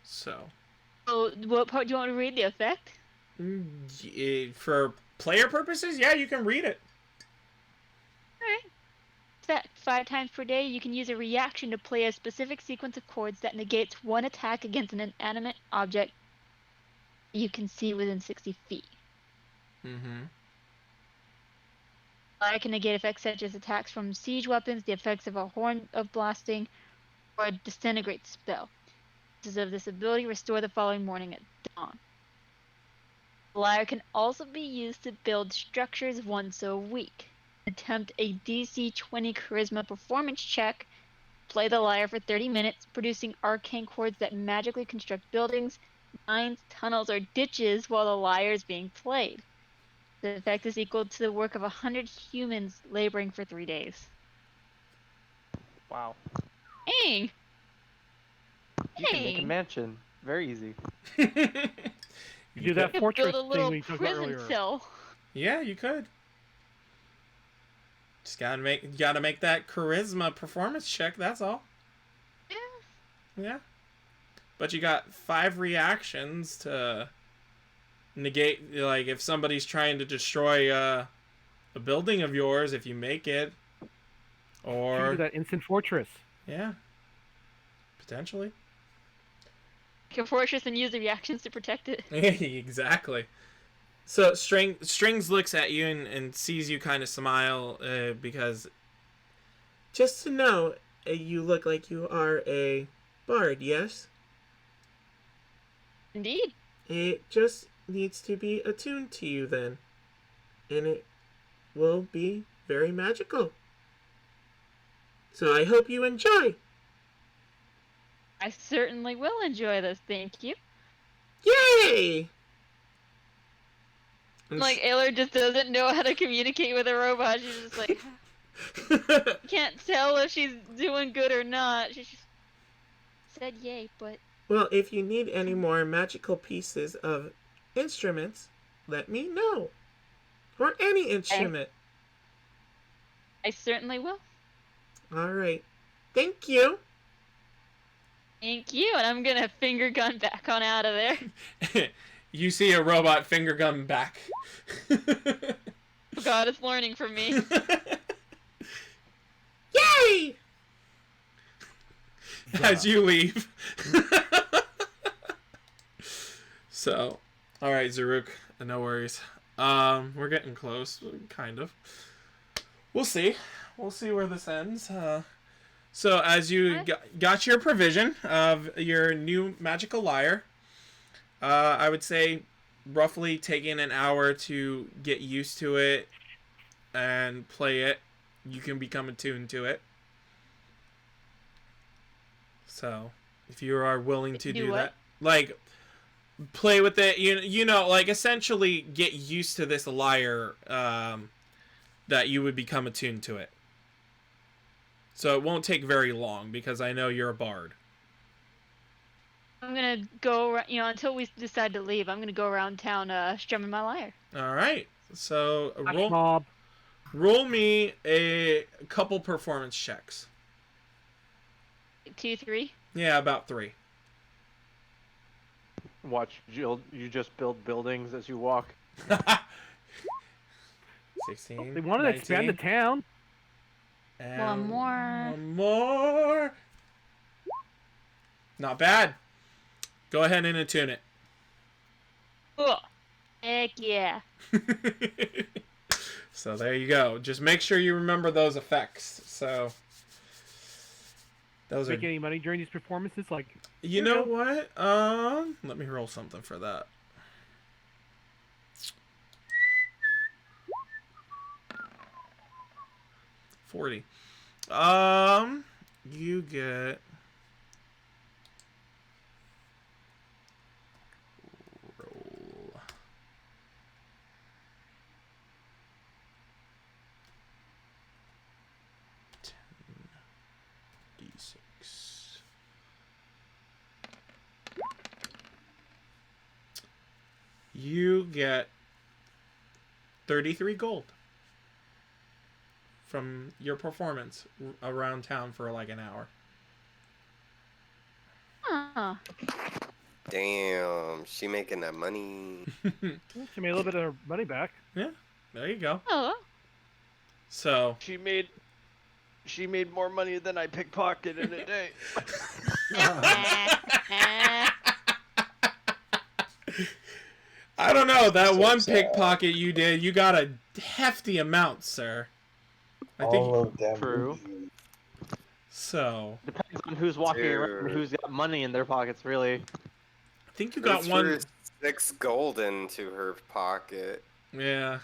So. Oh, what part do you want to read? The effect? For player purposes, yeah, you can read it. Alright. Effect. 5 times per day, you can use a reaction to play a specific sequence of chords that negates one attack against an inanimate object you can see within 60 feet. Mm-hmm. I can negate effects such as attacks from siege weapons, the effects of a horn of blasting, or a disintegrate spell. Uses of this ability restore the following morning at dawn. The lyre can also be used to build structures once a week. Attempt a DC 20 charisma performance check. Play the lyre for 30 minutes, producing arcane chords that magically construct buildings, mines, tunnels, or ditches while the lyre is being played. The effect is equal to the work of 100 humans laboring for 3 days. Wow. Dang! You can make a Dang. mansion. Very easy. You do that Could fortress build a thing little we talked about prison earlier. cell. Yeah, you could. Just gotta make that charisma performance check, that's all. Yeah. Yeah. But you got 5 reactions to negate, like, if somebody's trying to destroy a building of yours, if you make it. You Or... do that instant fortress. Yeah. Potentially. Kill fortress and use the reactions to protect it. Exactly. So Strings looks at you and sees you kind of smile because... Just to know, you look like you are a bard, yes? Indeed. It just needs to be attuned to you then. And it will be very magical. So I hope you enjoy. I certainly will enjoy this, thank you. Yay! And Like, Ayla just doesn't know how to communicate with a robot. She's just like, can't tell if she's doing good or not. She just said yay, but... Well, if you need any more magical pieces of instruments, let me know. Or any instrument. I certainly will. Alright. Thank you. Thank you, and I'm gonna finger gun back on out of there. You see a robot finger gun back. Oh god, it's learning from me. Yay! As you leave. So, alright, Zaruk, no worries. We're getting close, kind of. We'll see. We'll see where this ends. So, as you got your provision of your new magical lyre, I would say roughly taking an hour to get used to it and play it. You can become attuned to it. So, if you are willing to do that, like, play with it, you know, like, essentially get used to this lyre, that you would become attuned to it. So it won't take very long, because I know you're a bard. I'm gonna go, until we decide to leave, I'm gonna go around town strumming my lyre. Alright, so Mob. roll me a couple performance checks. 2, 3. Yeah, about 3. Watch, Jill, you just build buildings as you walk. 16. They wanted to expand the 19, town. and One more. One more. Not bad. Go ahead and attune it. Cool. Heck yeah. So there you go. Just make sure you remember those effects. So those Make are. any money during these performances? Like, You know what? Let me roll something for that. $40. You get roll. D6. You get 33 gold from your performance around town for like an hour. Huh. Damn, she making that money. she made a little bit of her money back. Yeah, there you go. Oh. So She made more money than I pickpocketed in a day. I don't know, that So one sad. pickpocket you did, you got a hefty amount, sir. I think All of them. True. so. Depends on who's walking around and who's got money in their pockets, really. I think you got Threw one. 6 gold into her pocket. Yeah.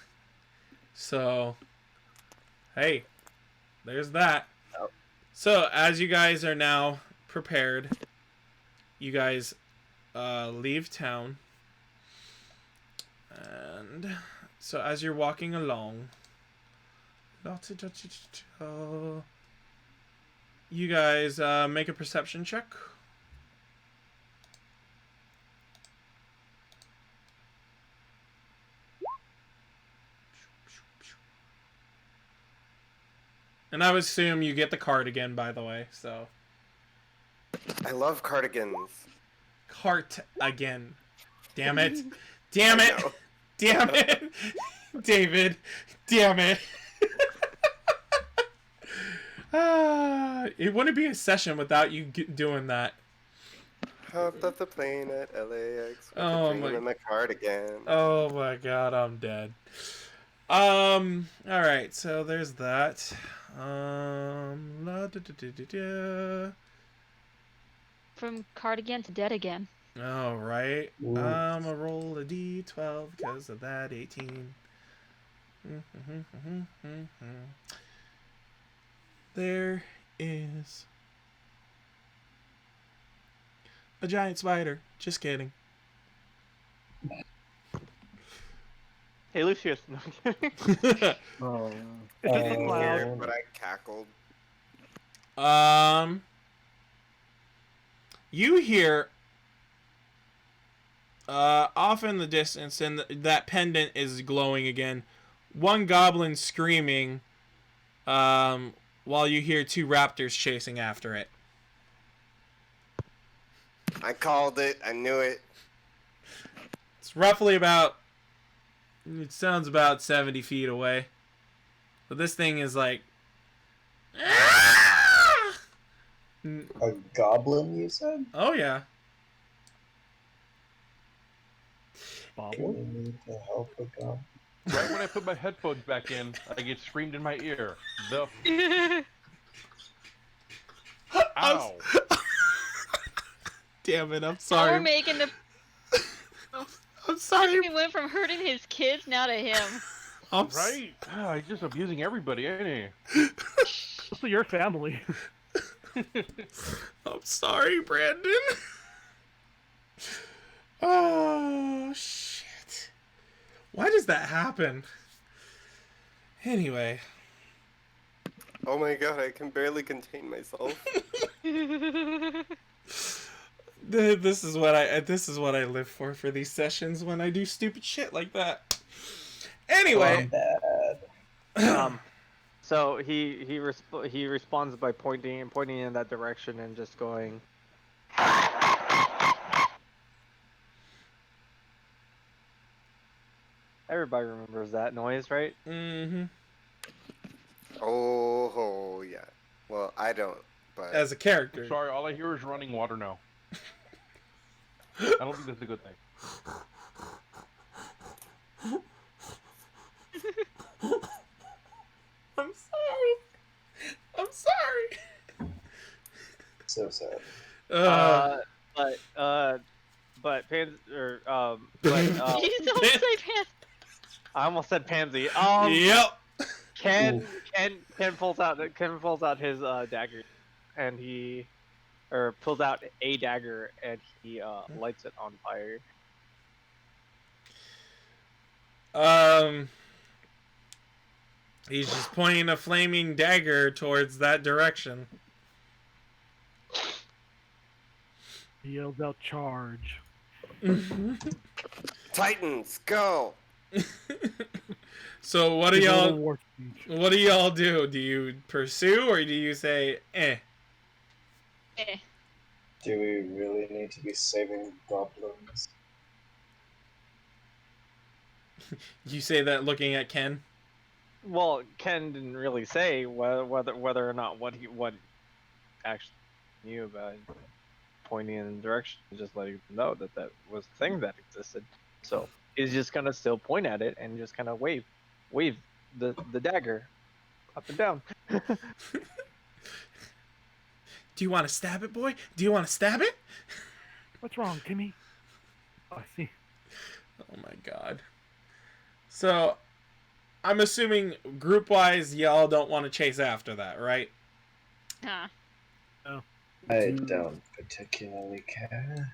So, hey, there's that. Oh. So, as you guys are now prepared, you guys leave town. And so, as you're walking along, you guys make a perception check. And I would assume you get the cardigan, by the way, so. I love cardigans. Cart again. Damn it. Damn it. I know. Damn it. David. Damn it. It wouldn't be a session without you doing that. Hopped off the plane at LAX with Oh a dream my- in my cardigan. Oh my god, I'm dead. Alright, so there's that. From cardigan to dead again. Alright. Ooh. I'm gonna roll a d12 because of that 18. There is a giant spider. Just kidding. Hey, Lucius. No, I'm kidding. Oh, It's just a Didn't hear cloud. it, but I cackled. You hear off in the distance, and that pendant is glowing again. One goblin screaming, while you hear two raptors chasing after it. I called it. I knew it. It's roughly about. It sounds about 70 feet away, but this thing is like. A goblin, you said? Oh yeah. Bobble? We need to help a goblin. Right when I put my headphones back in, I get screamed in my ear. The ow! Damn it! I'm Now we're sorry. making the. I'm sorry. We went from hurting his kids now to him. Right? Ah, he's just abusing everybody, ain't he? Also, your family. I'm sorry, Brandon. Oh shit! Why does that happen? Anyway. Oh my god, I can barely contain myself. This is what I live for these sessions when I do stupid shit like that. Anyway, So he responds by pointing in that direction and just going. Everybody remembers that noise, right? mm-hmm. Oh yeah. Well, I don't, but As a character, Sorry, all I hear is running water now. I don't think that's a good thing. I'm sorry. I'm sorry. So sad. But Pans or You don't say pants. I almost said pansy. Yep. Ken pulls out his dagger, and he pulls out a dagger and he lights it on fire. He's just pointing a flaming dagger towards that direction. He yells out, "Charge!" Titans, go! So what do His little y'all? war speech. What do y'all do? Do you pursue or do you say, eh? Eh. Do we really need to be saving goblins? You say that looking at Ken. Well, Ken didn't really say whether or not what actually knew about pointing in the direction, just letting them know that was a thing that existed. So he's just gonna still point at it and just kind of wave the dagger up and down. Do you want to stab it, boy? Do you want to stab it? What's wrong, Timmy? Oh, I see. Oh my god. So, I'm assuming group-wise, y'all don't want to chase after that, right? Huh. I don't particularly care.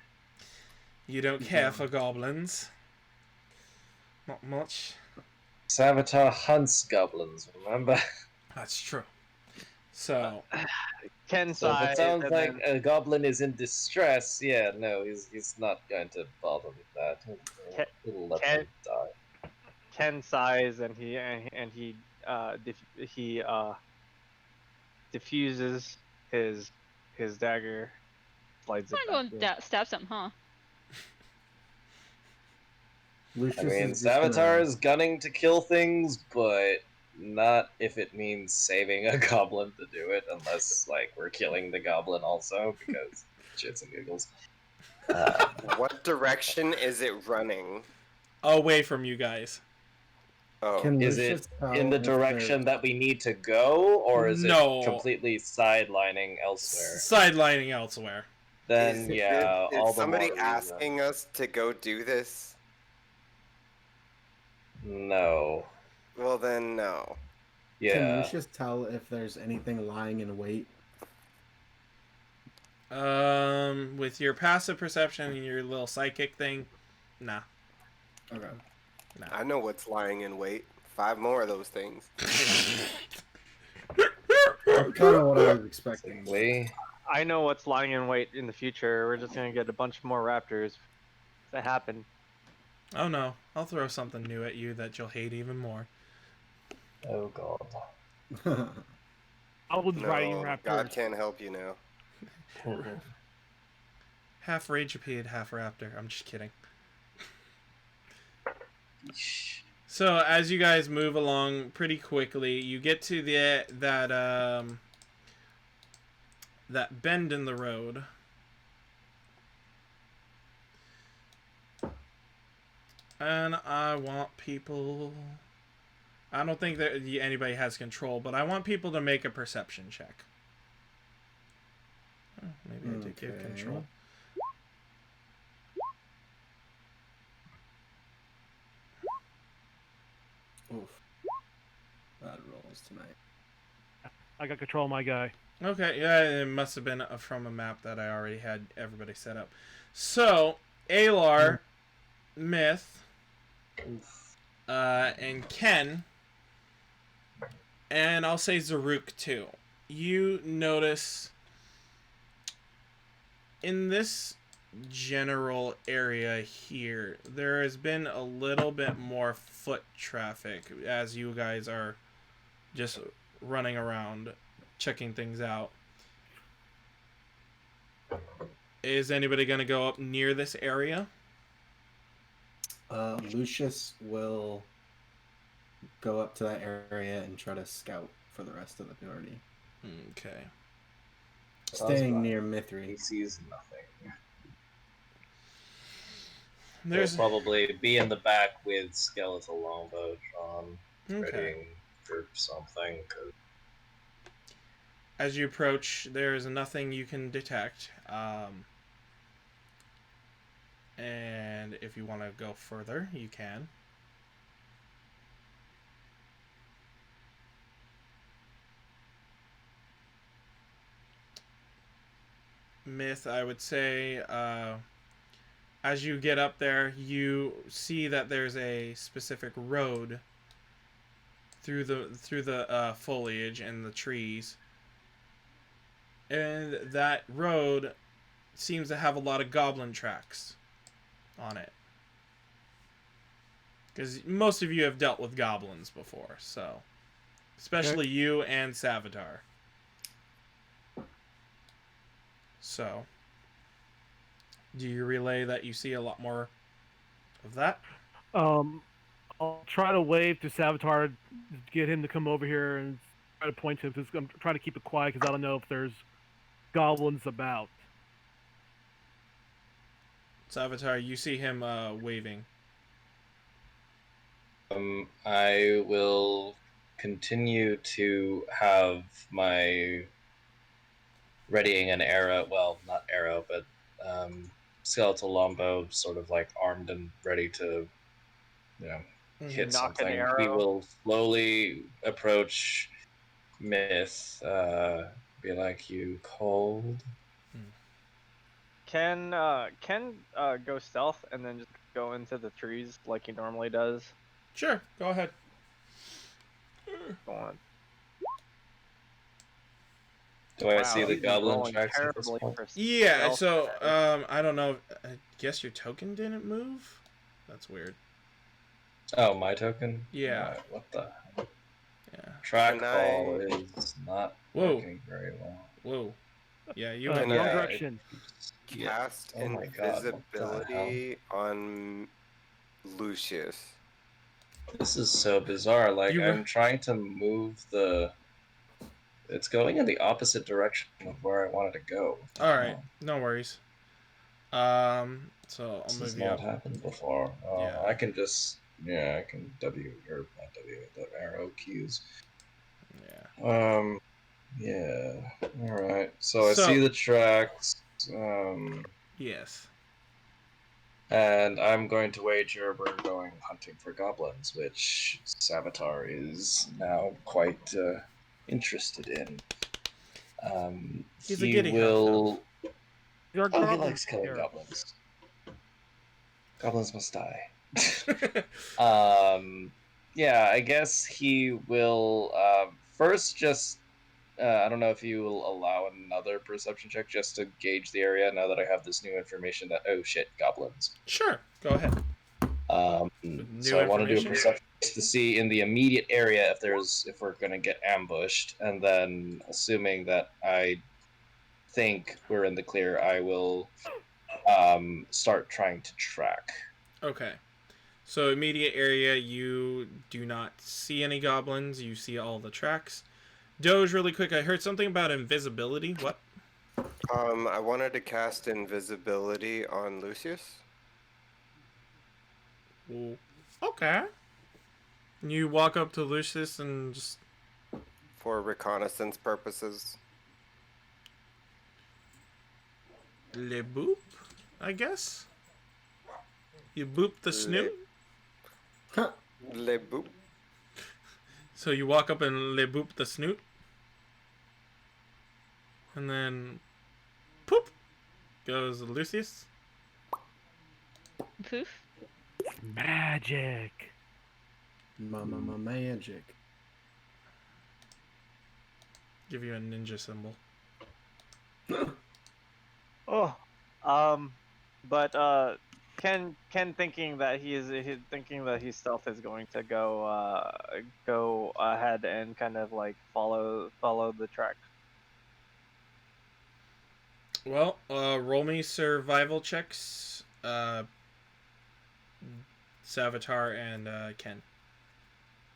You don't care for goblins. Not much. Savitar hunts goblins, remember? That's true. So, Ken So if sighed. it sounds and like then- a goblin is in distress, yeah, no, he's not going to bother with that. He'll let Ken- them die. Ken sighs and he diffuses his dagger, slides it I'm gonna back go in. stab something, huh? Lucius I mean, is just gonna- Savitar is gunning to kill things, but not if it means saving a goblin to do it, unless, like, we're killing the goblin also, because shits and giggles. What direction is it running? away from you guys. Oh, Can Is Lucius it tell in the if direction that we need to go, or is No. it completely sidelining elsewhere? Sidelining elsewhere. Then, yeah, is all the somebody more reason. asking us to go do this? No. Well then, no. Can Yeah. Lucius tell if there's anything lying in wait With your passive perception and your little psychic thing, nah. Okay. I know what's lying in wait. 5 more of those things. Kind of what I was expecting. Lee. I know what's lying in wait in the future. We're just gonna get a bunch more raptors. That happen. Oh no, I'll throw something new at you that you'll hate even more. Oh god. Goblins riding No, raptors. God can't help you now. Half Rageapede, half Raptor. I'm just kidding. So as you guys move along pretty quickly, you get to that bend in the road. And I want people... I don't think that anybody has control, but I want people to make a perception check. Oh, maybe I did give control. Oof. Bad rolls tonight. I got control of my guy. Okay, yeah, it must have been from a map that I already had everybody set up. So, Alar, Myth, and Ken, and I'll say Zaruk too. You notice in this general area here, there has been a little bit more foot traffic as you guys are just running around checking things out. Is anybody going to go up near this area? Lucius will go up to that area and try to scout for the rest of the party. Okay. Staying near Mithri. He sees nothing. There's He'll probably be in the back with skeletal longbow drawn, okay. readying for something. As you approach, there is nothing you can detect. And if you want to go further, you can. Myth, I would say, as you get up there, you see that there's a specific road through the foliage and the trees, and that road seems to have a lot of goblin tracks on it. Because most of you have dealt with goblins before, so especially you and Savitar. So, do you relay that you see a lot more of that? I'll try to wave to Savitar, get him to come over here and try to point to him, because I'm trying to keep it quiet because I don't know if there's goblins about. Savitar, you see him waving. I will continue to have my readying an arrow, well, not arrow, but skeletal longbow, sort of like armed and ready to, hit Knock an something. arrow. We will slowly approach Myth, be like, you cold? Can go stealth and then just go into the trees like he normally does? Sure, go ahead. Go on. Do I Wow, see the he's been goblin rolling tracks at this terribly point? for Yeah, stealth so today. I don't know. I guess your token didn't move. That's weird. Oh, my token? Yeah. What the? Yeah. Trackball is not Whoa. working very well. Wrong Wrong Yeah, direction. Cast Oh my God, what the invisibility on Lucius. This is so bizarre. Like, You re- I'm trying to move the... It's going in the opposite direction of where I wanted to go. All right, no worries. So I'll This move has you not up. happened before. Yeah. I can just... Yeah, I can W, or not W, the arrow keys. Yeah. Yeah. Alright. So I So- see the tracks. Yes. And I'm going to wager we're going hunting for goblins, which Savitar is now quite interested in. He's a He giddy will There are Oh, he goblins likes killing here. goblins. Goblins must die. Yeah, I guess he will first just. I don't know if you will allow another perception check just to gauge the area now that I have this new information that, oh shit, goblins. Sure, go ahead. So New I want to do a information? perception to see in the immediate area if we're going to get ambushed, and then assuming that I think we're in the clear, I will start trying to track. Okay. So immediate area, you do not see any goblins. You see all the tracks. Doge, really quick. I heard something about invisibility. What? I wanted to cast invisibility on Lucius. Ooh. Okay. You walk up to Lucius and just For reconnaissance purposes. le boop, I guess. You boop the snoot. Le boop. So you walk up and le boop the snoot. And then poop goes Lucius. Poof. Magic. Magic. Give you a ninja symbol. Oh, but Ken thinking that his stealth is going to go ahead and kind of like follow the track. Well, roll me survival checks. Savitar and Ken.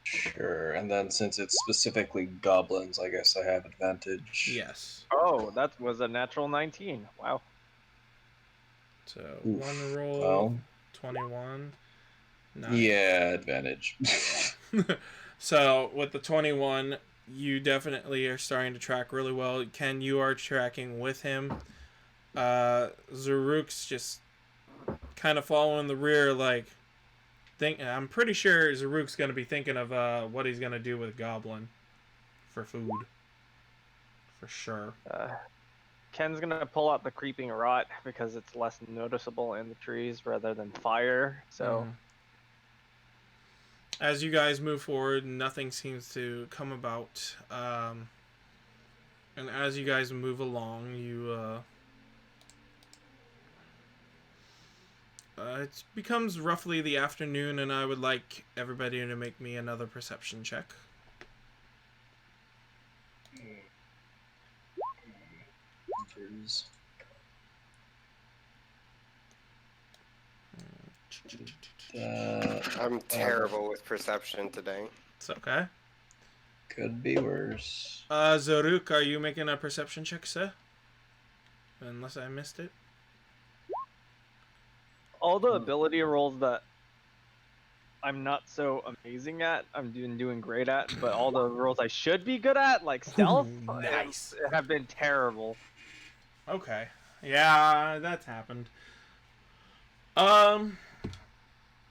Sure, and then since it's specifically goblins, I guess I have advantage. Yes. Oh, that was a natural 19. Wow. So Oof. one roll, Well, 21. Nice. yeah, advantage. So with the 21, you definitely are starting to track really well. Ken, you are tracking with him. Zaruk's just kind of following the rear, like, I'm pretty sure Zaruk's going to be thinking of what he's going to do with Goblin for food. For sure. Ken's gonna pull out the creeping rot because it's less noticeable in the trees rather than fire. So. As you guys move forward, nothing seems to come about. And as you guys move along, it becomes roughly the afternoon, and I would like everybody to make me another perception check. I'm terrible with perception today. It's okay. Could be worse. Zaruk, are you making a perception check, sir? Unless I missed it. All the ability rolls that I'm not so amazing at, I'm doing great at, but all the rolls I should be good at, like stealth, Nice. have been terrible. Okay. Yeah, that's happened. All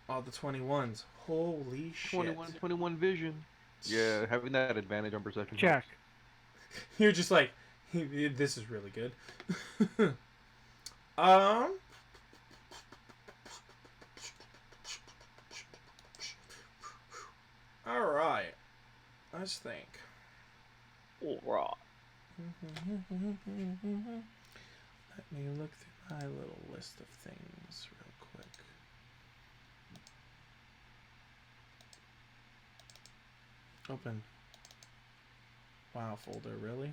the 21s. Holy shit. 21 vision. Yeah, having that advantage on perception. Check. You're just like, this is really good. Alright. Let's think. Alright. Let me look through my little list of things real quick. Open. Wow, folder, really?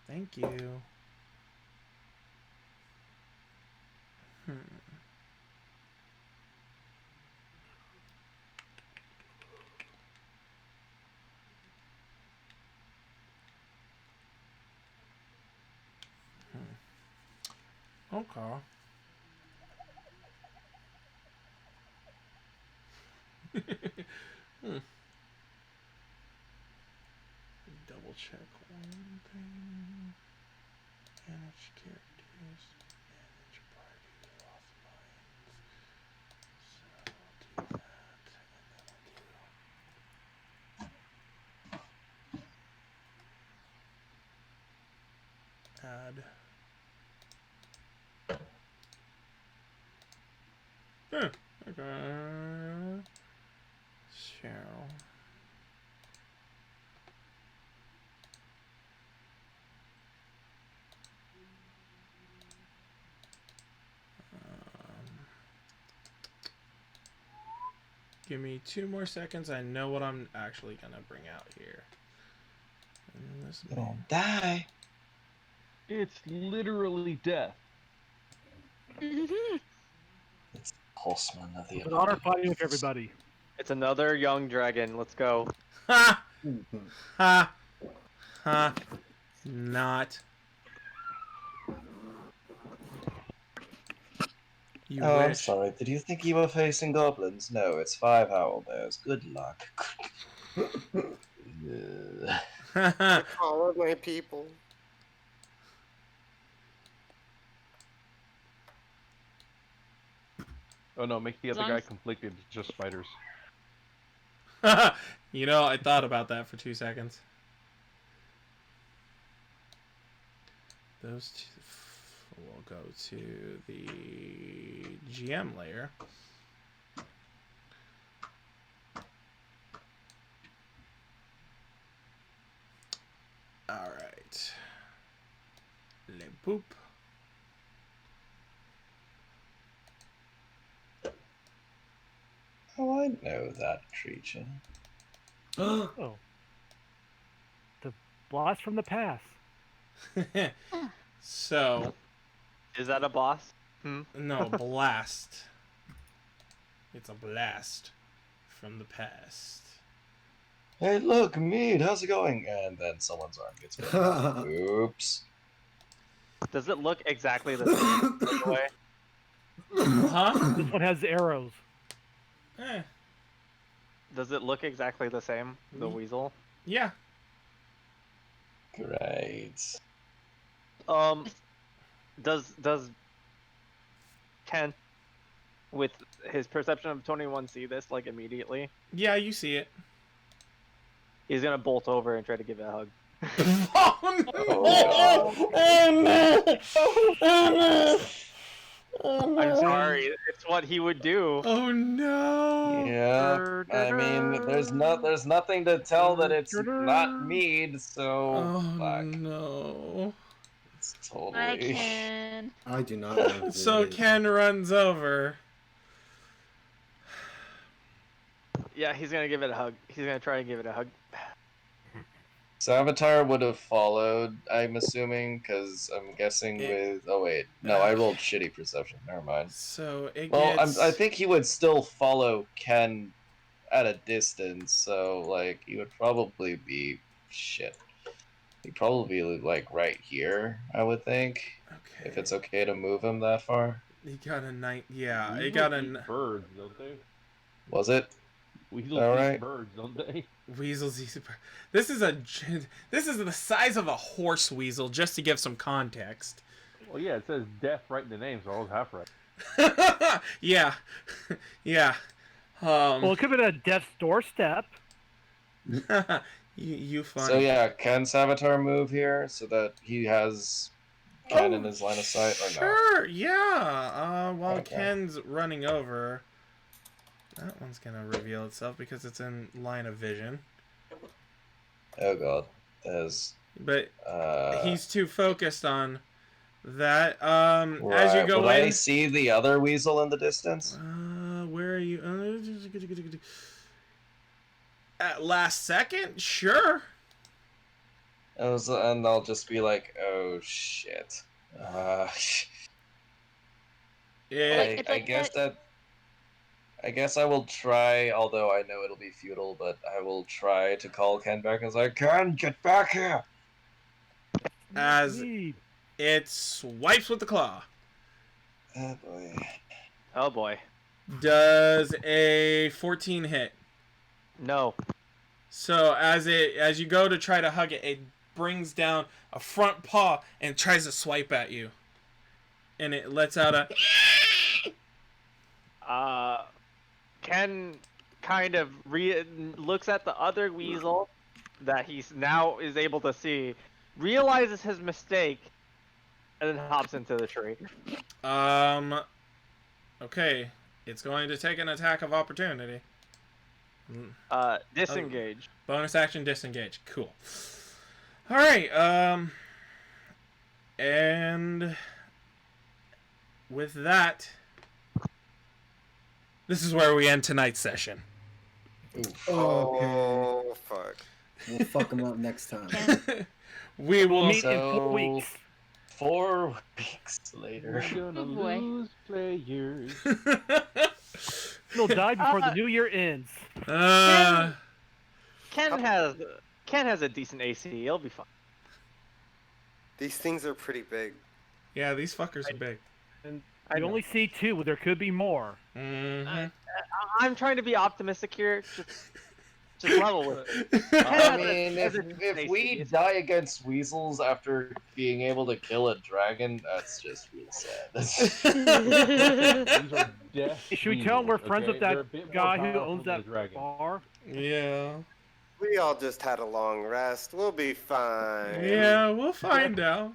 Thank you. Okay. Double check one thing. Manage characters. Manage party offline. So I'll do that. And then we'll do add. Huh. Okay. So. Give me 2 more seconds. I know what I'm actually gonna bring out here. And this Don't die. It's literally death. It's Horseman of the It's an honor fighting with everybody. It's another young dragon. Let's go. Ha! Ha! Ha! Not. You Oh, I'm wish. sorry. Did you think you were facing goblins? No, it's 5 owlbears. Good luck. Ugh. All of my people. Oh no, make the As other long guy as- conflicted. It's just spiders. You know, I thought about that for 2 seconds. Those two will go to the GM layer. All right. Le boop. Oh, I know that creature. Oh. The blast from the past. So, Is that a boss? no, blast. It's a blast from the past. Hey, look, Mead, how's it going? And then someone's arm gets broken. Oops. Does it look exactly the same? By the way? Huh? This one has arrows. Eh, Does it look exactly the same? The weasel? yeah. Great. Does Ken, with his perception of 21, see this like immediately? Yeah, you see it. He's gonna bolt over and try to give it a hug. Oh no! Oh no! Oh no! I'm sorry, it's what he would do. Oh no! Yeah, I mean, there's nothing to tell that it's not Mead, so Oh fuck. no! It's I totally. can. I do not know who So it is. Ken runs over. Yeah, he's gonna give it a hug. He's gonna try and give it a hug. Savitar would have followed, I'm assuming, because I'm guessing with. Oh wait, no, I rolled shitty perception. Never mind. So it Well, gets. I think he would still follow Ken at a distance, so like he would probably be shit. He'd probably be like right here, I would think, Okay. if it's okay to move him that far. He got a night. Yeah, he Weasels got eat a birds, don't they? Was it? Weasels All eat right. birds, don't they? weasels. This is the size of a horse weasel, just to give some context. Well, yeah, it says death right in the name, so I was half right. Yeah, yeah. Well, it could have been a death's doorstep. you funny. So yeah, can Savitar move here so that he has Ken in his line of sight, or no? Sure, yeah. While Okay. Ken's running over, that one's gonna reveal itself because it's in line of vision. Oh god, there's. But He's he's too focused on that. As you go Would in, I see the other weasel in the distance? where are you? At last second, sure. And I'll just be like, oh shit. Yeah. It's I like guess that- I guess I will try, although I know it'll be futile, but I will try to call Ken back and say, Ken, get back here! As Mead. it swipes with the claw. Oh boy. Oh boy. Does a 14 hit? No. So as you go to try to hug it, it brings down a front paw and tries to swipe at you. And it lets out a Ken kind of looks at the other weasel that he's now is able to see, realizes his mistake, and then hops into the tree. Okay. It's going to take an attack of opportunity. Disengage. Bonus action disengage. Cool. All right. And with that, this is where we end tonight's session. Oh, fuck. We'll fuck them up next time. We will Meet in 4 weeks. 4 weeks later. We're gonna Oh, boy. lose players. He'll die before the new year ends. Ken has a decent AC. He'll be fine. These things are pretty big. Yeah, these fuckers are big. I only see 2, but there could be more. Mm-hmm. I'm trying to be optimistic here. Just level with it. I mean, if we die against weasels after being able to kill a dragon, that's just real sad. These are death Should we tell him we're weasels, friends with okay? They're a that bit more guy who powerful owns than that the dragon. bar? Yeah. We all just had a long rest. We'll be fine. Yeah, we'll find out.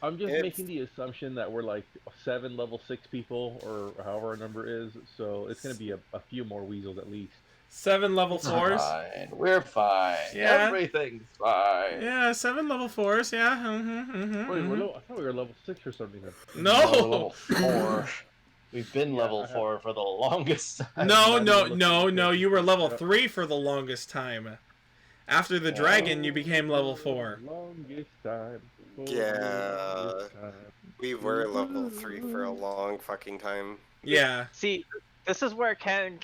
I'm just It's- making the assumption that we're like 7 level 6 people, or however our number is, so it's gonna be a few more weasels at least. 7 level 4s. Fine. We're fine. Yeah. Everything's fine. Yeah, 7 level 4s. Yeah. Wait, I thought we were level 6 or something. We're No. level 4. We've been level 4 for the longest time. No. You were level 3 for the longest time. After the dragon, you became level 4. Longest time. Yeah. We were level 3 for a long fucking time. Yeah. See, this is where Ken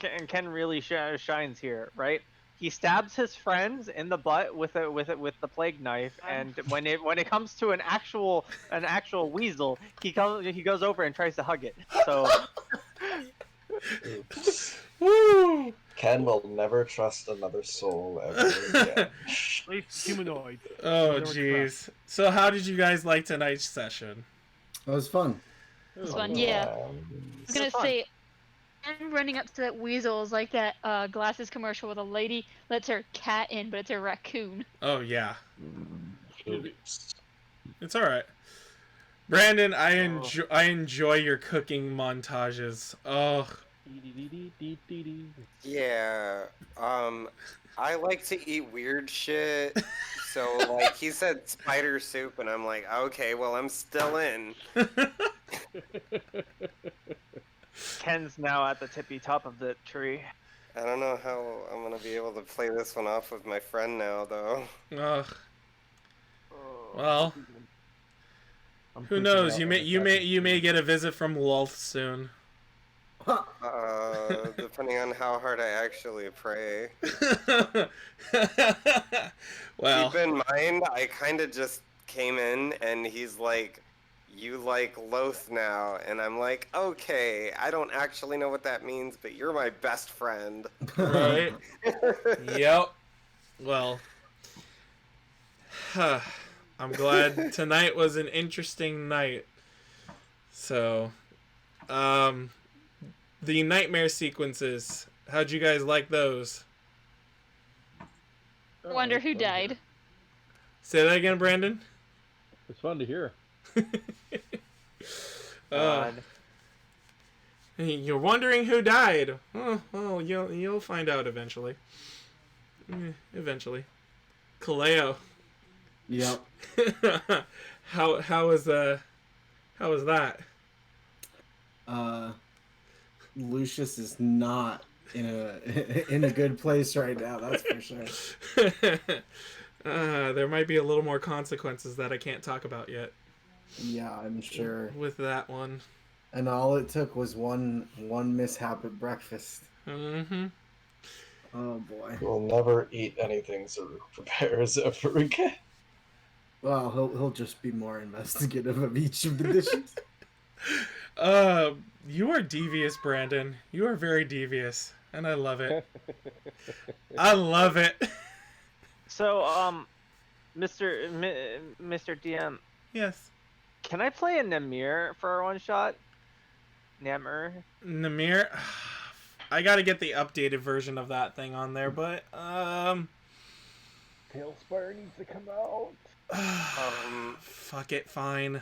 really shines here, right? He stabs his friends in the butt with the plague knife, and when it comes to an actual weasel, he goes over and tries to hug it. So Woo! Ken will never trust another soul ever again. At least humanoid. Oh, jeez. So how did you guys like tonight's session? That was fun. This one, yeah. I was gonna say, I'm running up to that weasel is like that glasses commercial where the lady lets her cat in, but it's a raccoon. Oh, yeah. It's alright. Brandon, I enjoy your cooking montages. Oh. Yeah. I like to eat weird shit. So, like, he said spider soup, and I'm like, okay, well, I'm still in. Ken's now at the tippy top of the tree. I don't know how I'm gonna be able to play this one off with my friend now, though. Ugh. Well, who knows? You may get a visit from Lolth soon. Depending on how hard I actually pray. Well, Keep in mind, I kind of just came in, and he's like, you like Loth now, and I'm like, okay, I don't actually know what that means, but you're my best friend. right? Yep. Well, I'm glad tonight was an interesting night. So, the nightmare sequences, how'd you guys like those? Wonder who died. Say that again, Brandon. It's fun to hear. You're wondering who died. Oh, well, you'll find out eventually. Eventually. Kaleo. Yep. How was that? Lucius is not in a good place right now. That's for sure. There might be a little more consequences that I can't talk about yet. Yeah, I'm sure. With that one. And all it took was one mishap at breakfast. Mm-hmm. Oh boy. We'll never eat anything Zaruk prepares ever again. Well, he'll just be more investigative of each of the dishes. You are devious, Brandon. You are very devious, and I love it. I love it. So, Mr. DM, Yes. can I play a Namir for our one shot? Namir. Namir, I gotta get the updated version of that thing on there, but Tailspire needs to come out. fuck it, fine.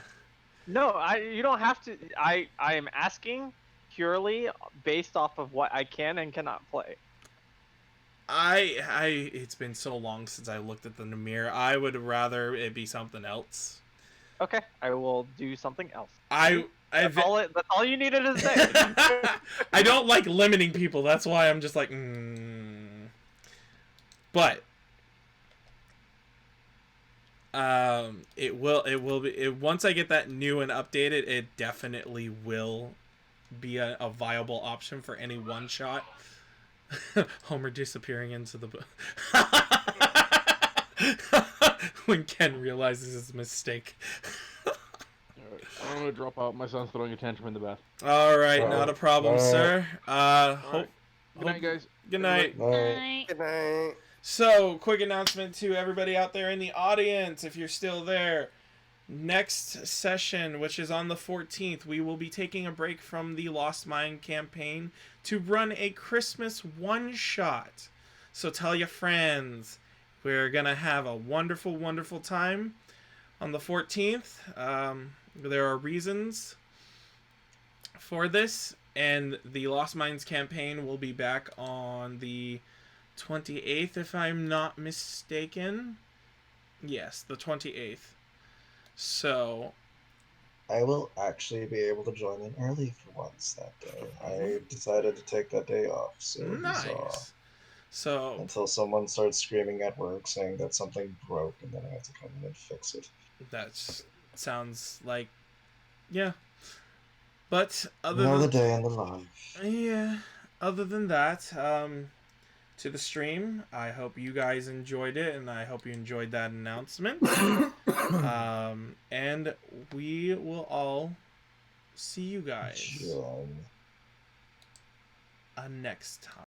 No, you don't have to. I am asking purely based off of what I can and cannot play. It's been so long since I looked at the Namir. I would rather it be something else. Okay, I will do something else. That's all you needed to say. I don't like limiting people. That's why I'm just like, But it will be once I get that new and updated. It definitely will be a viable option for any one shot. Homer disappearing into the when Ken realizes his mistake. Alright, I'm gonna drop out. My son's throwing a tantrum in the bath. All right, not a problem, sir. Good night, guys. Good night. Good night. So, quick announcement to everybody out there in the audience, if you're still there. Next session, which is on the 14th, we will be taking a break from the Lost Mine campaign to run a Christmas one-shot. So tell your friends. We're going to have a wonderful, wonderful time on the 14th. There are reasons for this, and the Lost Mines campaign will be back on the 28th, if I'm not mistaken. Yes, the 28th. So I will actually be able to join in early for once that day. I decided to take that day off, so nice. So until someone starts screaming at work saying that something broke, and then I have to come in and fix it. That sounds like, yeah. But other Another than day in the life. Yeah. Other than that, to the stream, I hope you guys enjoyed it, and I hope you enjoyed that announcement. And we will all see you guys next time.